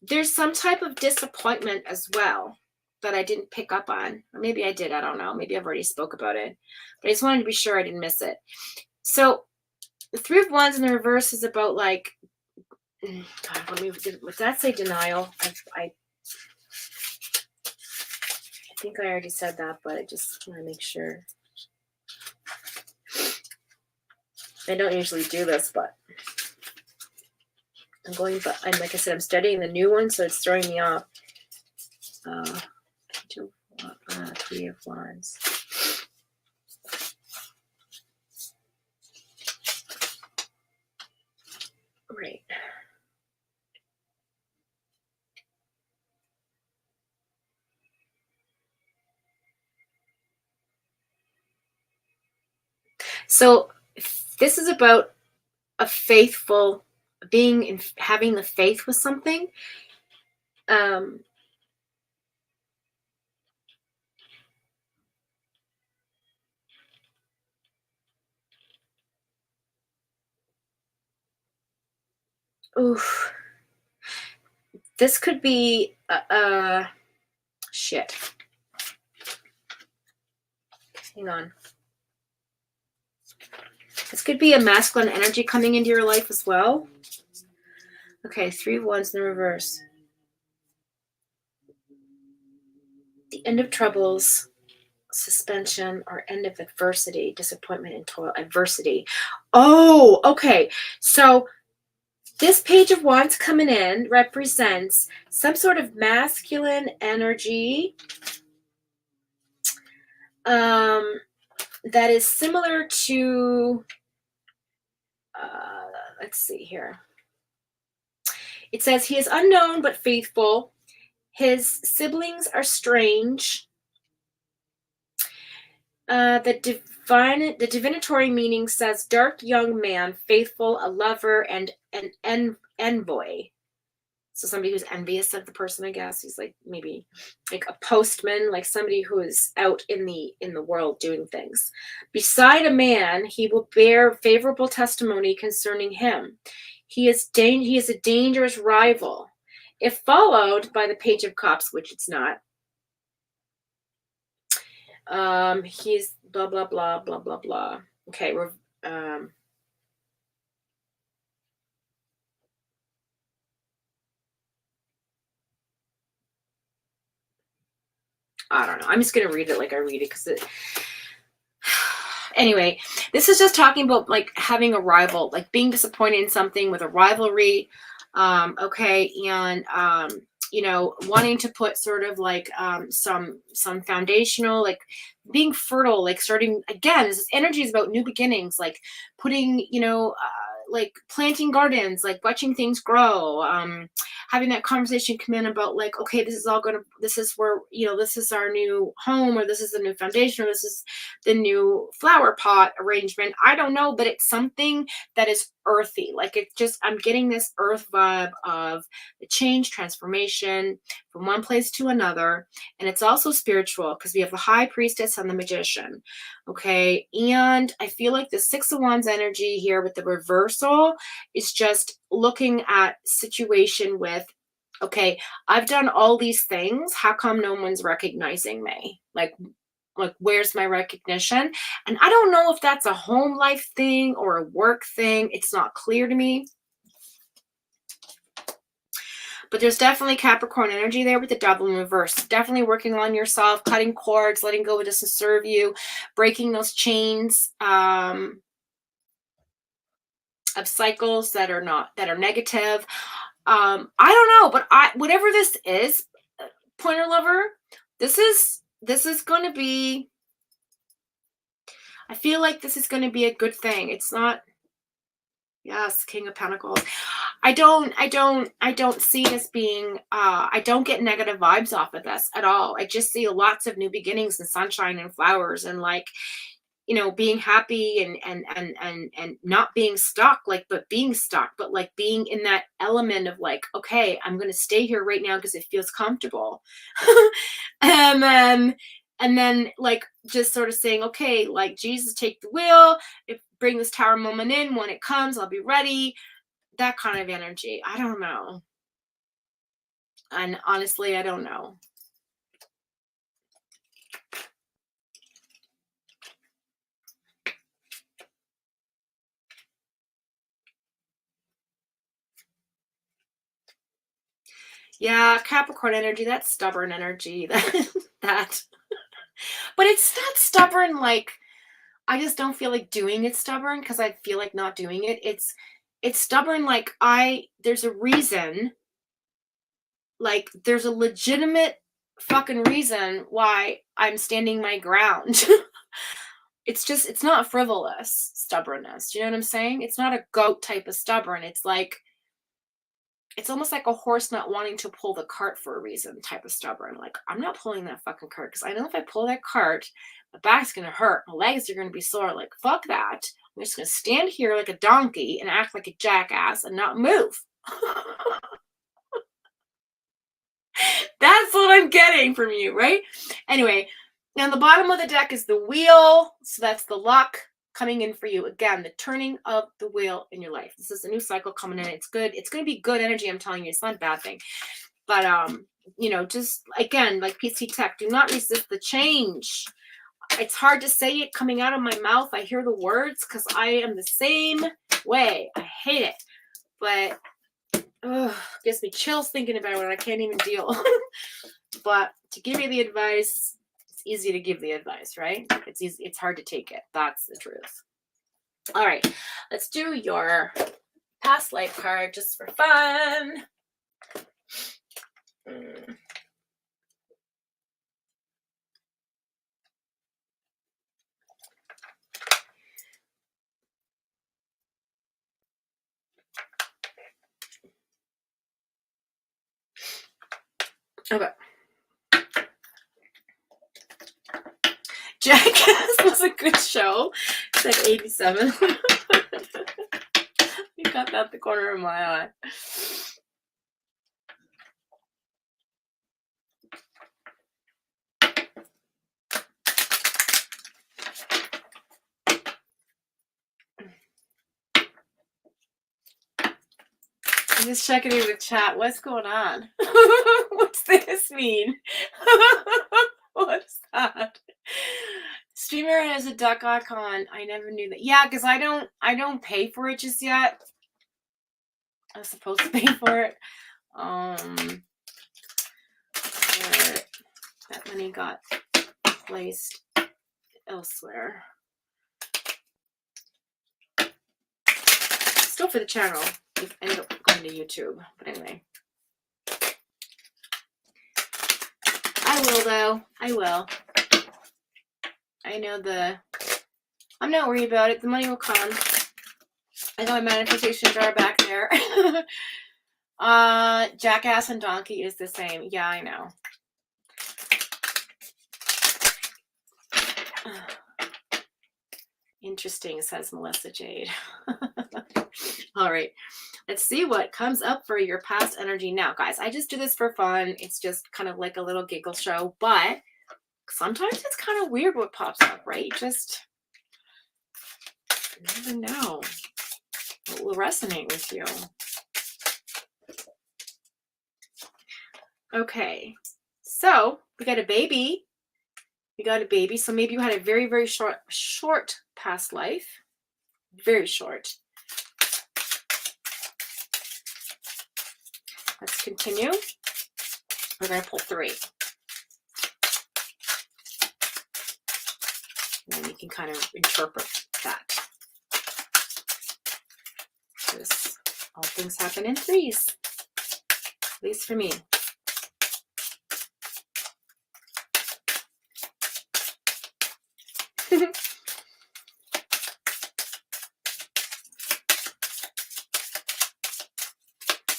there's some type of disappointment as well that I didn't pick up on. Or maybe I did, I don't know. Maybe I've already spoke about it. But I just wanted to be sure I didn't miss it. So the Three of Wands in the reverse is about like, God, did that say denial? I think I already said that, but I just want to make sure. I don't usually do this, but I'm going, but I'm, like I said, I'm studying the new one, so it's throwing me off. Three of Wands. Right. So this is about a faithful being in having the faith with something. Oof. This could be shit. Hang on. This could be a masculine energy coming into your life as well. Okay, Three of Wands in the reverse. The end of troubles, suspension, or end of adversity, disappointment and toil, adversity. Oh, okay. So this Page of Wands coming in represents some sort of masculine energy that is similar to let's see here. It says he is unknown but faithful. His siblings are strange. The divinatory meaning says dark young man, faithful, a lover, and an envoy. So somebody who's envious of the person, I guess. He's like maybe like a postman, like somebody who is out in the world doing things. Beside a man, he will bear favorable testimony concerning him. He is a dangerous rival. If followed by the Page of Cups, which it's not, he's blah blah blah blah blah blah. Okay, we're I don't know. I'm just gonna read it like I read it because it. Anyway, this is just talking about like having a rival, like being disappointed in something with a rivalry. Okay, and you know, wanting to put sort of like some foundational, like being fertile, like starting again. This energy is about new beginnings, like putting, you know, like planting gardens, like watching things grow. Having that conversation come in about like, okay, this is where, you know, this is our new home, or this is the new foundation, or this is the new flower pot arrangement. I don't know, but it's something that is earthy. Like it's just, I'm getting this earth vibe of the change, transformation from one place to another. And it's also spiritual because we have the high priestess and the magician. Okay. And I feel like the Six of Wands energy here with the reversal is just looking at situation with, okay, I've done all these things. How come no one's recognizing me? Like where's my recognition? And I don't know if that's a home life thing or a work thing. It's not clear to me. But there's definitely Capricorn energy there with the Devil in reverse. Definitely working on yourself, cutting cords, letting go of what doesn't serve you, breaking those chains of cycles that are negative. I don't know, but whatever this is, Pointer Lover, this is going to be, I feel like this is going to be a good thing. It's not, yes, King of Pentacles. I don't see this being, I don't get negative vibes off of this at all. I just see lots of new beginnings and sunshine and flowers and like, you know, being happy and not being stuck, like, but being stuck, but like being in that element of like, okay, I'm going to stay here right now because it feels comfortable. And then like just sort of saying, okay, like Jesus, take the wheel, bring this tower moment in. When it comes, I'll be ready. That kind of energy. I don't know. And honestly, I don't know. Yeah, Capricorn energy, that's stubborn energy. That. But it's not stubborn like, I just don't feel like doing it stubborn because I feel like not doing it. It's stubborn like there's a reason, like there's a legitimate fucking reason why I'm standing my ground. It's not frivolous stubbornness. Do you know what I'm saying? It's not a goat type of stubborn. It's like, it's almost like a horse not wanting to pull the cart for a reason type of stubborn. Like, I'm not pulling that fucking cart because I know if I pull that cart, my back's going to hurt. My legs are going to be sore. Like, fuck that. I'm just going to stand here like a donkey and act like a jackass and not move. That's what I'm getting from you, right? Anyway, now the bottom of the deck is the wheel. So that's the luck coming in for you. Again, the turning of the wheel in your life. This is a new cycle coming in. It's good. It's going to be good energy. I'm telling you, it's not a bad thing. But, you know, just again, like PC Tech, do not resist the change. It's hard to say it coming out of my mouth. I hear the words because I am the same way. I hate it. But gives me chills thinking about it. I can't even deal. But to give you the advice, it's easy to give the advice, right? It's easy. It's hard to take it. That's the truth. All right, let's do your past life card just for fun. Okay. Jackass was a good show. It's at 87. You got that the corner of my eye. I'm just checking in with chat. What's going on? What's this mean? What's that? Streamer has a duck icon. I never knew that. Yeah, because I don't pay for it just yet. I was supposed to pay for it. But that money got placed elsewhere. Still for the channel. I ended up going to YouTube. But anyway. I will though. I will. I know I'm not worried about it. The money will come. I got my manifestation jar back there. Jackass and Donkey is the same. Yeah, I know. Interesting, says Melissa Jade. All right. Let's see what comes up for your past energy now, guys. I just do this for fun. It's just kind of like a little giggle show, but sometimes it's kind of weird what pops up, right? Just never know what will resonate with you. Okay, so we got a baby. We got a baby. So maybe you had a very, very short past life. Very short. Let's continue. We're going to pull 3. And then you can kind of interpret that. Because all things happen in 3s. At least for me.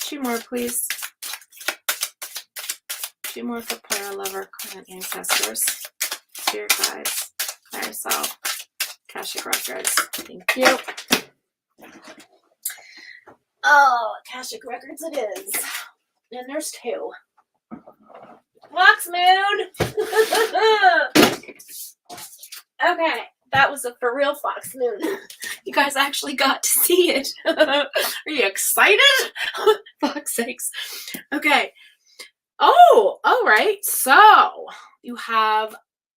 Two more, please. 2 more for player, lover, client, ancestors. Spirit guides, higher self, Akashic records. Thank you. Oh, Akashic records it is. And there's 2. Fox moon. Okay, that was a for real fox moon. You guys actually got to see it. Are you excited? Fuck's sakes. Okay. Oh, all right. So you have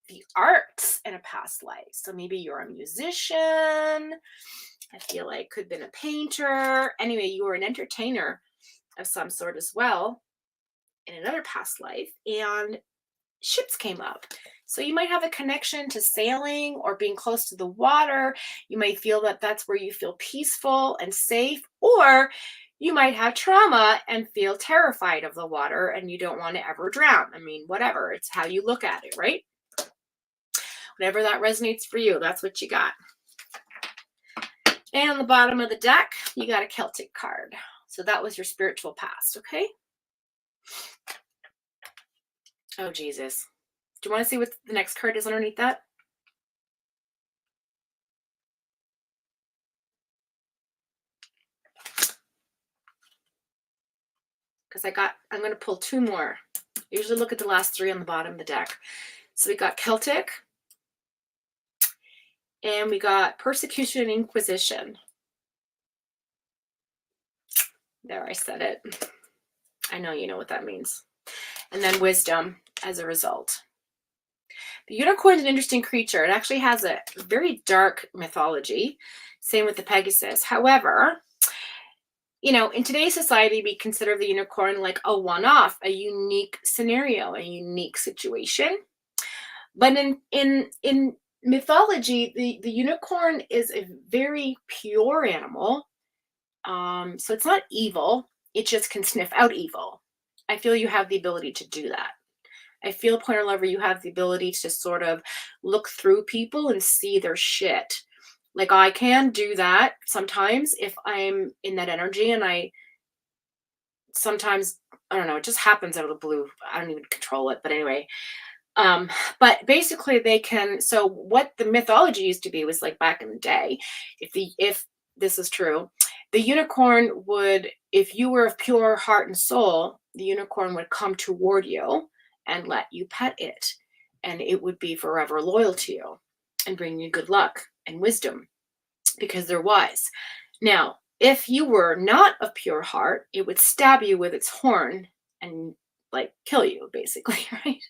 the arts in a past life. So maybe you're a musician. I feel like could have been a painter. Anyway, you were an entertainer of some sort as well in another past life. And ships came up. So you might have a connection to sailing or being close to the water. You might feel that that's where you feel peaceful and safe, or you might have trauma and feel terrified of the water and you don't want to ever drown. I mean, whatever. It's how you look at it, right? Whatever that resonates for you, that's what you got. And on the bottom of the deck, you got a Celtic card. So that was your spiritual past, okay? Oh, Jesus. Do you want to see what the next card is underneath that? Because I'm going to pull 2 more. I usually look at the last 3 on the bottom of the deck. So we got Celtic. And we got persecution and inquisition. There, I said it. I know you know what that means. And then wisdom as a result. The unicorn is an interesting creature. It actually has a very dark mythology. Same with the Pegasus. However, you know, in today's society, we consider the unicorn like a one-off, a unique scenario, a unique situation. But in mythology, the unicorn is a very pure animal. So it's not evil. It just can sniff out evil. I feel you have the ability to do that. I feel, pointer lover, you have the ability to sort of look through people and see their shit. Like I can do that sometimes if I'm in that energy and I sometimes, I don't know, it just happens out of the blue. I don't even control it. But anyway, but basically they can, so what the mythology used to be was like back in the day, if this is true, the unicorn would, if you were of pure heart and soul, the unicorn would come toward you and let you pet it, and it would be forever loyal to you and bring you good luck and wisdom because they're wise. Now, if you were not of pure heart, it would stab you with its horn and like kill you, basically, right?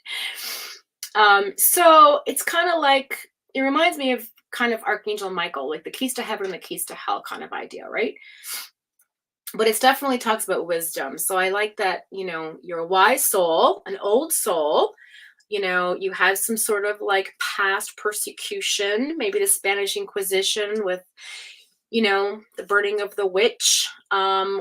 So it's kind of like, it reminds me of kind of Archangel Michael, like the keys to heaven and the keys to hell kind of idea, right? But it definitely talks about wisdom. So I like that, you know, you're a wise soul, an old soul, you know, you have some sort of like past persecution, maybe the Spanish Inquisition with, you know, the burning of the witch.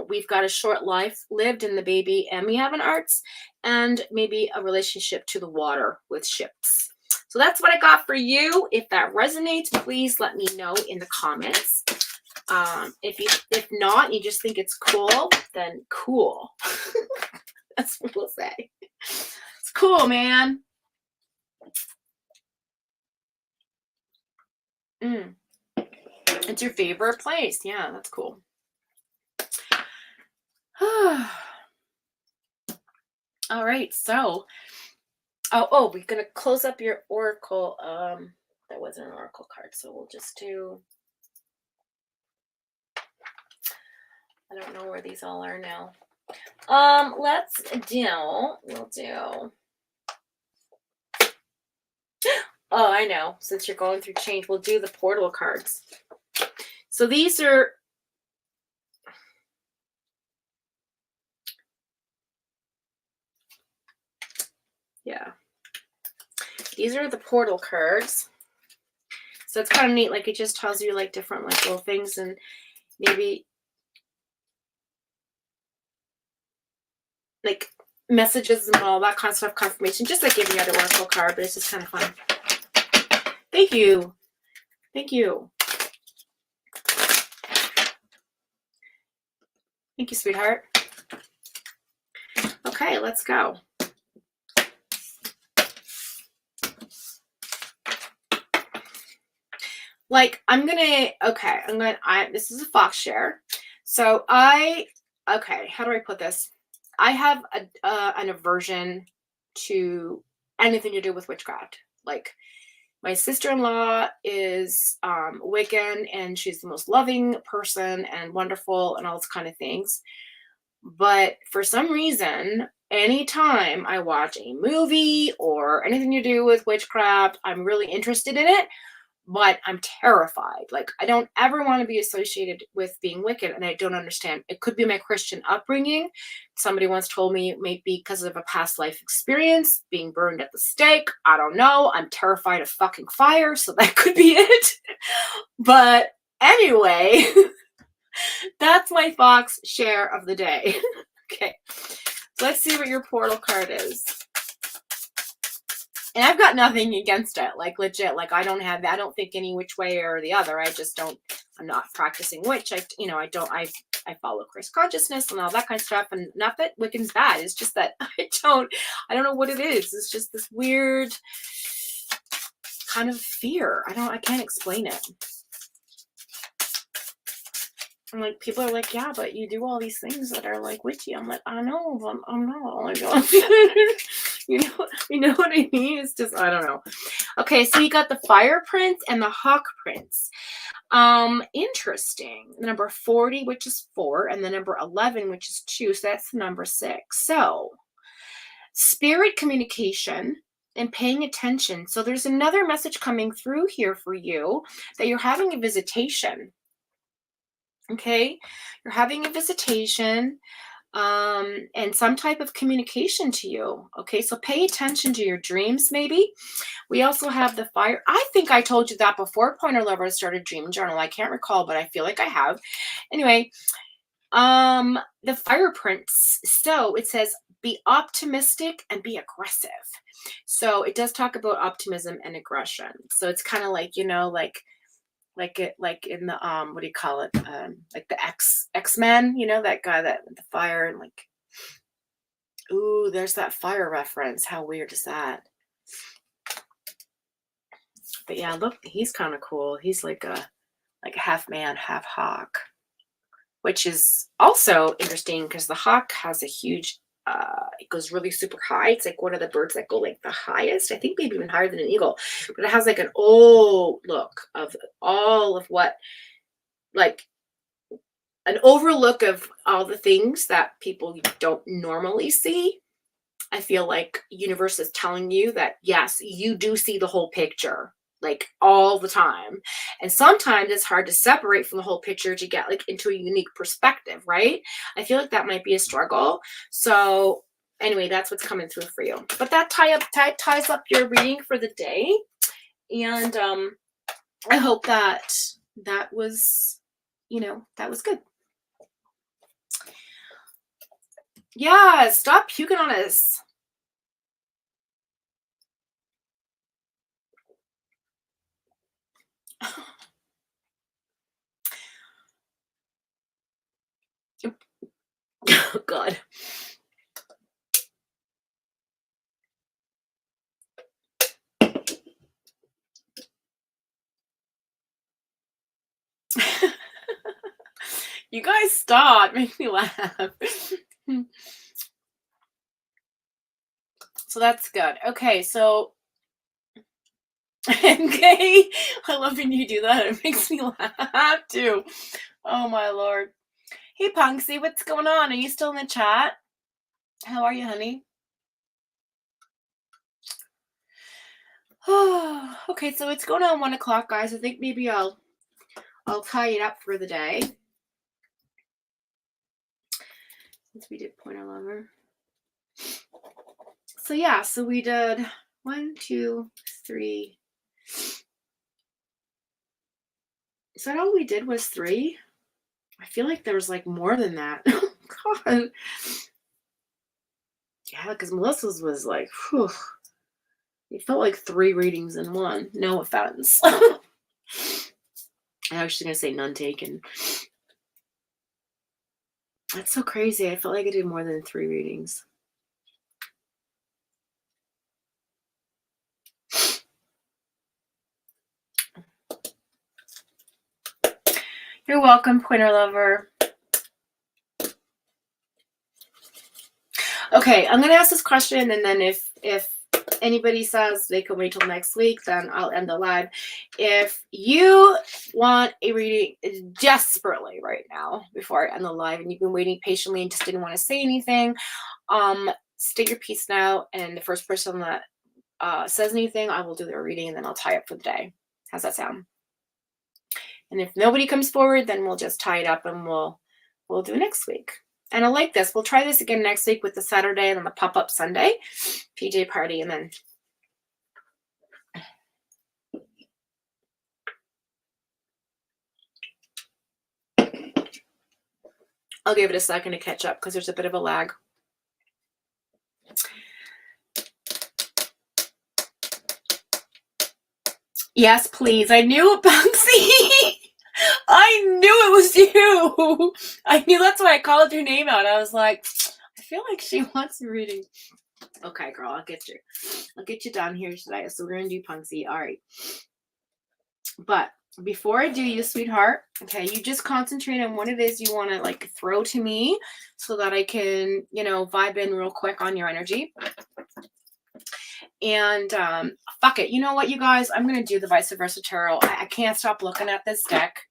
We've got a short life lived in the baby, and we have an arts and maybe a relationship to the water with ships. So that's what I got for you. If that resonates, please let me know in the comments. If not, you just think it's cool, then cool. That's what we'll say. It's cool, man. It's your favorite place. Yeah, that's cool. All right, so we're gonna close up your oracle. That wasn't an oracle card, so we'll just do, I don't know where these all are now. We'll do, oh, I know, since you're going through change, we'll do the portal cards. So these are, yeah, these are the portal cards. So it's kind of neat, like it just tells you like different like little things, and maybe like messages and all that kind of stuff, confirmation, just like giving you the oracle card, but it's just kind of fun. Thank you. Thank you. Thank you, sweetheart. Okay, let's go. Like, this is a Fox share. So okay, how do I put this? I have an aversion to anything to do with witchcraft. Like, my sister-in-law is Wiccan, and she's the most loving person and wonderful and all those kind of things. But for some reason, anytime I watch a movie or anything to do with witchcraft, I'm really interested in it, but I'm terrified. Like, I don't ever want to be associated with being Wiccan, and I don't understand. It could be my Christian upbringing. Somebody once told me it may be because of a past life experience, being burned at the stake. I don't know. I'm terrified of fucking fire, so that could be it. But anyway, that's my Fox share of the day. Okay, so let's see what your portal card is. And I've got nothing against it, like legit. Like, I don't think any which way or the other. I just don't, I'm not practicing witch. I follow Christ consciousness and all that kind of stuff. And not that Wiccan's bad. It's just that I don't know what it is. It's just this weird kind of fear. I can't explain it. I'm like, people are like, yeah, but you do all these things that are like witchy. I'm like, I know, but I'm not. You know what I mean? It's just, I don't know. Okay, so you got the Fire Prince and the Hawk Prince. Interesting. The number 40, which is 4, and the number 11, which is 2. So that's the number 6. So spirit communication and paying attention. So there's another message coming through here for you that you're having a visitation. Okay, you're having a visitation and some type of communication to you. Okay, so pay attention to your dreams, maybe. We also have the fire. I think I told you that before Pointer Lover started Dream Journal. I can't recall, but I feel like I have. Anyway, the Fire Prince. So it says, be optimistic and be aggressive. So it does talk about optimism and aggression. So it's kind of like, you know, like in the what do you call it, like the X-Men, you know, that guy that with the fire, and like Ooh, there's that fire reference. How weird is that? But yeah, look, he's kind of cool. He's like a half man, half hawk, which is also interesting because the hawk has a huge it goes really super high. It's like one of the birds that go like the highest. I think maybe even higher than an eagle. But it has like an old look of all of what, like an overlook of all the things that people don't normally see. I feel like universe is telling you that yes, you do see the whole picture like all the time. And sometimes it's hard to separate from the whole picture to get like into a unique perspective, right? I feel like that might be a struggle. So anyway, that's what's coming through for you. But that ties up your reading for the day. And I hope that that was, that was good. Yeah, stop puking on us. Oh, God. You guys stop. Make me laugh. So that's good. Okay, so okay. I love when you do that. It makes me laugh too. Oh my Lord. Hey Punksy, what's going on? Are you still in the chat? How are you, honey? Oh, okay, so it's going on 1 o'clock, guys. I think maybe I'll tie it up for the day. Since we did Pointer Lover. So yeah, so we did 1, 2, 3. Is that all we did was 3? I feel like there was like more than that. Oh God. Yeah, because Melissa's was like, whew. It felt like 3 readings in one. No offense. I was just gonna say none taken. That's so crazy. I felt like I did more than 3 readings. You're welcome, Pointer Lover. Okay, I'm gonna ask this question, and then if anybody says they can wait till next week, then I'll end the live. If you want a reading desperately right now before I end the live, and you've been waiting patiently and just didn't want to say anything, state your piece now, and the first person that says anything, I will do their reading, and then I'll tie up for the day. How's that sound? And if nobody comes forward, then we'll just tie it up, and we'll do next week. And I like this. We'll try this again next week with the Saturday and then the pop-up Sunday PJ party, and then I'll give it a second to catch up because there's a bit of a lag. Yes, please. I knew it, Bunksy. I knew it was you. I knew, that's why I called your name out. I was like, I feel like she wants a reading. Okay, girl, I'll get you down here today. So we're gonna do Punksy. All right. But before I do you, sweetheart, okay, you just concentrate on what it is you want to like throw to me so that I can, vibe in real quick on your energy. And fuck it. You know what, you guys? I'm going to do the Vice Versa Tarot. I can't stop looking at this deck.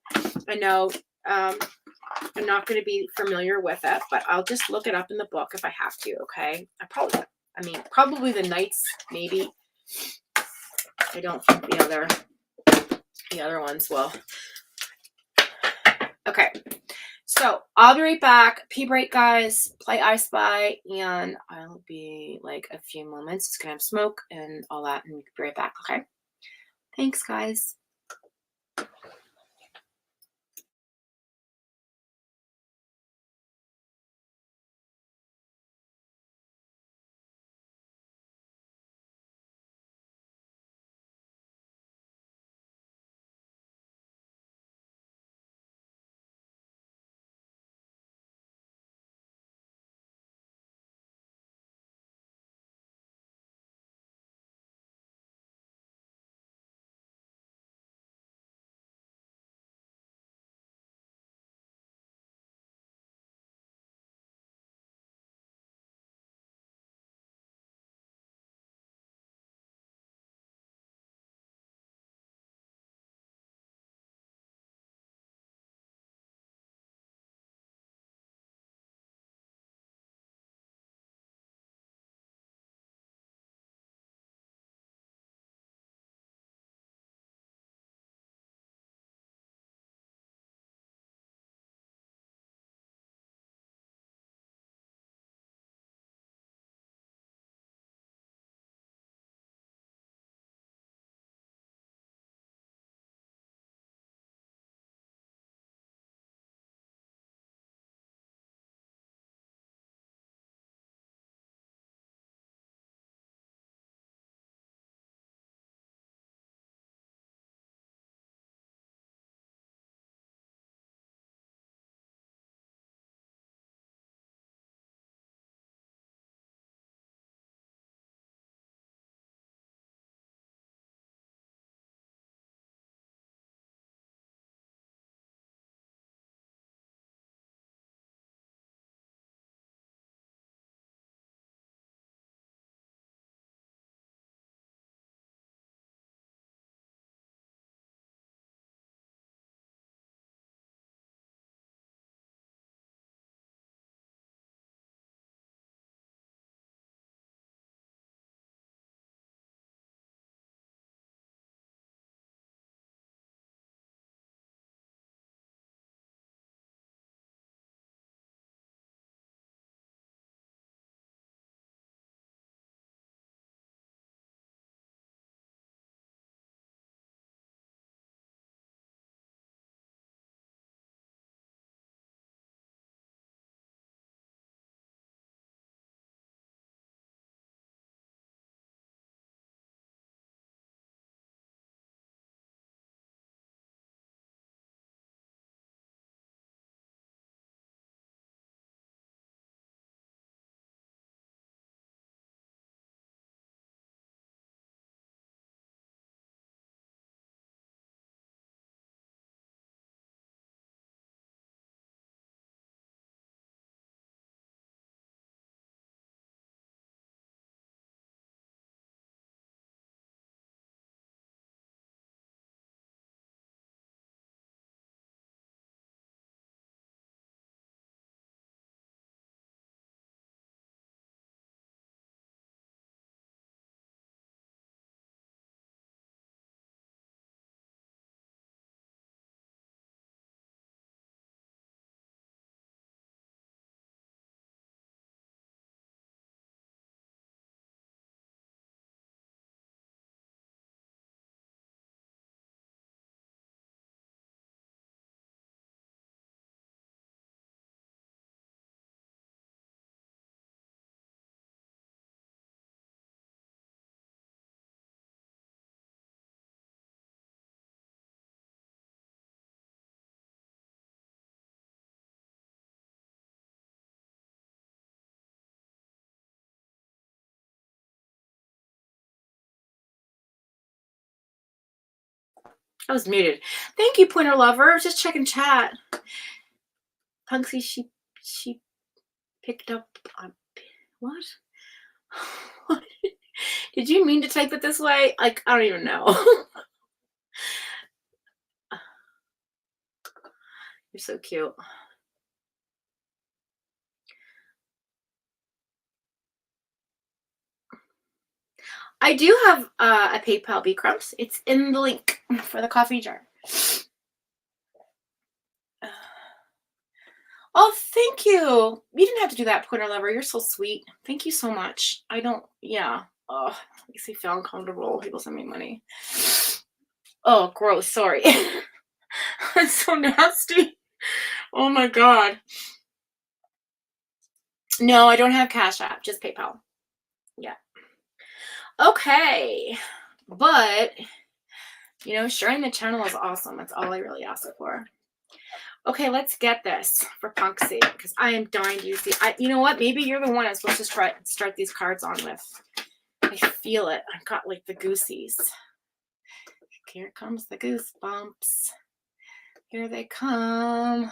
I know I'm not going to be familiar with it, but I'll just look it up in the book if I have to, okay? Probably the Knights, maybe. I don't think the other ones will. Okay. So I'll be right back. Pee break, guys. Play I Spy, and I'll be like a few moments. It's gonna have smoke and all that, and be right back. Okay. Thanks, guys. I was muted. Thank you, Pointer Lover. Just checking chat. Punksy, she picked up on what? What? Did you mean to type it this way? Like, I don't even know. You're so cute. I do have a PayPal B-Crumbs. It's in the link for the coffee jar. Oh, thank you. You didn't have to do that, Pointer Lover. You're so sweet. Thank you so much. I don't, yeah. Oh, makes me feel uncomfortable. People send me money. Oh, gross. Sorry. That's so nasty. Oh my God. No, I don't have Cash App, just PayPal. Yeah. Okay. But, you know, sharing the channel is awesome. That's all I really ask for. Okay, let's get this for Foxxy, because I am dying to use you know what? Maybe you're the one I'm supposed to start these cards on with. I feel it. I've got like the goosies. Here comes the goosebumps. Here they come.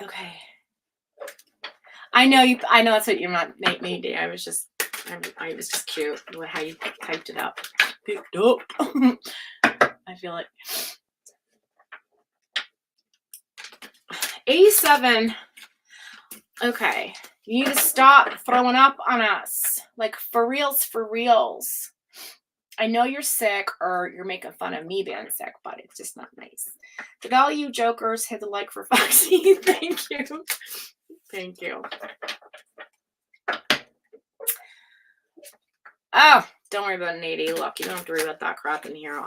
Okay. I know that's what you're not me. I was just cute with how you typed it up. Picked up. I feel it. 87. Okay. You need to stop throwing up on us. Like, for reals, for reals. I know you're sick or you're making fun of me being sick, but it's just not nice. Did all you jokers hit the like for Foxy? Thank you. Thank you. Oh, don't worry about an 80. Look, you don't have to worry about that crap in here.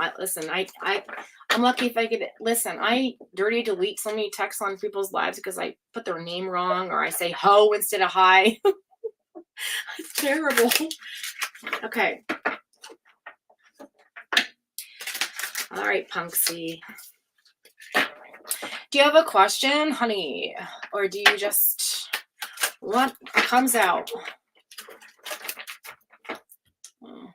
I'm lucky if I could listen. I dirty delete so many texts on people's lives because I put their name wrong or I say ho instead of hi. It's terrible. Okay. All right, Punksy. Do you have a question, honey? Or do you just what comes out? All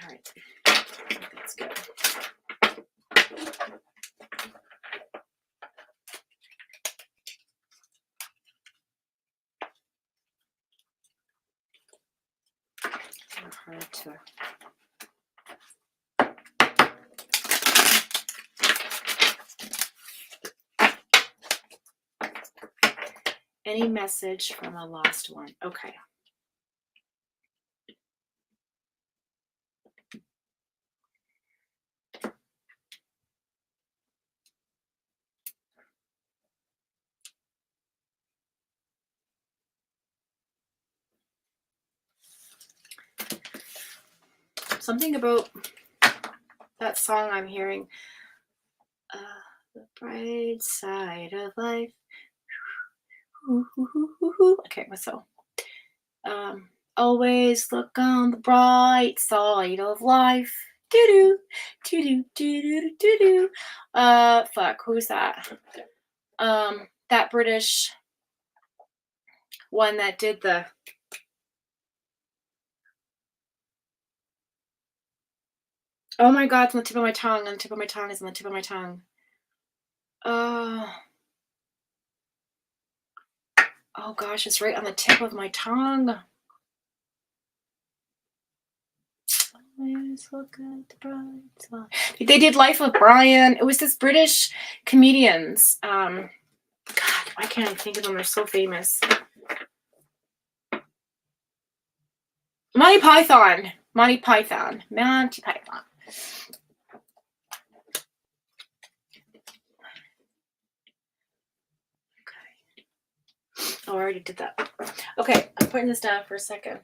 right. That's good. Hard to any message from a lost one. Okay. Something about that song I'm hearing. The bright side of life. Okay, so always look on the bright side of life. Doo doo doo doo doo doo. Fuck, who's that? That British one that did the. Oh my God, it's on the tip of my tongue. On the tip of my tongue is on the tip of my tongue. Oh gosh, it's right on the tip of my tongue. Always look at the bright side. They did Life of Brian. It was this British comedians. God, why can't I think of them? They're so famous. Monty Python. Monty Python. Monty Python. Okay. Oh, I already did that. Okay, I'm putting this down for a second.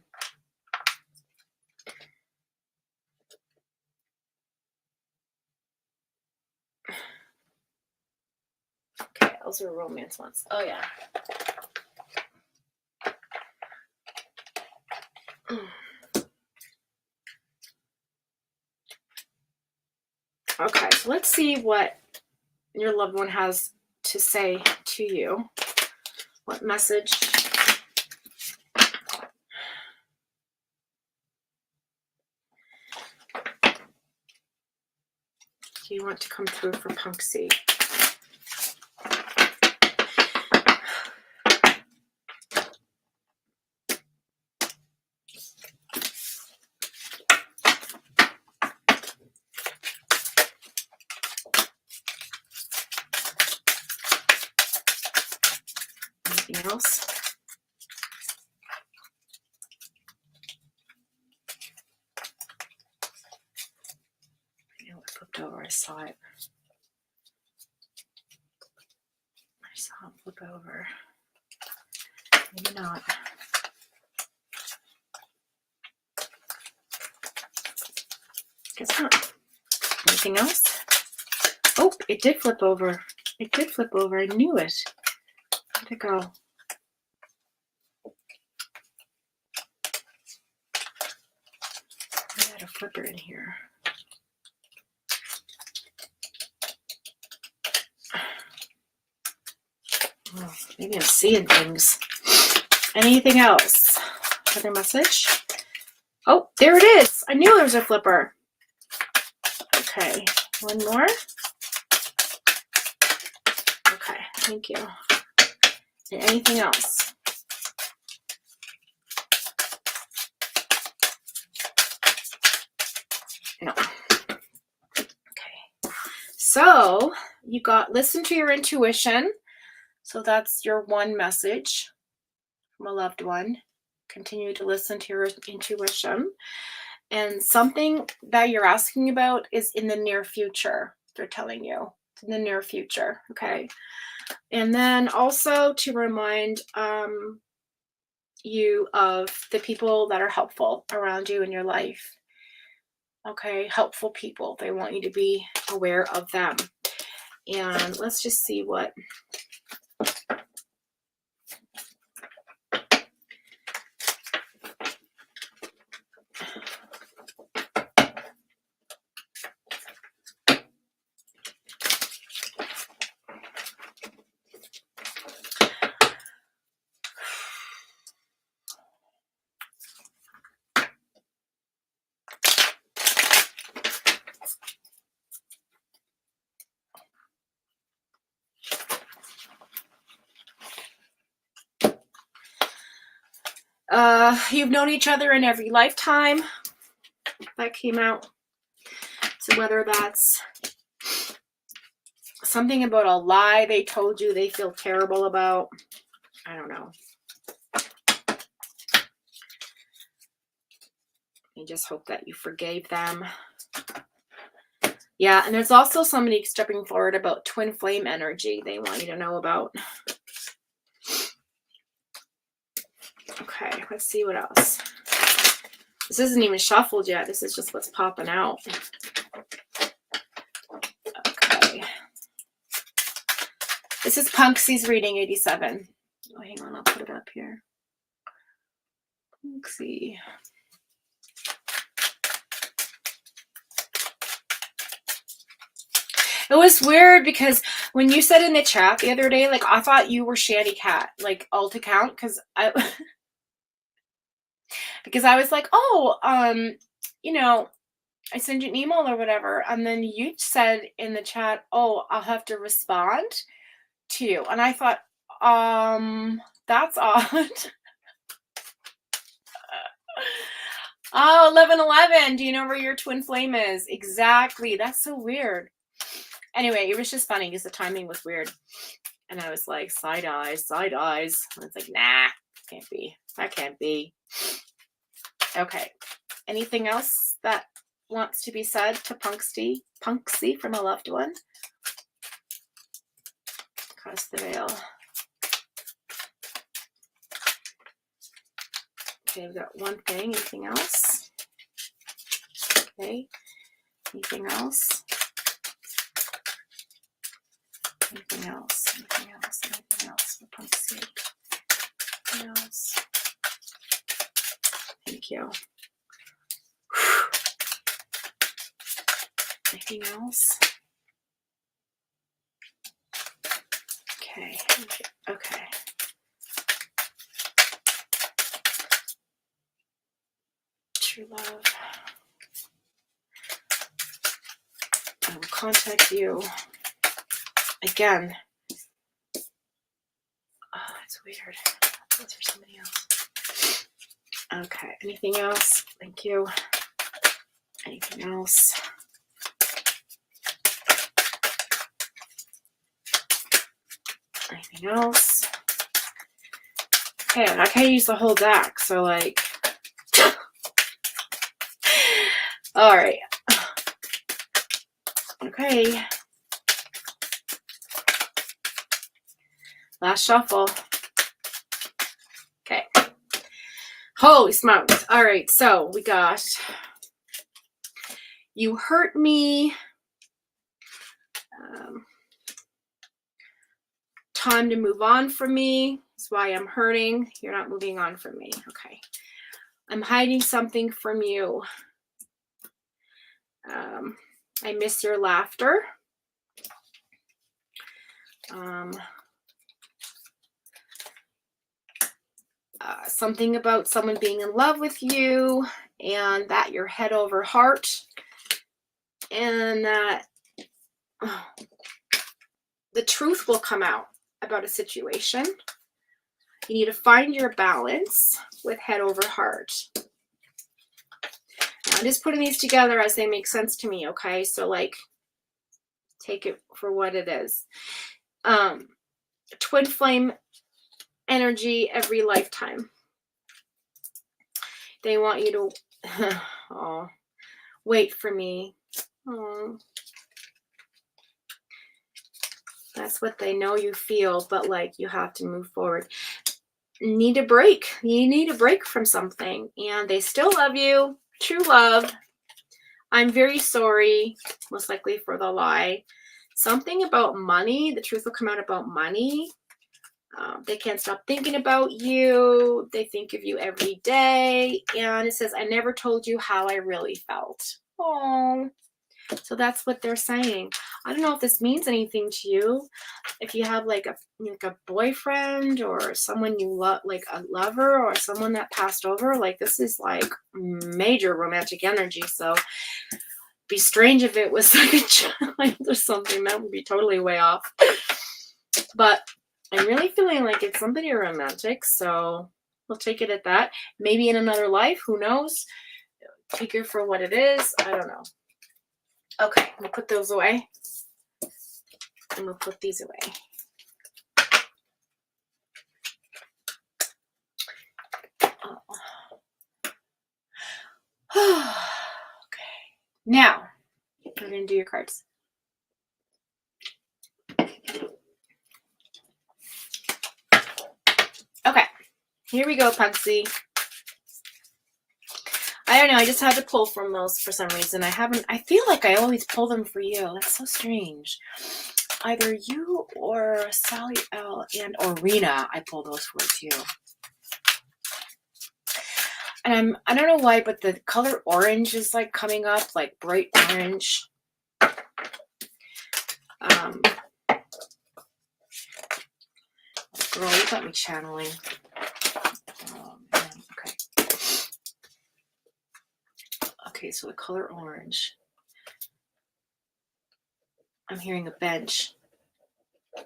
Okay, those are romance ones. Oh, yeah. Okay, so let's see what your loved one has to say to you. What message do you want to come through for Foxxy? Anything else? I know it flipped over. I saw it. I saw it flip over. Maybe not. Guess not. Anything else? Oh, it did flip over. It did flip over. I knew it. Where'd it go? I had a flipper in here. Oh, maybe I'm seeing things. Anything else? Another message? Oh, there it is. I knew there was a flipper. Okay, one more. Okay, thank you. And anything else? No. Okay. So you got listen to your intuition. So that's your one message from a loved one. Continue to listen to your intuition. And something that you're asking about is in the near future, they're telling you. It's in the near future, okay? And then also to remind you of the people that are helpful around you in your life. Okay, helpful people. They want you to be aware of them. And let's just see what... you've known each other in every lifetime. That came out. So whether that's something about a lie they told you they feel terrible about, I don't know. I just hope that you forgave them. Yeah, and there's also somebody stepping forward about twin flame energy they want you to know about. Okay, let's see what else. This isn't even shuffled yet. This is just what's popping out. Okay. This is Foxxy's reading 87. Oh, hang on, I'll put it up here. Foxxy. It was weird because when you said in the chat the other day, like, I thought you were Shanty Cat, like, alt account, because I was like, oh, you know, I send you an email or whatever, and then you said in the chat, oh, I'll have to respond to you, and I thought, that's odd. Oh, 1111. Do you know where your twin flame is? Exactly. That's so weird. Anyway, it was just funny because the timing was weird. And I was like, side eyes, side eyes. And it's like, nah, can't be. That can't be. Okay. Anything else that wants to be said to Foxxy from a loved one? Across the veil. Okay, I've got one thing. Anything else? Okay. Anything else? Anything else? Anything else? Anything else for Foxxy? Anything else? Thank you. Anything else? Okay. Okay. True love. I will contact you. Again. Oh, it's weird. That's for somebody else. Okay. Anything else? Thank you. Anything else? Anything else? Okay, I can't use the whole deck, so like. All right. Okay. Last shuffle. Okay. Holy smokes. All right, so we got you hurt me. Time to move on from me. That's why I'm hurting. You're not moving on from me. Okay. I'm hiding something from you. I miss your laughter. Something about someone being in love with you and that you're head over heart and that the truth will come out about a situation. You need to find your balance with head over heart. Now, I'm just putting these together as they make sense to me, okay? So, like, take it for what it is. Twin flame energy every lifetime. They want you to oh, wait for me. Oh. That's what they know you feel, but like you have to move forward. Need a break. You need a break from something, and they still love you. True love. I'm very sorry, most likely for the lie. Something about money. The truth will come out about money. They can't stop thinking about you. They think of you every day. And it says, I never told you how I really felt. Oh, so that's what they're saying. I don't know if this means anything to you. If you have like a boyfriend or someone you love, like a lover or someone that passed over, like this is like major romantic energy. So it'd be strange if it was like a child or something. That would be totally way off. But I'm really feeling like it's somebody romantic. So we'll take it at that. Maybe in another life. Who knows? Take it for what it is. I don't know. Okay, we'll put those away. And we'll put these away. Okay. Now, we're going to do your cards. Okay. Here we go, Foxxy. I don't know. I just had to pull from those for some reason. I feel like I always pull them for you. That's so strange. Either you or Sally L and or Rena, I pull those for too. And I don't know why, but the color orange is like coming up, like bright orange. Girl, you got me channeling. Oh, man. Okay. Okay, so the color orange. I'm hearing a bench. I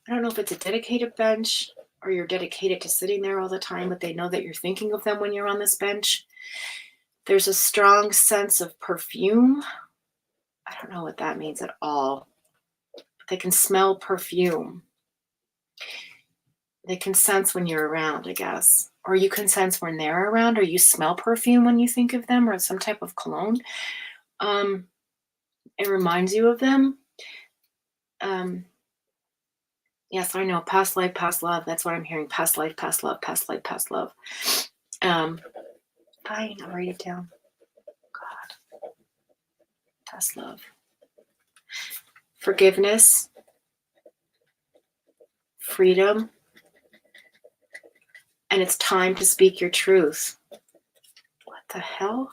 don't know if it's a dedicated bench or you're dedicated to sitting there all the time, but they know that you're thinking of them when you're on this bench. There's a strong sense of perfume. I don't know what that means at all. But they can smell perfume. They can sense when you're around, I guess. Or you can sense when they're around, or you smell perfume when you think of them, or some type of cologne. It reminds you of them. Yes, I know. Past life, past love. That's what I'm hearing. Past life, past love, past life, past love. Fine, I'll write it down. God. Past love. Forgiveness. Freedom. And it's time to speak your truth. What the hell?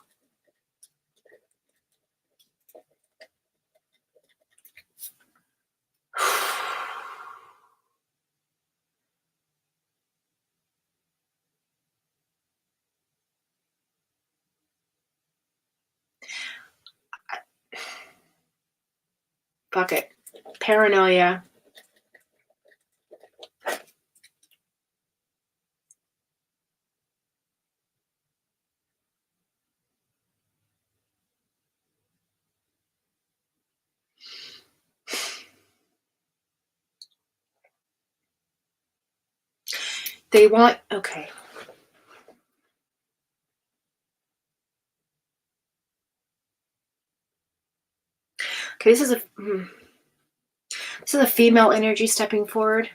Fuck it. Paranoia. They want, okay. Okay, this is a female energy stepping forward.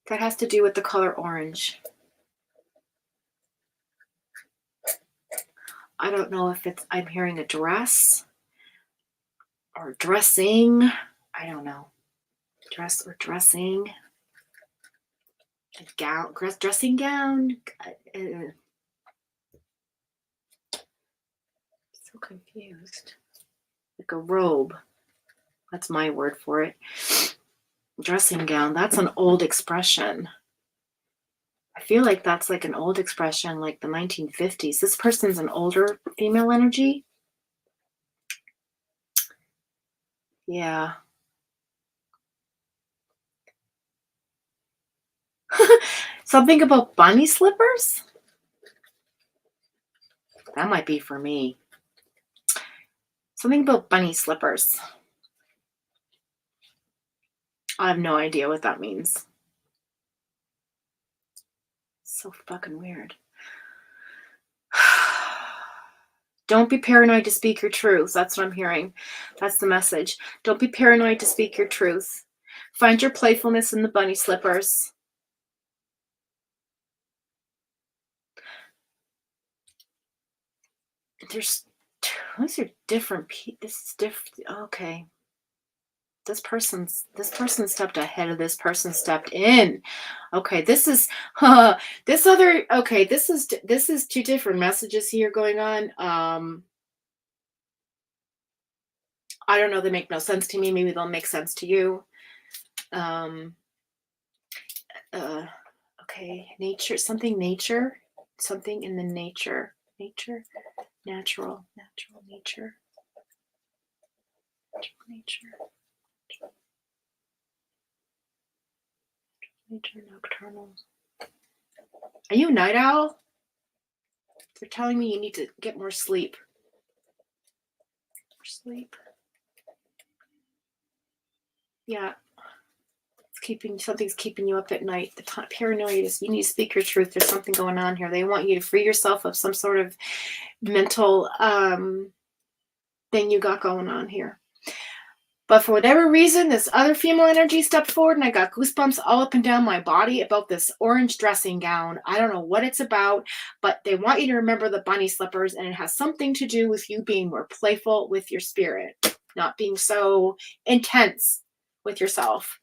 That has to do with the color orange. I don't know if it's, I'm hearing a dress or dressing. I don't know. Dress or dressing. A gown, dressing gown. So confused. Like a robe. That's my word for it. Dressing gown. That's an old expression. I feel like that's like an old expression, like the 1950s. This person's an older female energy. Yeah. Something about bunny slippers? That might be for me. Something about bunny slippers. I have no idea what that means. So fucking weird. Don't be paranoid to speak your truth. That's what I'm hearing. That's the message. Don't be paranoid to speak your truth. Find your playfulness in the bunny slippers. Those are different. This is different. Okay. This person stepped ahead of this person stepped in. Okay, this is this other. Okay, this is two different messages here going on. I don't know. They make no sense to me. Maybe they'll make sense to you. Okay, nature. Something nature. Something in the nature. Nature. Natural. Natural nature. Natural nature. Nature nocturnal. Are you a night owl? They're telling me you need to get more sleep. More sleep. Yeah. Something's keeping you up at night. The paranoia is you need to speak your truth. There's something going on here. They want you to free yourself of some sort of mental thing you got going on here. But for whatever reason, this other female energy stepped forward and I got goosebumps all up and down my body about this orange dressing gown. I don't know what it's about, but they want you to remember the bunny slippers, and it has something to do with you being more playful with your spirit, not being so intense with yourself.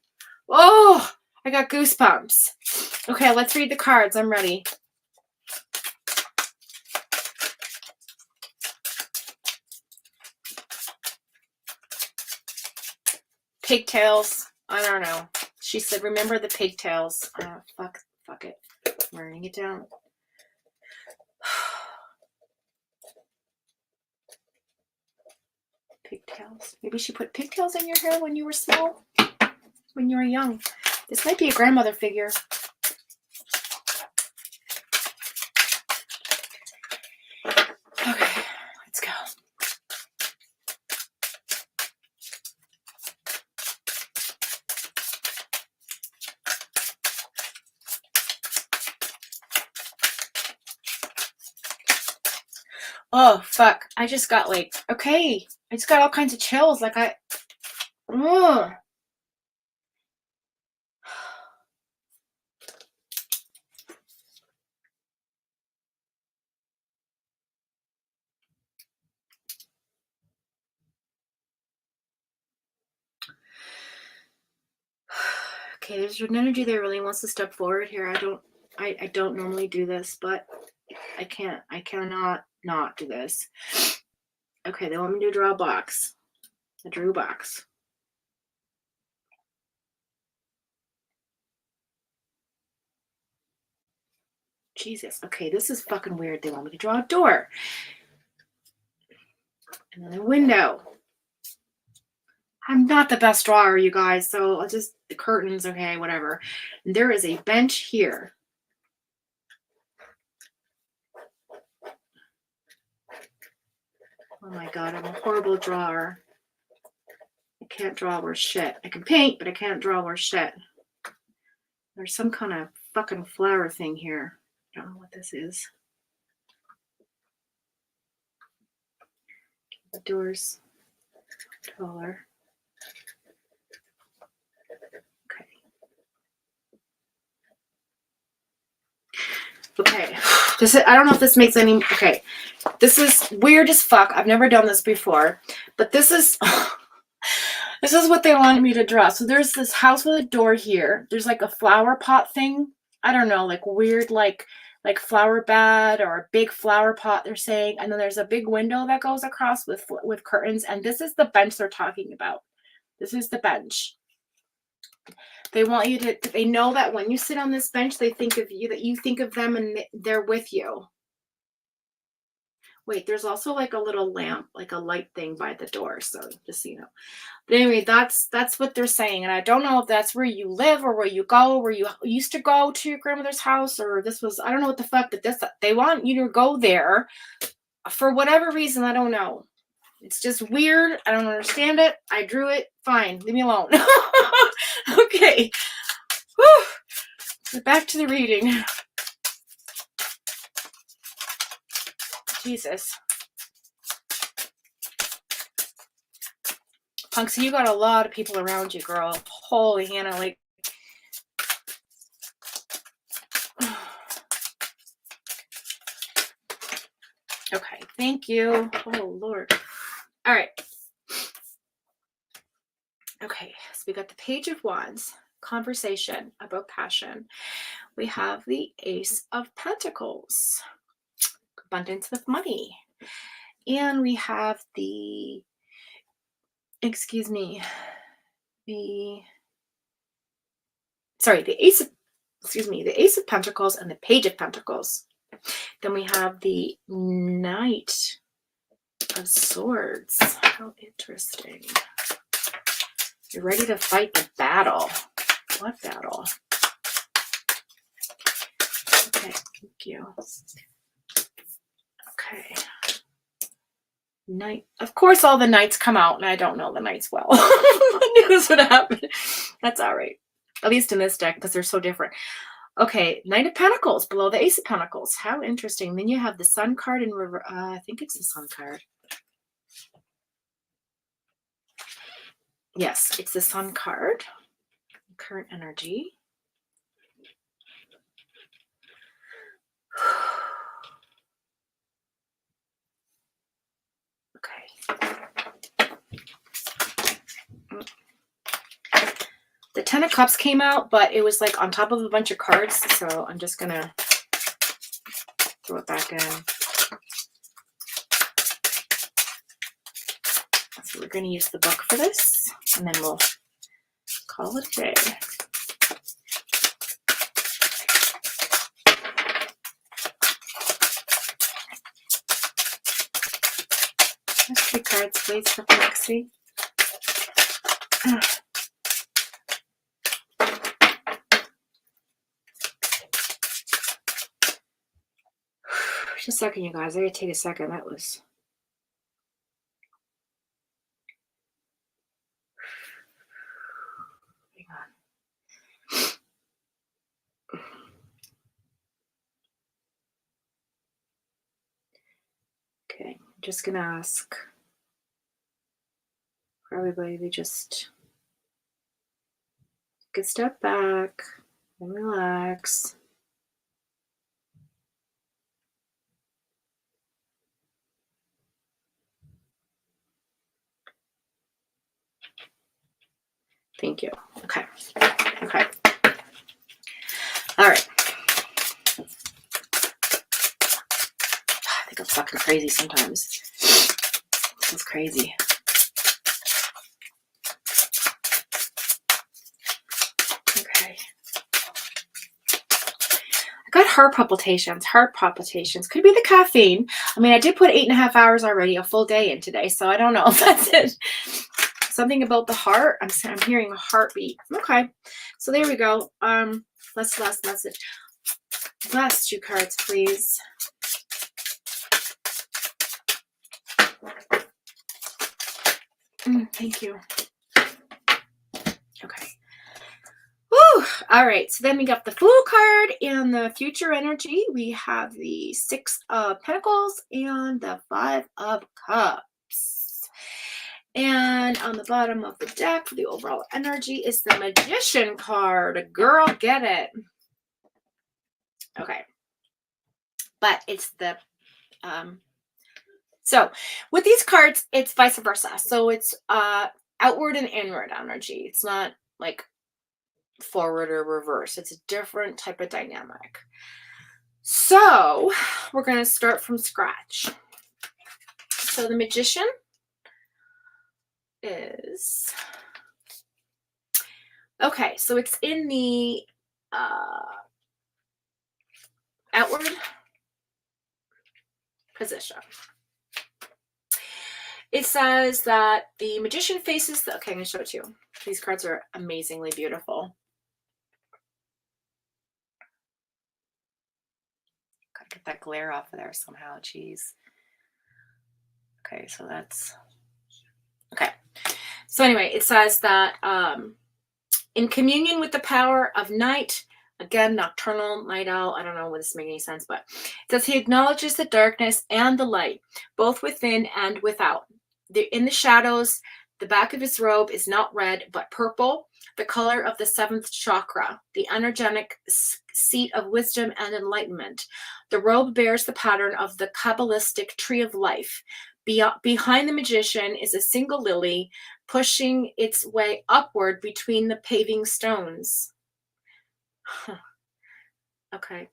Oh, I got goosebumps. Okay, let's read the cards. I'm ready. Pigtails. I don't know. She said, remember the pigtails. Fuck it. I'm writing it down. Pigtails. Maybe she put pigtails in your hair when you were small, when you were young. This might be a grandmother figure. Okay, let's go. Oh, fuck. I just got like, okay. I just got all kinds of chills. Like ugh. Okay, there's an energy that really wants to step forward here. I don't normally do this, but I cannot not do this. Okay, they want me to draw a box. I drew a box. Jesus. Okay, this is fucking weird. They want me to draw a door. And then a window. I'm not the best drawer, you guys, so I'll just, the curtains, okay, whatever. And there is a bench here. Oh my God, I'm a horrible drawer. I can't draw worth shit. I can paint, but I can't draw worth shit. There's some kind of fucking flower thing here. I don't know what this is. The doors taller. Okay. This is, I don't know if this makes any, okay. This is weird as fuck. I've never done this before, but this is what they wanted me to draw. So there's this house with a door here. There's like a flower pot thing. I don't know, like weird, like flower bed or a big flower pot, they're saying. And then there's a big window that goes across with curtains. And this is the bench they're talking about. This is the bench. They want you to, they know that when you sit on this bench, they think of you, that you think of them and they're with you. Wait, there's also like a little lamp, like a light thing by the door. So just so you know. But anyway, that's what they're saying. And I don't know if that's where you live or where you go, where you used to go to your grandmother's house, or this was, I don't know what the fuck, but this, they want you to go there for whatever reason. I don't know. It's just weird. I don't understand it. I drew it. Fine. Leave me alone. Okay. Whew. So back to the reading. Jesus. Foxxy, you got a lot of people around you, girl. Holy Hannah, like. Okay, thank you. Oh, Lord. All right. Okay, so we got the Page of Wands, conversation about passion. We have the Ace of Pentacles, abundance with money. And we have the, excuse me, the Ace of Pentacles and the Page of Pentacles. Then we have the Knight of Swords. How interesting. You're ready to fight the battle. What battle? Okay, thank you. Okay. Knight. Of course, all the knights come out, and I don't know the knights well. I knew this would happen. That's all right. At least in this deck, because they're so different. Okay, Knight of Pentacles below the Ace of Pentacles. How interesting. Then you have the Sun card in reverse. I think it's the Sun card. Yes, it's the Sun card. Current energy. Okay. The Ten of Cups came out, but it was like on top of a bunch of cards, so I'm just gonna throw it back in. So we're gonna use the book for this, and then we'll call it a day. There's 3 cards, please, for Foxxy. Just a second, you guys. I gotta take a second. That was. Hang on. Okay, I'm just gonna ask for everybody to just take a step back and relax. Thank you. Okay. Okay. All right. I think I'm fucking crazy sometimes. It's crazy. Okay. I got heart palpitations, heart palpitations. Could be the caffeine. I mean, I did put 8.5 hours already, a full day in today, so I don't know if that's it. Something about the heart. I'm hearing a heartbeat. Okay, so there we go. Last message. Last 2 cards, please. Thank you. Okay. Woo! All right, so then we got the Fool card and the future energy. We have the 6 of Pentacles and the 5 of Cups. And on the bottom of the deck, the overall energy is the Magician card. Girl, get it. Okay. But it's the... So with these cards, it's vice versa. So it's outward and inward energy. It's not like forward or reverse. It's a different type of dynamic. So we're going to start from scratch. So the Magician is... Okay, so it's in the outward position. It says that the Magician faces the... Okay, I'm going to show it to you. These cards are amazingly beautiful. Gotta get that glare off of there somehow. Jeez. Okay, so that's... Okay. So anyway, it says that in communion with the power of night, again, nocturnal, night owl, I don't know whether this makes any sense, but it says he acknowledges the darkness and the light, both within and without. In the shadows, the back of his robe is not red, but purple, the color of the 7th chakra, the energetic seat of wisdom and enlightenment. The robe bears the pattern of the Kabbalistic tree of life. Behind the Magician is a single lily, pushing its way upward between the paving stones. Okay.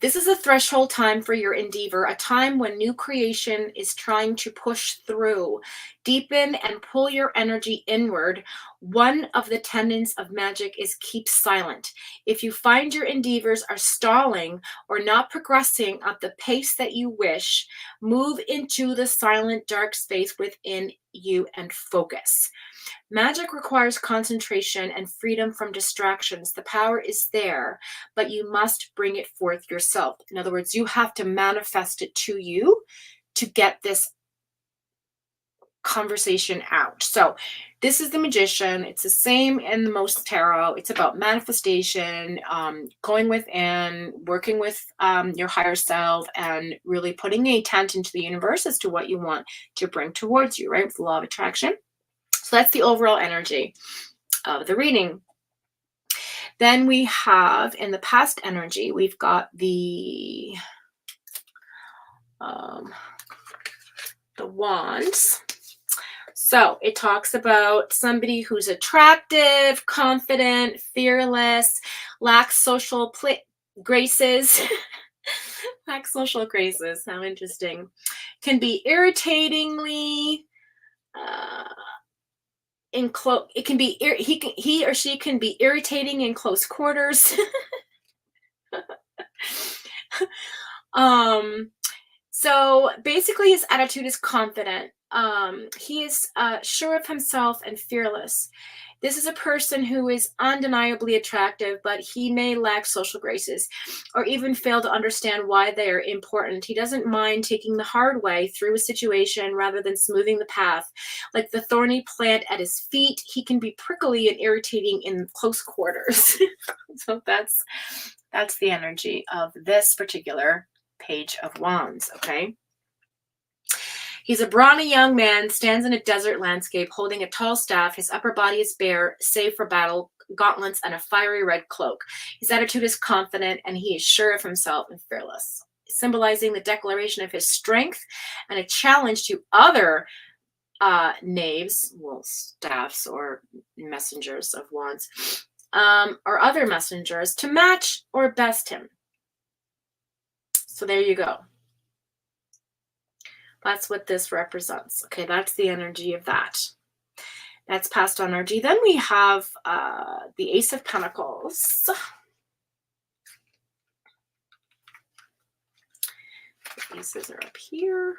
This is a threshold time for your endeavor, a time when new creation is trying to push through, deepen, and pull your energy inward. One of the tenets of magic is keep silent. If you find your endeavors are stalling or not progressing at the pace that you wish, move into the silent, dark space within you and focus. Magic requires concentration and freedom from distractions. The power is there, but you must bring it forth yourself. In other words, you have to manifest it to you to get this conversation out. So this is the Magician. It's the same in the most tarot. It's about manifestation, going within, working with your higher self, and really putting a tent into the universe as to what you want to bring towards you, right? With the law of attraction. So that's the overall energy of the reading. Then we have, in the past energy, we've got the wands. So it talks about somebody who's attractive, confident, fearless, lacks social graces. Lacks social graces. How interesting. Can be irritatingly... it can be he or she can be irritating in close quarters. So basically his attitude is confident. He is sure of himself and fearless. This is a person who is undeniably attractive, but he may lack social graces or even fail to understand why they are important. He doesn't mind taking the hard way through a situation rather than smoothing the path. Like the thorny plant at his feet, he can be prickly and irritating in close quarters. So that's the energy of this particular Page of Wands, okay? He's a brawny young man, stands in a desert landscape holding a tall staff. His upper body is bare, save for battle gauntlets and a fiery red cloak. His attitude is confident, and he is sure of himself and fearless, symbolizing the declaration of his strength and a challenge to other knaves, well, staffs or messengers of wands, or other messengers to match or best him. So there you go. That's what this represents. Okay, that's the energy of that. That's past energy. Then we have the Ace of Pentacles. Aces are up here.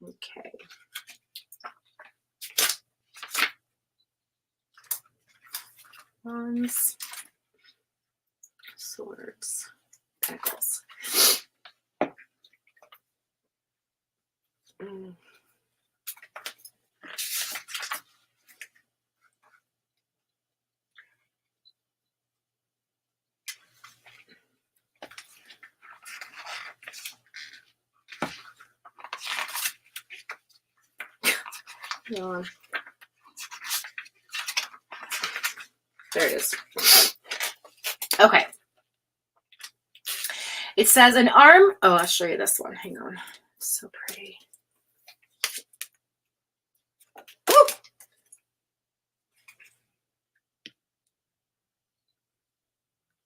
Okay. Wands, swords, pentacles. No. There it is. Okay. It says an arm. Oh, I'll show you this one. Hang on. It's so pretty. Woo!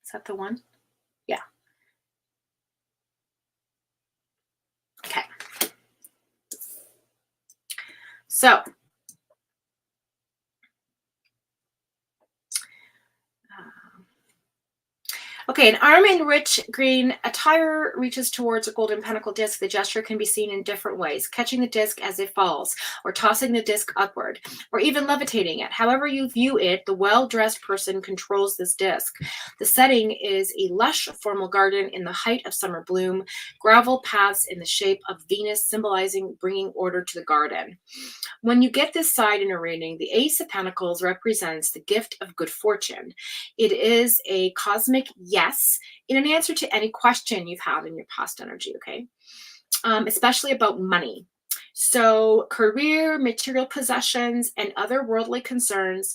Is that the one? Yeah. Okay. So, okay, an arm in rich green attire reaches towards a golden pentacle disc. The gesture can be seen in different ways, catching the disc as it falls, or tossing the disc upward, or even levitating it. However you view it, the well-dressed person controls this disc. The setting is a lush, formal garden in the height of summer bloom, gravel paths in the shape of Venus, symbolizing bringing order to the garden. When you get this side in a reading, the Ace of Pentacles represents the gift of good fortune. It is a cosmic yes in an answer to any question you've had in your past energy, okay? Especially about money. So career, material possessions, and other worldly concerns,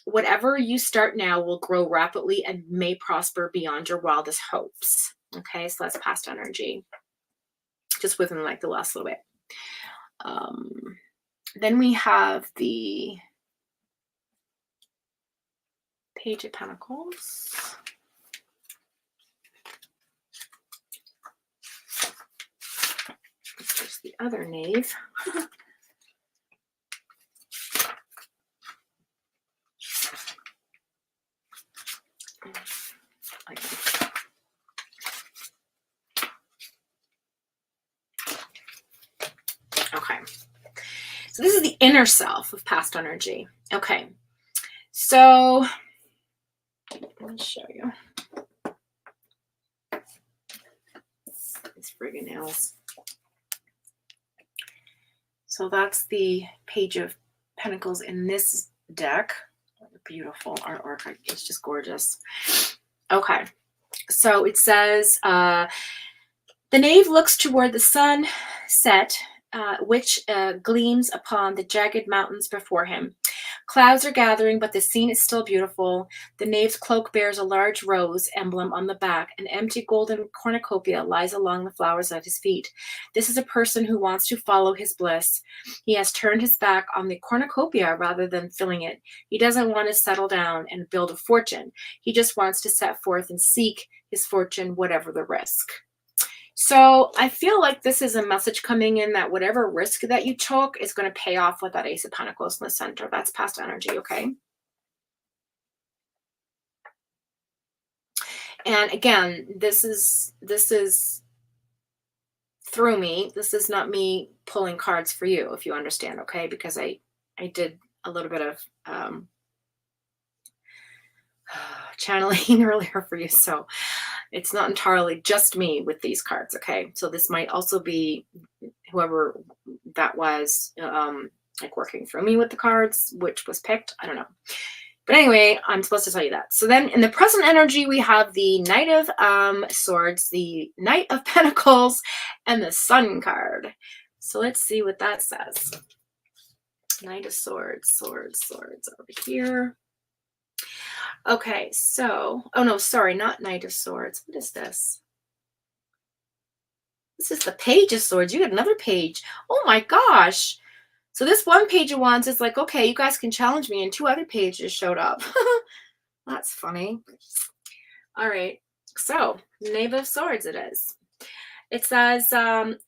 whatever you start now will grow rapidly and may prosper beyond your wildest hopes. Okay, so that's past energy. Just within like the last little bit. Then we have the Page of Pentacles. There's the other knave. Okay. So this is the inner self of past energy. Okay. So let me show you. These friggin' nails. So that's the Page of Pentacles in this deck. Beautiful artwork. It's just gorgeous. Okay. So it says, the knave looks toward the sun set, which gleams upon the jagged mountains before him. Clouds are gathering, but the scene is still beautiful. The knave's cloak bears a large rose emblem on the back. An empty golden cornucopia lies along the flowers at his feet. This is a person who wants to follow his bliss. He has turned his back on the cornucopia rather than filling it. He doesn't want to settle down and build a fortune. He just wants to set forth and seek his fortune, whatever the risk. So I feel like this is a message coming in that whatever risk that you took is going to pay off with that Ace of Pentacles in the center. That's past energy, okay? And again, this is through me. This is not me pulling cards for you, if you understand, okay? Because I did a little bit of channeling earlier for you, so it's not entirely just me with these cards, okay? So this might also be whoever that was, like working for me with the cards, which was picked. I don't know. But anyway, I'm supposed to tell you that. So then in the present energy, we have the Knight of Swords, the Knight of Pentacles, and the Sun card. So let's see what that says. Knight of Swords, swords over here. Okay, so, oh no, sorry, not Knight of Swords. What is this? This is the Page of Swords. You got another page. Oh my gosh. So this one Page of Wands is like, okay, you guys can challenge me, and two other pages showed up. That's funny. All right, so Knave of Swords it is. It says,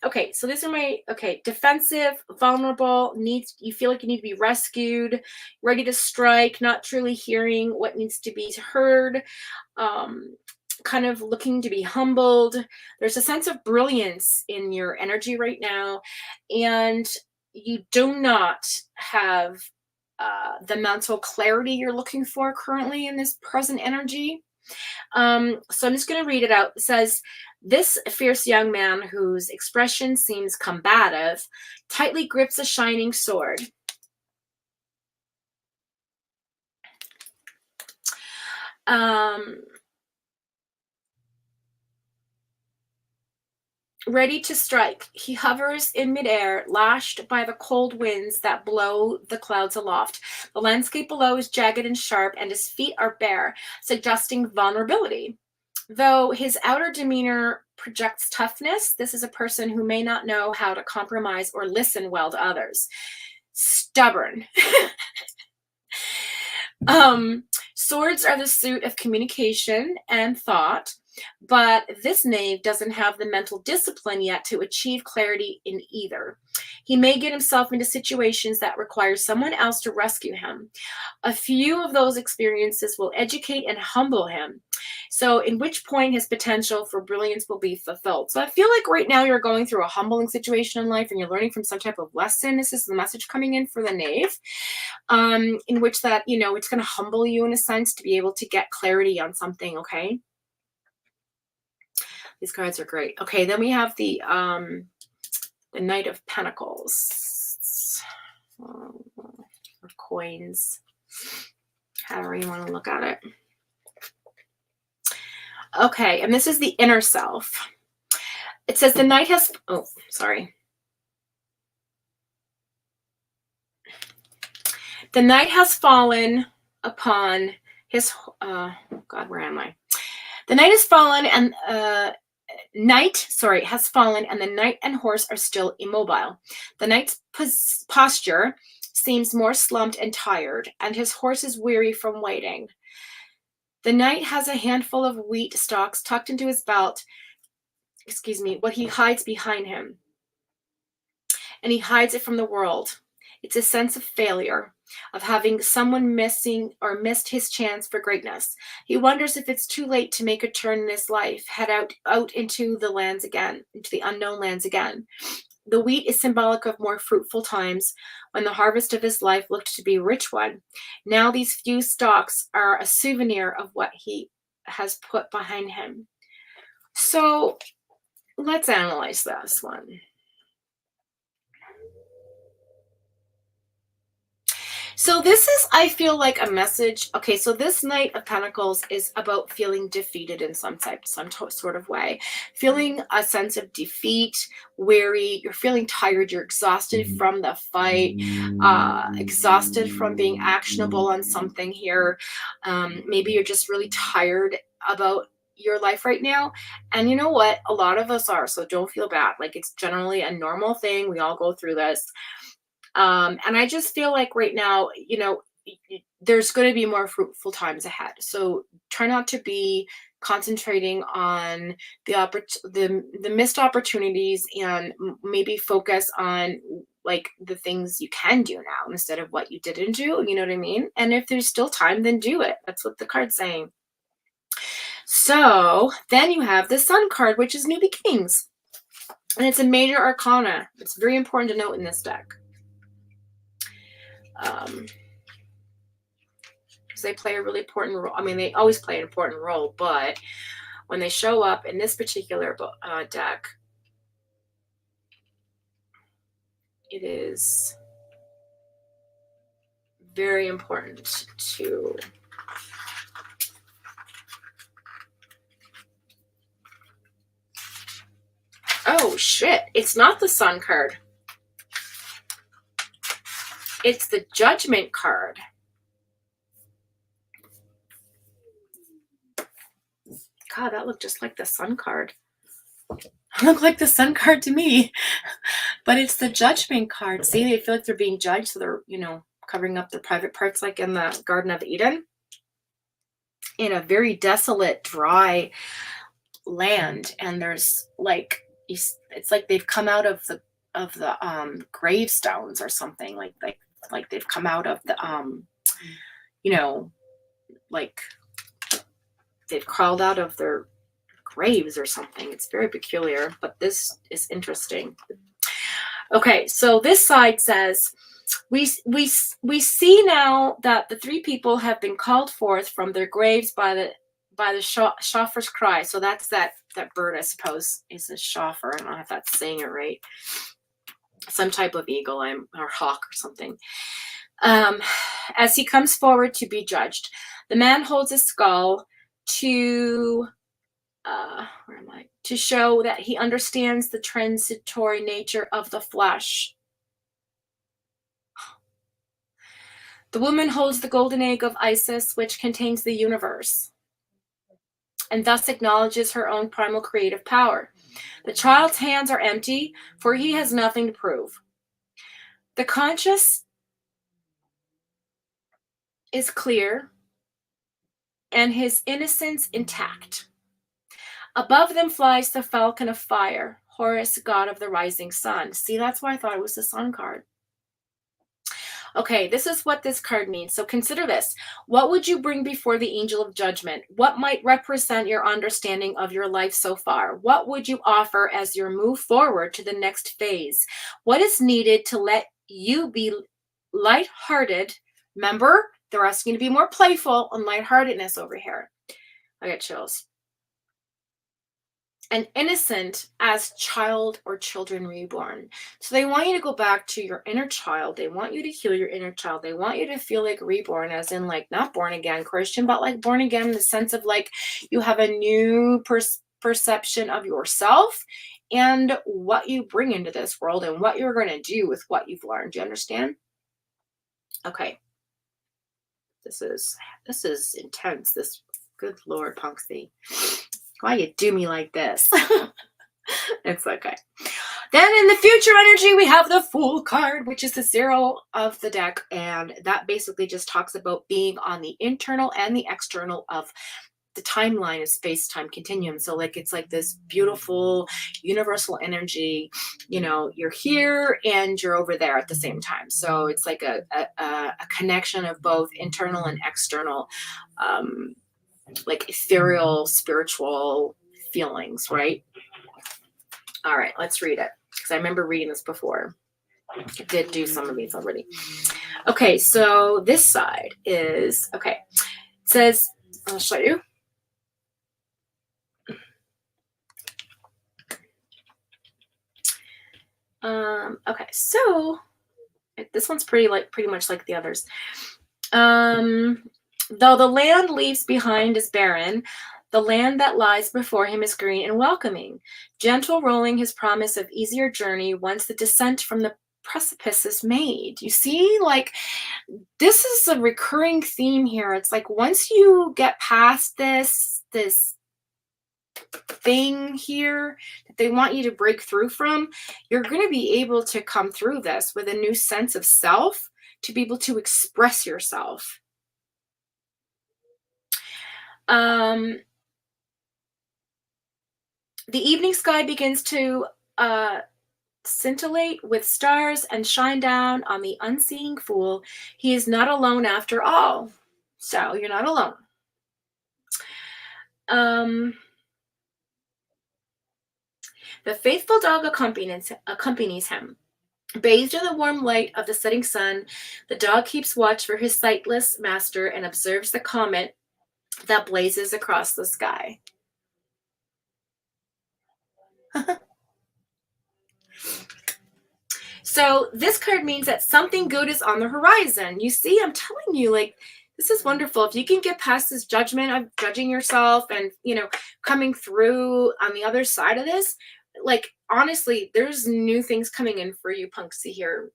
okay, so these are my, okay, defensive, vulnerable, needs, you feel like you need to be rescued, ready to strike, not truly hearing what needs to be heard, um, kind of looking to be humbled. There's a sense of brilliance in your energy right now, and you do not have the mental clarity you're looking for currently in this present energy. So I'm just going to read it out. It says, this fierce young man whose expression seems combative tightly grips a shining sword. Ready to strike, he hovers in midair, lashed by the cold winds that blow the clouds aloft. The landscape below is jagged and sharp, and his feet are bare, suggesting vulnerability. Though his outer demeanor projects toughness, this is a person who may not know how to compromise or listen well to others. Stubborn. Swords are the suit of communication and thought, but this knave doesn't have the mental discipline yet to achieve clarity in either. He may get himself into situations that require someone else to rescue him. A few of those experiences will educate and humble him. So, in which point his potential for brilliance will be fulfilled. So, I feel like right now you're going through a humbling situation in life and you're learning from some type of lesson. This is the message coming in for the knave, in which that, you know, it's going to humble you in a sense to be able to get clarity on something, okay? These cards are great. Okay, then we have the Knight of Pentacles. Or coins. However you want to look at it. Okay, and this is the inner self. It says the knight has, oh, sorry. The knight has fallen upon his, God, where am I? The knight has fallen and, has fallen, and the knight and horse are still immobile. The knight's posture seems more slumped and tired, and his horse is weary from waiting. The knight has a handful of wheat stalks tucked into his belt, what he hides behind him. And he hides it from the world. It's a sense of failure, of having someone missing or missed his chance for greatness. He wonders if it's too late to make a turn in his life, head out into the lands again, into the unknown lands again. The wheat is symbolic of more fruitful times when the harvest of his life looked to be a rich one. Now these few stalks are a souvenir of what he has put behind him. So let's analyze this one. So this is, I feel like, a message. Okay, so this Knight of Pentacles is about feeling defeated in some sort of way. Feeling a sense of defeat, weary, you're feeling tired, you're exhausted from the fight, exhausted from being actionable on something here. Maybe you're just really tired about your life right now. And you know what? A lot of us are, so don't feel bad. Like, it's generally a normal thing. We all go through this. And I just feel like right now, you know, there's going to be more fruitful times ahead. So try not to be concentrating on the missed opportunities, and maybe focus on like the things you can do now instead of what you didn't do. You know what I mean? And if there's still time, then do it. That's what the card's saying. So then you have the Sun card, which is New Beginnings. And it's a major arcana. It's very important to note in this deck. Because they play a really important role. I mean, they always play an important role, but when they show up in this particular deck, it is very important to oh shit, it's not the Sun card. It's the Judgment card. God, that looked just like the Sun card. It looked like the Sun card to me. But it's the Judgment card. See, they feel like they're being judged, so they're, you know, covering up their private parts like in the Garden of Eden. In a very desolate, dry land. And there's like, it's like they've come out of the gravestones or something, like they've come out of the you know, like they've crawled out of their graves or something. It's very peculiar, but this is interesting. Okay, so this side says, we see now that the three people have been called forth from their graves by the shofar's cry. So that's that bird, I suppose, is a shofar. I don't know if that's saying it right. Some type of eagle, or hawk or something. As he comes forward to be judged, the man holds his skull to to show that he understands the transitory nature of the flesh. The woman holds the golden egg of Isis, which contains the universe, and thus acknowledges her own primal creative power. The child's hands are empty, for he has nothing to prove. The conscious is clear, and his innocence intact. Above them flies the falcon of fire, Horus, god of the rising sun. See, that's why I thought it was the sun card. Okay, this is what this card means. So consider this. What would you bring before the angel of judgment? What might represent your understanding of your life so far? What would you offer as you move forward to the next phase? What is needed to let you be lighthearted? Remember, they're asking you to be more playful and lightheartedness over here. I get chills. And innocent as child or children reborn. So they want you to go back to your inner child. They want you to heal your inner child. They want you to feel like reborn, as in like not born again Christian, but like born again in the sense of like you have a new perception of yourself and what you bring into this world and what you're going to do with what you've learned. Do you understand? Okay. This is intense. This, good Lord, Foxxy. Why you do me like this? It's okay. Then in the future energy, we have the Fool card, which is the 0 of the deck. And that basically just talks about being on the internal and the external of the timeline of space-time continuum. So like it's like this beautiful universal energy, you know, you're here and you're over there at the same time. So it's like a connection of both internal and external, like ethereal, spiritual feelings, right? All right, let's read it, because I remember reading this before. I did do some of these already. Okay, so this side is, okay, it says, I'll show you. Okay, so this one's pretty much like the others. Though the land leaves behind is barren, the land that lies before him is green and welcoming, gentle rolling his promise of easier journey once the descent from the precipice is made. You see, like this is a recurring theme here. It's like once you get past this thing here that they want you to break through from, you're going to be able to come through this with a new sense of self, to be able to express yourself. The evening sky begins to scintillate with stars and shine down on the unseeing fool. He is not alone after all. So you're not alone. The faithful dog accompanies him. Bathed in the warm light of the setting sun, the dog keeps watch for his sightless master and observes the comet that blazes across the sky. So this card means that something good is on the horizon. You see, I'm telling you, like, this is wonderful. If you can get past this judgment of judging yourself and, you know, coming through on the other side of this, like, honestly, there's new things coming in for you, Foxxy, here.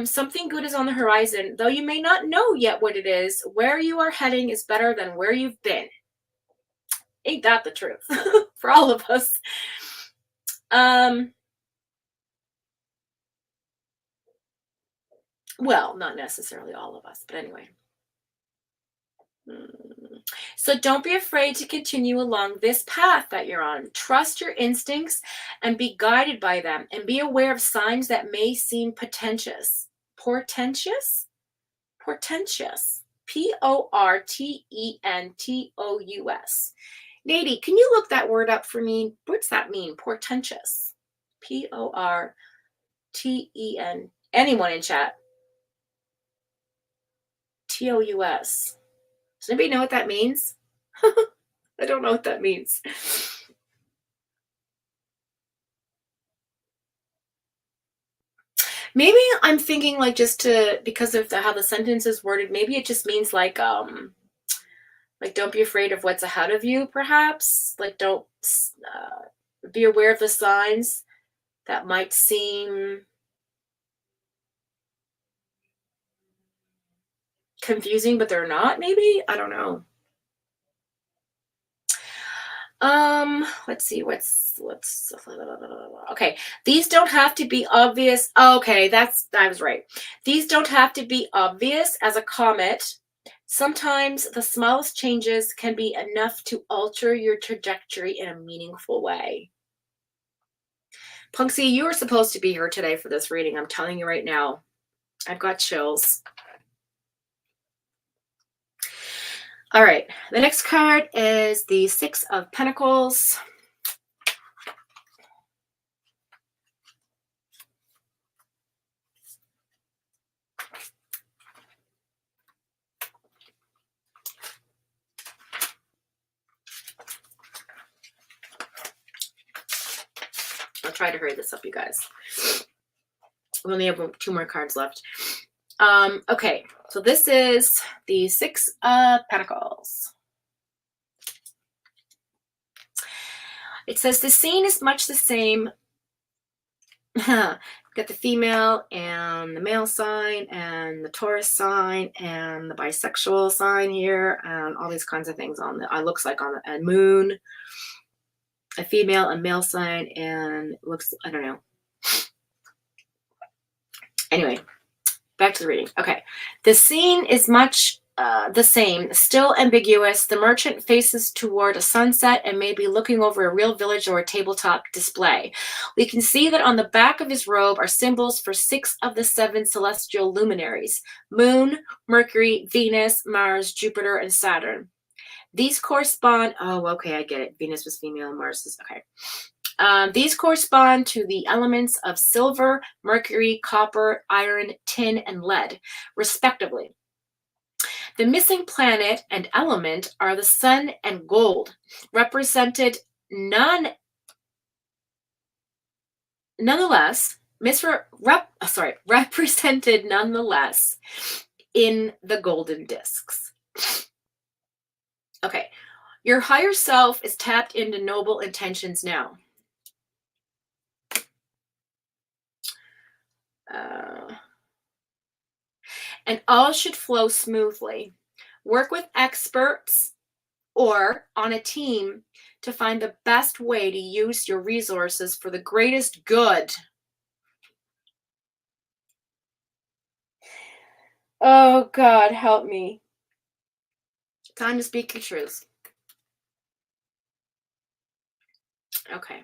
Something good is on the horizon, though you may not know yet what it is. Where you are heading is better than where you've been. Ain't that the truth for all of us? Well, not necessarily all of us, but anyway. So don't be afraid to continue along this path that you're on. Trust your instincts and be guided by them, and be aware of signs that may seem portentous. Portentous? Portentous. Portentous. Nady, can you look that word up for me? What's that mean? Portentous. Porten. Anyone in chat? Tous. Does anybody know what that means? I don't know what that means. Maybe I'm thinking like just to, because of how the sentence is worded, maybe it just means like don't be afraid of what's ahead of you, perhaps. Like don't be aware of the signs that might seem confusing, but they're not, maybe? I don't know. Let's see, okay. These don't have to be obvious. Okay, I was right. These don't have to be obvious as a comet. Sometimes the smallest changes can be enough to alter your trajectory in a meaningful way. Punksy, you were supposed to be here today for this reading. I'm telling you right now. I've got chills. All right, the next card is the Six of Pentacles. I'll try to hurry this up, you guys. We only have 2 more cards left. Okay, so this is the Six of Pentacles. It says the scene is much the same. Got the female and the male sign and the Taurus sign and the bisexual sign here and all these kinds of things on the, it looks like on the moon, a female, a male sign, and looks, I don't know. Anyway, back to the reading. Okay, the scene is much the same, still ambiguous. The merchant faces toward a sunset and may be looking over a real village or a tabletop display. We can see that on the back of his robe are symbols for 6 of the 7 celestial luminaries: Moon, Mercury, Venus, Mars, Jupiter, and Saturn. These correspond, oh, okay, I get it. Venus was female, Mars is, okay. These correspond to the elements of silver, mercury, copper, iron, tin, and lead, respectively. The missing planet and element are the sun and gold, represented represented nonetheless in the golden discs. Okay, your higher self is tapped into noble intentions now. And all should flow smoothly. Work with experts or on a team to find the best way to use your resources for the greatest good. Oh, God, help me. Time to speak your truth. Okay.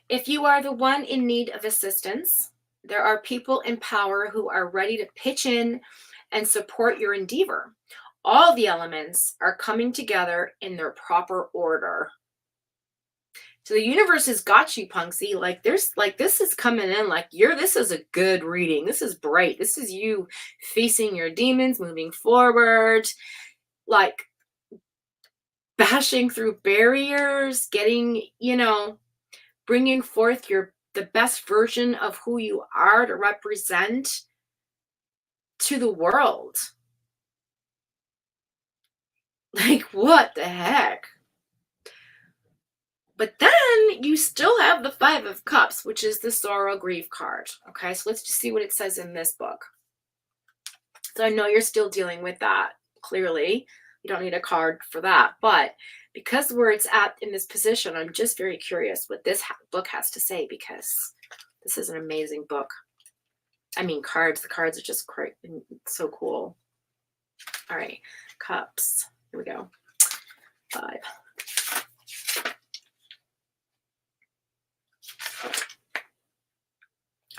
If you are the one in need of assistance, there are people in power who are ready to pitch in and support your endeavor. All the elements are coming together in their proper order. So the universe has got you, Punksy. Like there's like this is coming in like this is a good reading. This is bright. This is you facing your demons, moving forward, like bashing through barriers, getting, bringing forth the best version of who you are to represent to the world. Like, what the heck? But then you still have the 5 of Cups, which is the sorrow grief card. Okay, so let's just see what it says in this book. So I know you're still dealing with that, clearly. You don't need a card for that. But because where it's at in this position, I'm just very curious what this book has to say, because this is an amazing book. I mean, cards. The cards are just great and so cool. All right, Cups. Here we go. 5.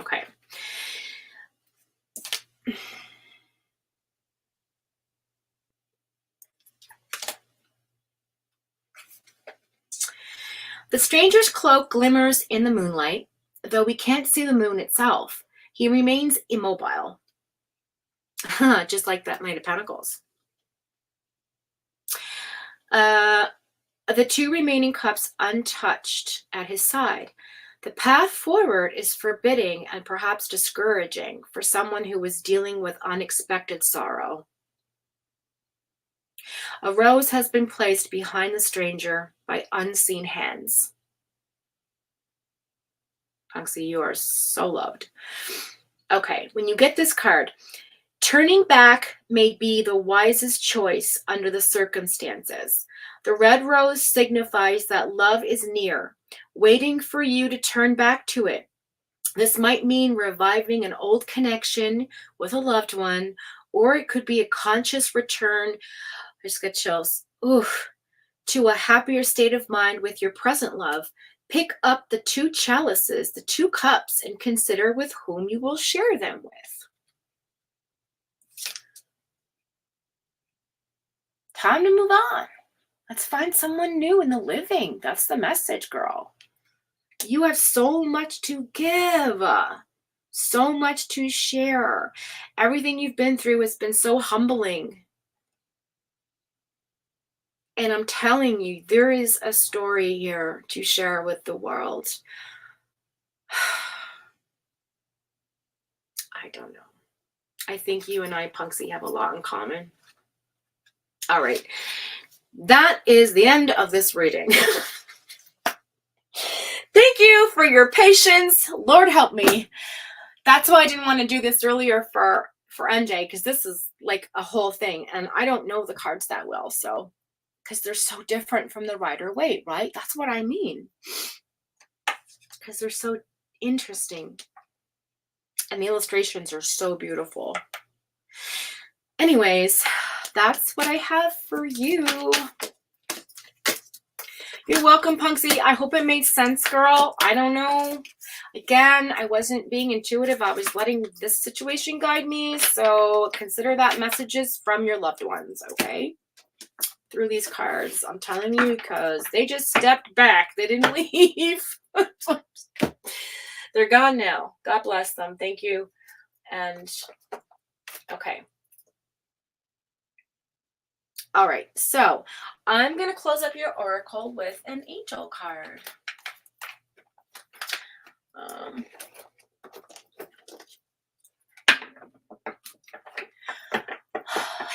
Okay. The stranger's cloak glimmers in the moonlight, though we can't see the moon itself. He remains immobile, just like that Knight of Pentacles. The 2 remaining cups untouched at his side. The path forward is forbidding and perhaps discouraging for someone who is dealing with unexpected sorrow. A rose has been placed behind the stranger by unseen hands. Foxxy, you are so loved. Okay, when you get this card, turning back may be the wisest choice under the circumstances. The red rose signifies that love is near, waiting for you to turn back to it. This might mean reviving an old connection with a loved one, or it could be a conscious return, I just got chills, to a happier state of mind with your present love. Pick up the 2 chalices, the 2 cups, and consider with whom you will share them with. Time to move on. Let's find someone new in the living. That's the message, girl. You have so much to give, so much to share. Everything you've been through has been so humbling. And I'm telling you, there is a story here to share with the world. I don't know. I think you and I, Punxy, have a lot in common. All right. That is the end of this reading. Thank you for your patience. Lord help me. That's why I didn't want to do this earlier for NJ, because this is like a whole thing. And I don't know the cards that well, so because they're so different from the Rider-Waite, right? That's what I mean. Because they're so interesting. And the illustrations are so beautiful. Anyways, that's what I have for you. You're welcome, Punxy. I hope it made sense, girl. I don't know. Again, I wasn't being intuitive. I was letting this situation guide me. So consider that messages from your loved ones, okay? Through these cards. I'm telling you, because they just stepped back. They didn't leave. They're gone now. God bless them. Thank you. And okay. All right. So I'm going to close up your oracle with an angel card.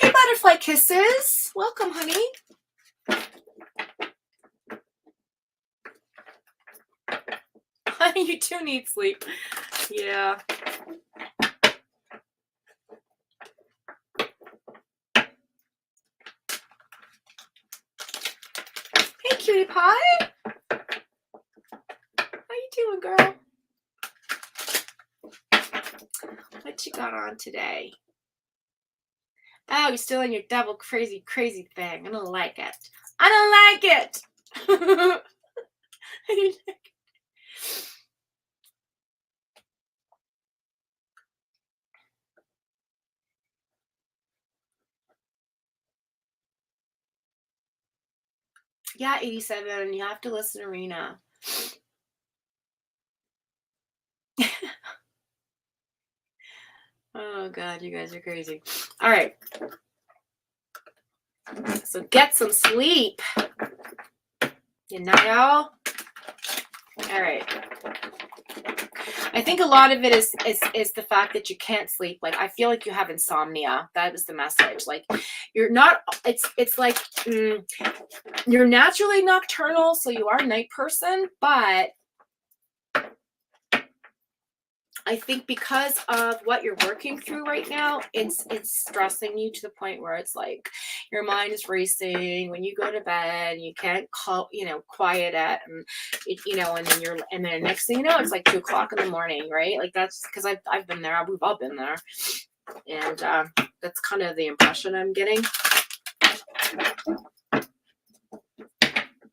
Hey, Butterfly Kisses. Welcome, honey. You too need sleep. Yeah. Hey, cutie pie. How you doing, girl? What you got on today? Oh, you're still in your devil crazy thing. I don't like it. I don't like it. Yeah, 87. You have to listen to Rena. Oh, God, you guys are crazy. All right. So get some sleep. You know, y'all? All right. I think a lot of it is the fact that you can't sleep. Like, I feel like you have insomnia. That was the message. Like, you're not, it's like, you're naturally nocturnal, so you are a night person, but I think because of what you're working through right now, it's stressing you to the point where it's like your mind is racing when you go to bed. You can't quiet it, and and then next thing you know, it's like 2 o'clock in the morning, right? Like that's because I've been there. We've all been there, and that's kind of the impression I'm getting.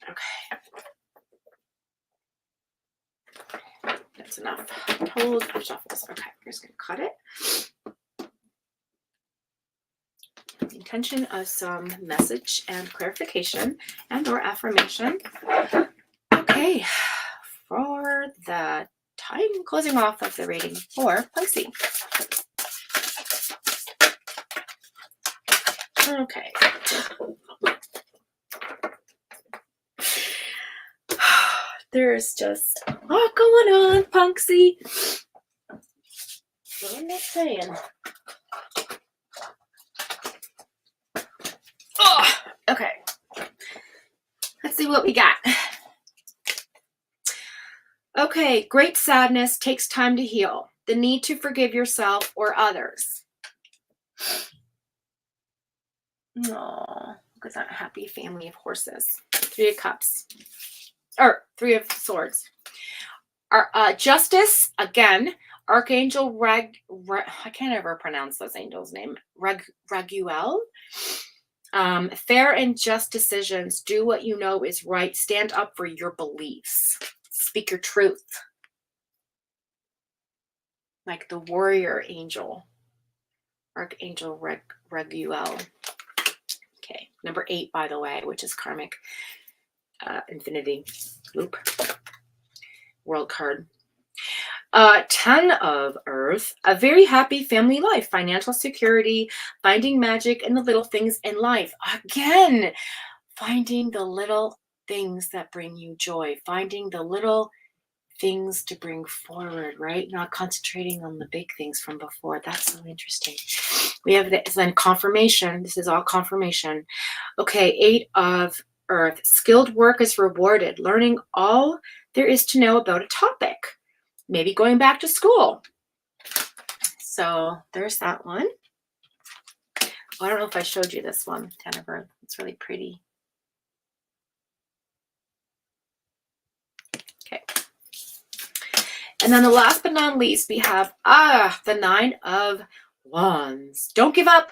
Okay. That's enough. Told of shuffles. Okay, we're just going to cut it. The intention of some message and clarification and or affirmation. Okay, for the time closing off of the reading for Foxxy. Okay. There's just a lot going on, Foxxy. What am I saying? Oh, okay. Let's see what we got. Okay, great sadness takes time to heal. The need to forgive yourself or others. Oh, look at that happy family of horses. 3 of Cups. Or 3 of Swords. Justice, again. Archangel I can't ever pronounce this angel's name. Raguel. Fair and just decisions. Do what you know is right. Stand up for your beliefs. Speak your truth. Like the warrior angel. Archangel Raguel. Okay, number 8, by the way, which is karmic infinity loop. World card. 10 of Earth, a very happy family life, financial security, finding magic in the little things in life. Again, finding the little things that bring you joy, finding the little things to bring forward, right? Not concentrating on the big things from before. That's so interesting. We have this then confirmation. This is all confirmation. Okay, 8 of Earth, skilled work is rewarded, learning all there is to know about a topic. Maybe going back to school. So there's that one. I don't know if I showed you this one, 10 of Earth. It's really pretty. Okay. And then the last but not least, we have the 9 of Wands. Don't give up.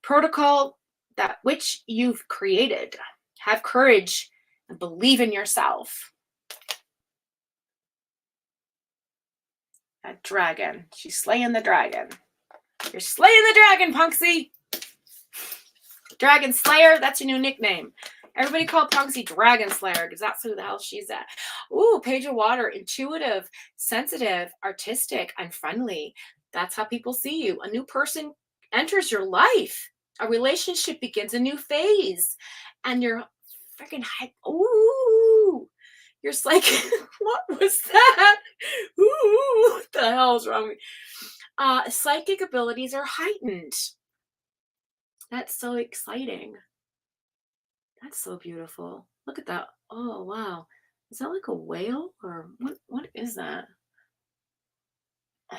Protocol that which you've created. Have courage and believe in yourself. That dragon. She's slaying the dragon. You're slaying the dragon, Foxxy. Dragon Slayer, that's your new nickname. Everybody call Foxxy Dragon Slayer because that's who the hell she's at. Ooh, Page of Water, intuitive, sensitive, artistic, and friendly. That's how people see you. A new person enters your life. A relationship begins a new phase. And you're freaking hype. Ooh. You're just like, what was that? Ooh, what the hell's wrong with me? Psychic abilities are heightened. That's so exciting. That's so beautiful. Look at that. Oh, wow. Is that like a whale? Or what is that? I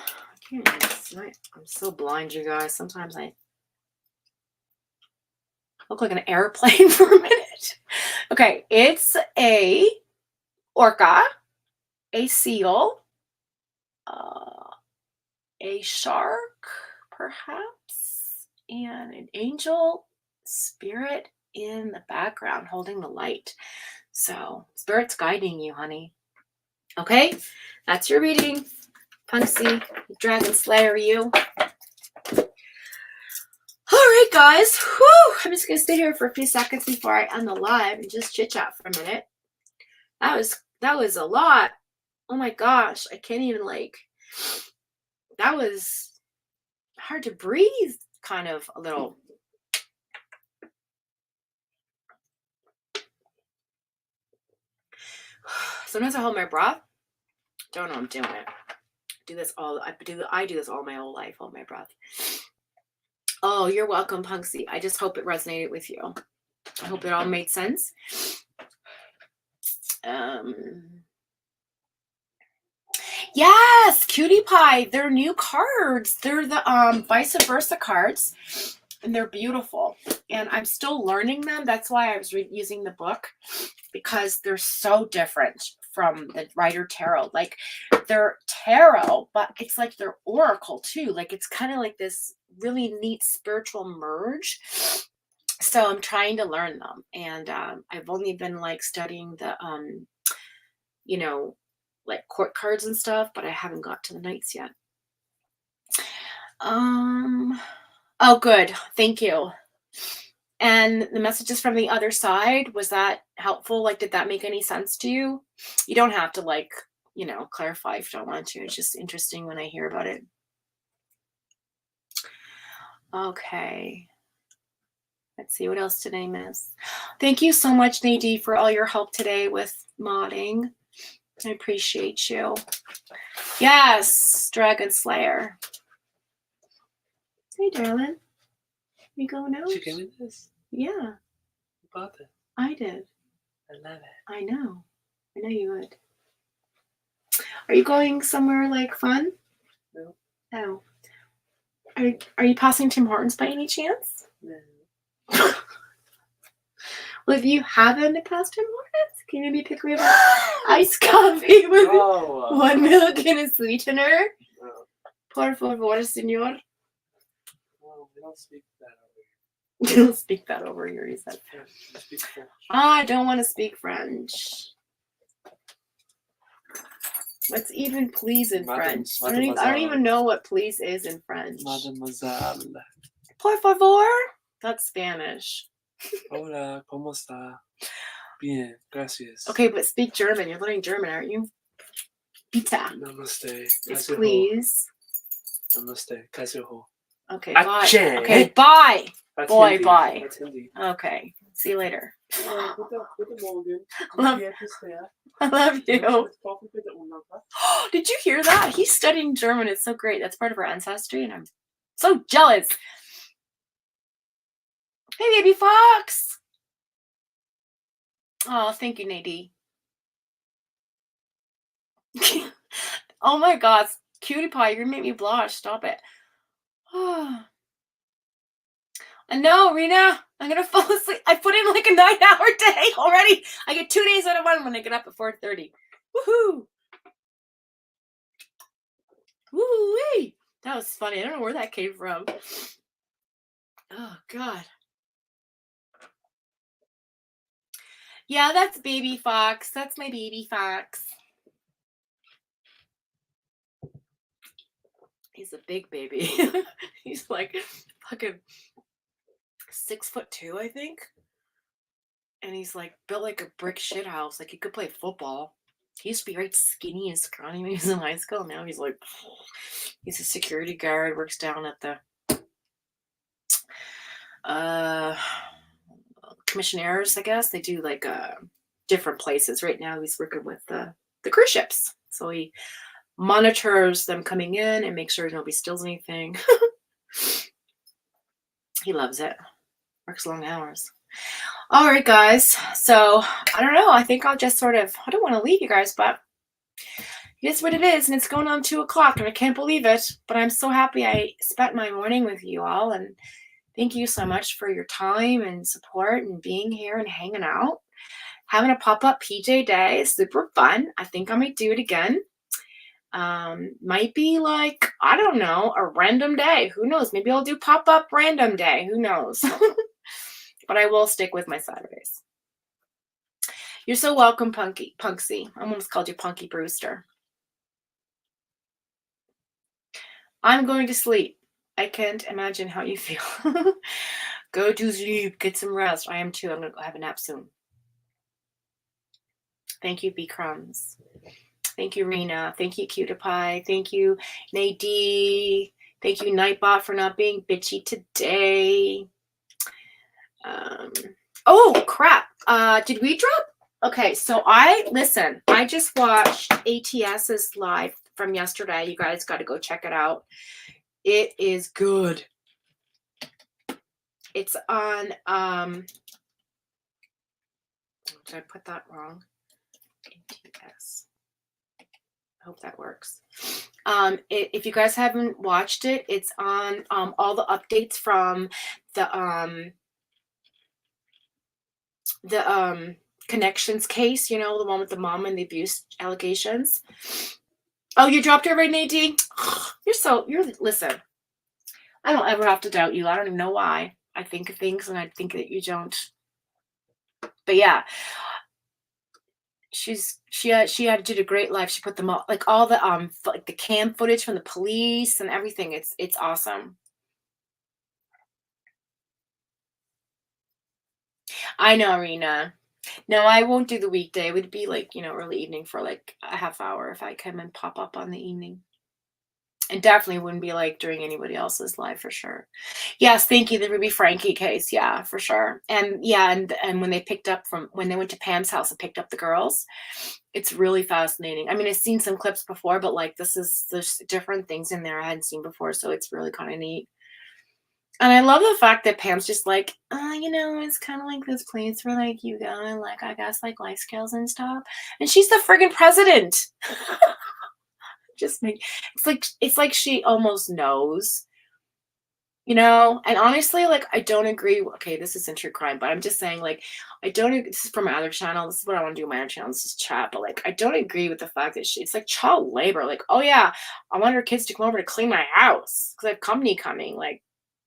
can't even see. I'm so blind, you guys. Sometimes I look like an airplane for a minute. Okay, it's a orca, a seal, a shark, perhaps, and an angel spirit in the background holding the light. So spirit's guiding you, honey. Okay, that's your reading. Foxxy, Dragon Slayer, you. All right, guys. Whew. I'm just gonna stay here for a few seconds before I end the live and just chit chat for a minute. That was a lot. Oh my gosh, I can't even that was hard to breathe, kind of a little. Sometimes I hold my breath. Don't know I'm doing it. I do this all my whole life, hold my breath. Oh, you're welcome, Foxxy. I just hope it resonated with you. I hope it all made sense. Yes, Cutie Pie. They're new cards. They're the vice versa cards, and they're beautiful. And I'm still learning them. That's why I was using the book, because they're so different from the Rider Tarot. Like, they're tarot, but it's like they're oracle too. Like, it's kind of like this really neat spiritual merge. So I'm trying to learn them, and I've only been like studying the you know, like court cards and stuff, but I haven't got to the knights yet. Oh, good. Thank you. And the messages from the other side, was that helpful? Like, did that make any sense to you? You don't have to, like, clarify if you don't want to. It's just interesting when I hear about it. Okay. Let's see, what else did I miss? Thank you so much, Nadine, for all your help today with modding. I appreciate you. Yes, Dragon Slayer. Hey, darling. You going out? Did you give me this? Yeah. You bought it. I did. I love it. I know. I know you would. Are you going somewhere like fun? No. Oh. Are you passing Tim Hortons by any chance? No. Well, if you haven't passed Tim Hortons, can you maybe pick me up iced coffee with 1 milk and a sweetener? No. Por favor, señor. No, we don't speak that over here. You don't speak that over here, he said. We speak French. I don't want to speak French. What's even please in French? I don't even know what please is in French. Mademoiselle. Por favor? That's Spanish. Hola, ¿cómo está? Bien, gracias. Okay, but speak German. You're learning German, aren't you? Bitte. Namaste. It's please. Namaste. Kazuho. Okay, bye. Achè. Okay, bye. That's Boy, Hindi. bye. That's Hindi. Okay, see you later. Guten Morgen. Love- I love you. Did you hear that? He's studying German. It's so great. That's part of our ancestry, and I'm so jealous. Hey, baby fox. Oh, thank you, Nadine. Oh my God, cutie pie, you're gonna make me blush. Stop it. Oh. No, Rena, I'm gonna fall asleep. I put in like a 9-hour day already. I get 2 days out of one when I get up at 4:30. Woohoo! Woo-wee! That was funny. I don't know where that came from. Oh God. Yeah, that's baby fox. That's my baby fox. He's a big baby. He's like fucking 6'2", I think. And he's like built like a brick shit house. Like he could play football. He used to be right skinny and scrawny when he was in high school. Now he's like, he's a security guard, works down at the commissioners, I guess. They do like different places. Right now he's working with the cruise ships. So he monitors them coming in and makes sure nobody steals anything. He loves it. Works long hours. All right, guys. So I don't know. I think I'll just I don't want to leave you guys, but it is what it is. And it's going on 2 o'clock and I can't believe it. But I'm so happy I spent my morning with you all. And thank you so much for your time and support and being here and hanging out. Having a pop-up PJ day is super fun. I think I might do it again. Might be like, I don't know, a random day. Who knows? Maybe I'll do pop-up random day. Who knows? But I will stick with my Saturdays. You're so welcome, Punksy. I almost called you Punky Brewster. I'm going to sleep. I can't imagine how you feel. Go to sleep. Get some rest. I am too. I'm going to go have a nap soon. Thank you, B Crumbs. Thank you, Rena. Thank you, Cutie Pie. Thank you, Nadine. Thank you, Nightbot, for not being bitchy today. Oh, crap. Did we drop? Okay, so I just watched ATS's live from yesterday. You guys got to go check it out. It is good. It's on, did I put that wrong? ATS. I hope that works. If you guys haven't watched it, it's on all the updates from the Connections case, you know, the one with the mom and the abuse allegations. Oh, you dropped her, right, Nadine? Listen, I don't ever have to doubt you. I don't even know why. I think of things and I think that you don't. But yeah, did a great live. She put them all, like all the like the cam footage from the police and everything. It's awesome. I know, Rena. No, I won't do the weekday. It would be like, early evening for like a half hour if I come and pop up on the evening. And definitely wouldn't be like during anybody else's live for sure. Yes, thank you. The Ruby Frankie case. Yeah, for sure. And yeah, and when when they went to Pam's house and picked up the girls, it's really fascinating. I mean, I've seen some clips before, but like there's different things in there I hadn't seen before, so it's really kind of neat. And I love the fact that Pam's just like, it's kind of like this place where like you go and like I guess like life skills and stuff. And she's the friggin' president. It's like she almost knows, and honestly, like I don't agree. Okay, this isn't true crime, but I'm just saying, like, this is from my other channel. This is what I want to do on my other channel. This is chat, but like I don't agree with the fact that it's like child labor. Like, oh yeah, I want her kids to come over to clean my house because I have company coming. Like,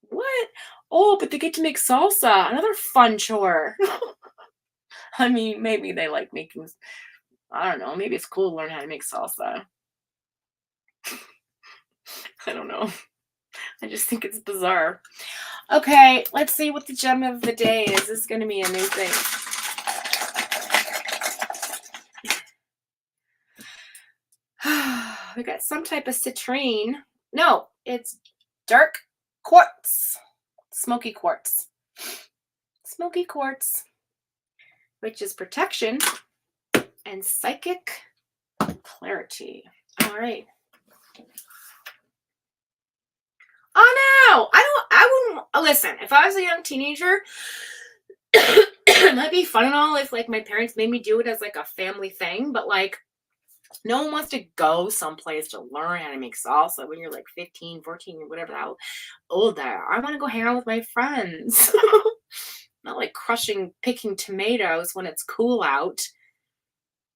what? Oh, but they get to make salsa, another fun chore. I mean, maybe they like making, I don't know, maybe it's cool to learn how to make salsa. I don't know. I just think it's bizarre. Okay, let's see what the gem of the day is. This is going to be a new thing. We got some type of citrine. No, it's dark quartz. Smoky quartz. Smoky quartz, which is protection and psychic clarity. All right. Oh no, I wouldn't listen. If I was a young teenager, it might be fun and all if like my parents made me do it as like a family thing, but like no one wants to go someplace to learn how to make salsa when you're like 15, 14, or whatever that old they are. I want to go hang out with my friends. Not like picking tomatoes when it's cool out.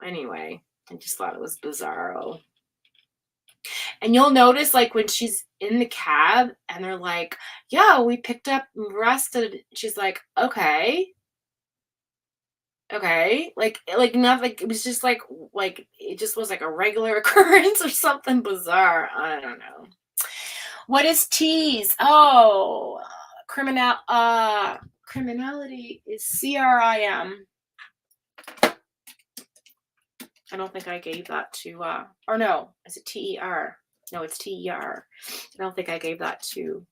Anyway, I just thought it was bizarro. And you'll notice like when she's in the cab and they're like, yeah, we picked up and rested. She's like, okay. Like nothing, like it was just like it just was like a regular occurrence or something bizarre. I don't know. What is tease? Oh, criminality is CRIM. I don't think I gave that to or no, is it TER? No, it's TER. I don't think I gave that to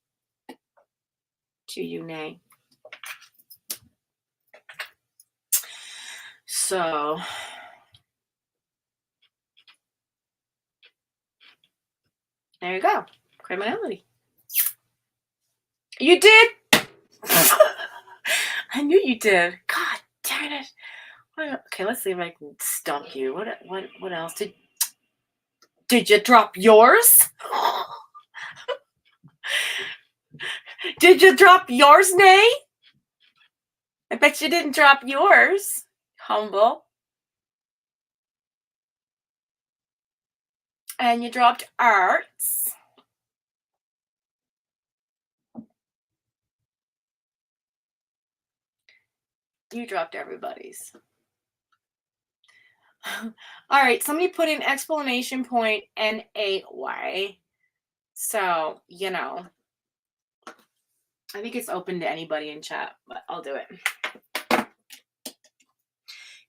you, Nay. So there you go. Criminality. You did? I knew you did. God damn it. Okay, let's see if I can stump you. What else? Did you drop yours? Did you drop yours, Nay? I bet you didn't drop yours. Humble. And you dropped arts. You dropped everybody's. All right, somebody put in exclamation point and a Y. So, I think it's open to anybody in chat, but I'll do it.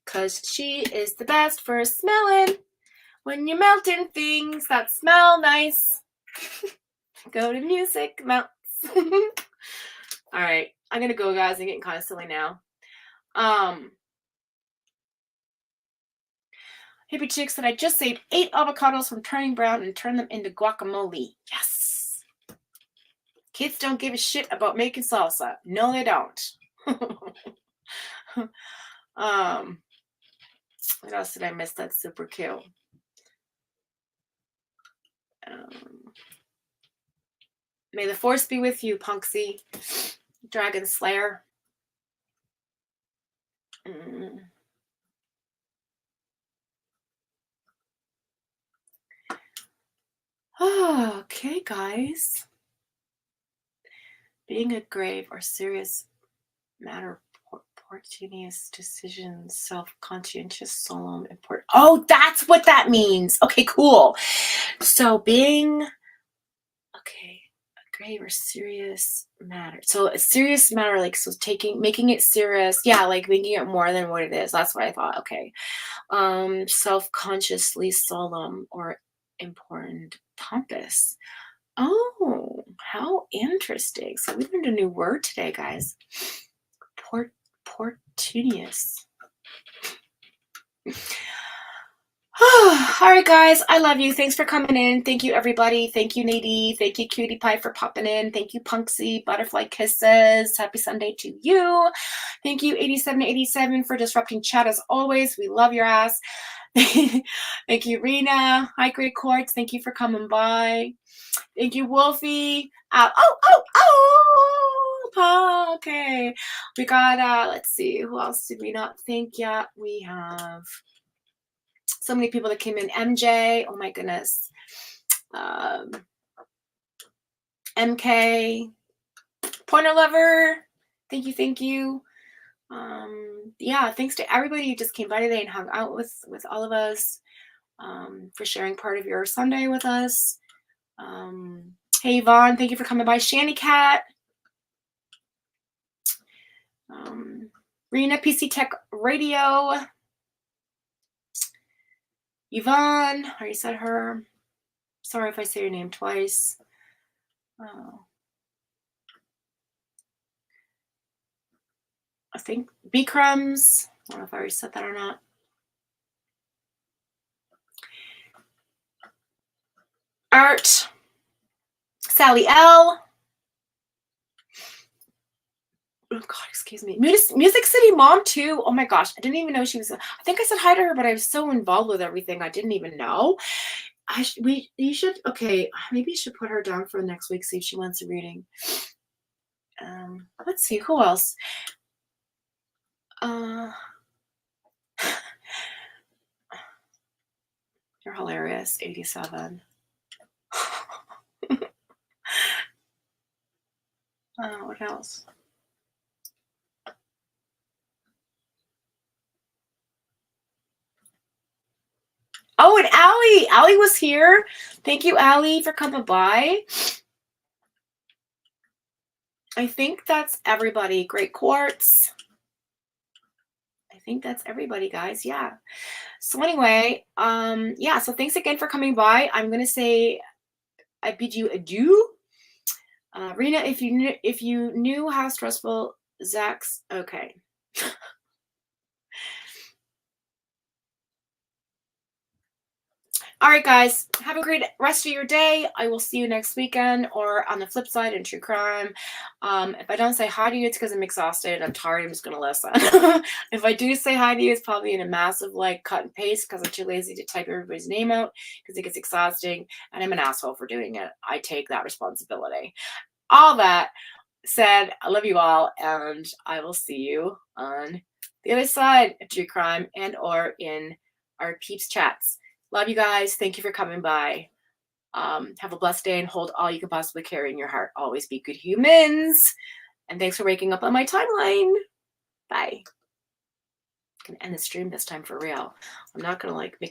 Because she is the best for smelling. When you're melting things that smell nice. Go to music melts. All right, I'm going to go, guys. I'm getting kind of silly now. Hippie Chick said, I just saved 8 avocados from turning brown and turned them into guacamole. Yes. Kids don't give a shit about making salsa. No, they don't. What else did I miss that's super cute? May the force be with you, Punksy. Dragon Slayer. Okay, guys. Being a grave or serious matter, opportunist decisions, self-conscientious, solemn, important. Oh, that's what that means. Okay, cool. So being, okay, a grave or serious matter. So a serious matter, like, so making it serious. Yeah, like making it more than what it is. That's what I thought. Okay. Self-consciously solemn or important, pompous. Oh, how interesting. So we learned a new word today, guys. Portunius. All right, guys. I love you. Thanks for coming in. Thank you, everybody. Thank you, Nadie. Thank you, Cutie Pie, for popping in. Thank you, Punksy. Butterfly kisses. Happy Sunday to you. Thank you, 8787, for disrupting chat as always. We love your ass. Thank you, Rena. Hi, Great Quartz. Thank you for coming by. Thank you, Wolfie. Okay. We got, let's see, who else did we not thank yet? We have so many people that came in. MJ, oh my goodness. MK, Pointer Lover, thank you, thank you. Yeah, thanks to everybody who just came by today and hung out with all of us, for sharing part of your Sunday with us. Hey, Yvonne, thank you for coming by. Shanny Cat. Rena, PC Tech Radio. Yvonne, I already said her. Sorry if I say your name twice. I think B-Crumbs. I don't know if I already said that or not. Art. Sally L. Oh God, excuse me. Music City Mom too. Oh my gosh, I didn't even know she was. I think I said hi to her, but I was so involved with everything I didn't even know. You should. Okay, maybe you should put her down for next week. See if she wants a reading. Let's see who else. You're hilarious. 87. What else? Oh, and Allie. Allie was here. Thank you, Allie, for coming by. I think that's everybody. Great Quartz. I think that's everybody, guys. Yeah. So anyway, yeah, so thanks again for coming by. I'm gonna say I bid you adieu. Rena, if you knew how stressful Zach's, okay. All right, guys, have a great rest of your day. I will see you next weekend, or on the flip side in true crime. If I don't say hi to you, it's because I'm exhausted. I'm tired. I'm just going to listen. If I do say hi to you, it's probably in a massive like cut and paste because I'm too lazy to type everybody's name out because it gets exhausting, and I'm an asshole for doing it. I take that responsibility. All that said, I love you all, and I will see you on the other side of true crime and or in our peeps chats. Love you guys. Thank you for coming by. Have a blessed day and hold all you can possibly carry in your heart. Always be good humans. And thanks for waking up on my timeline. Bye. I'm going to end the stream this time for real. I'm not going to like make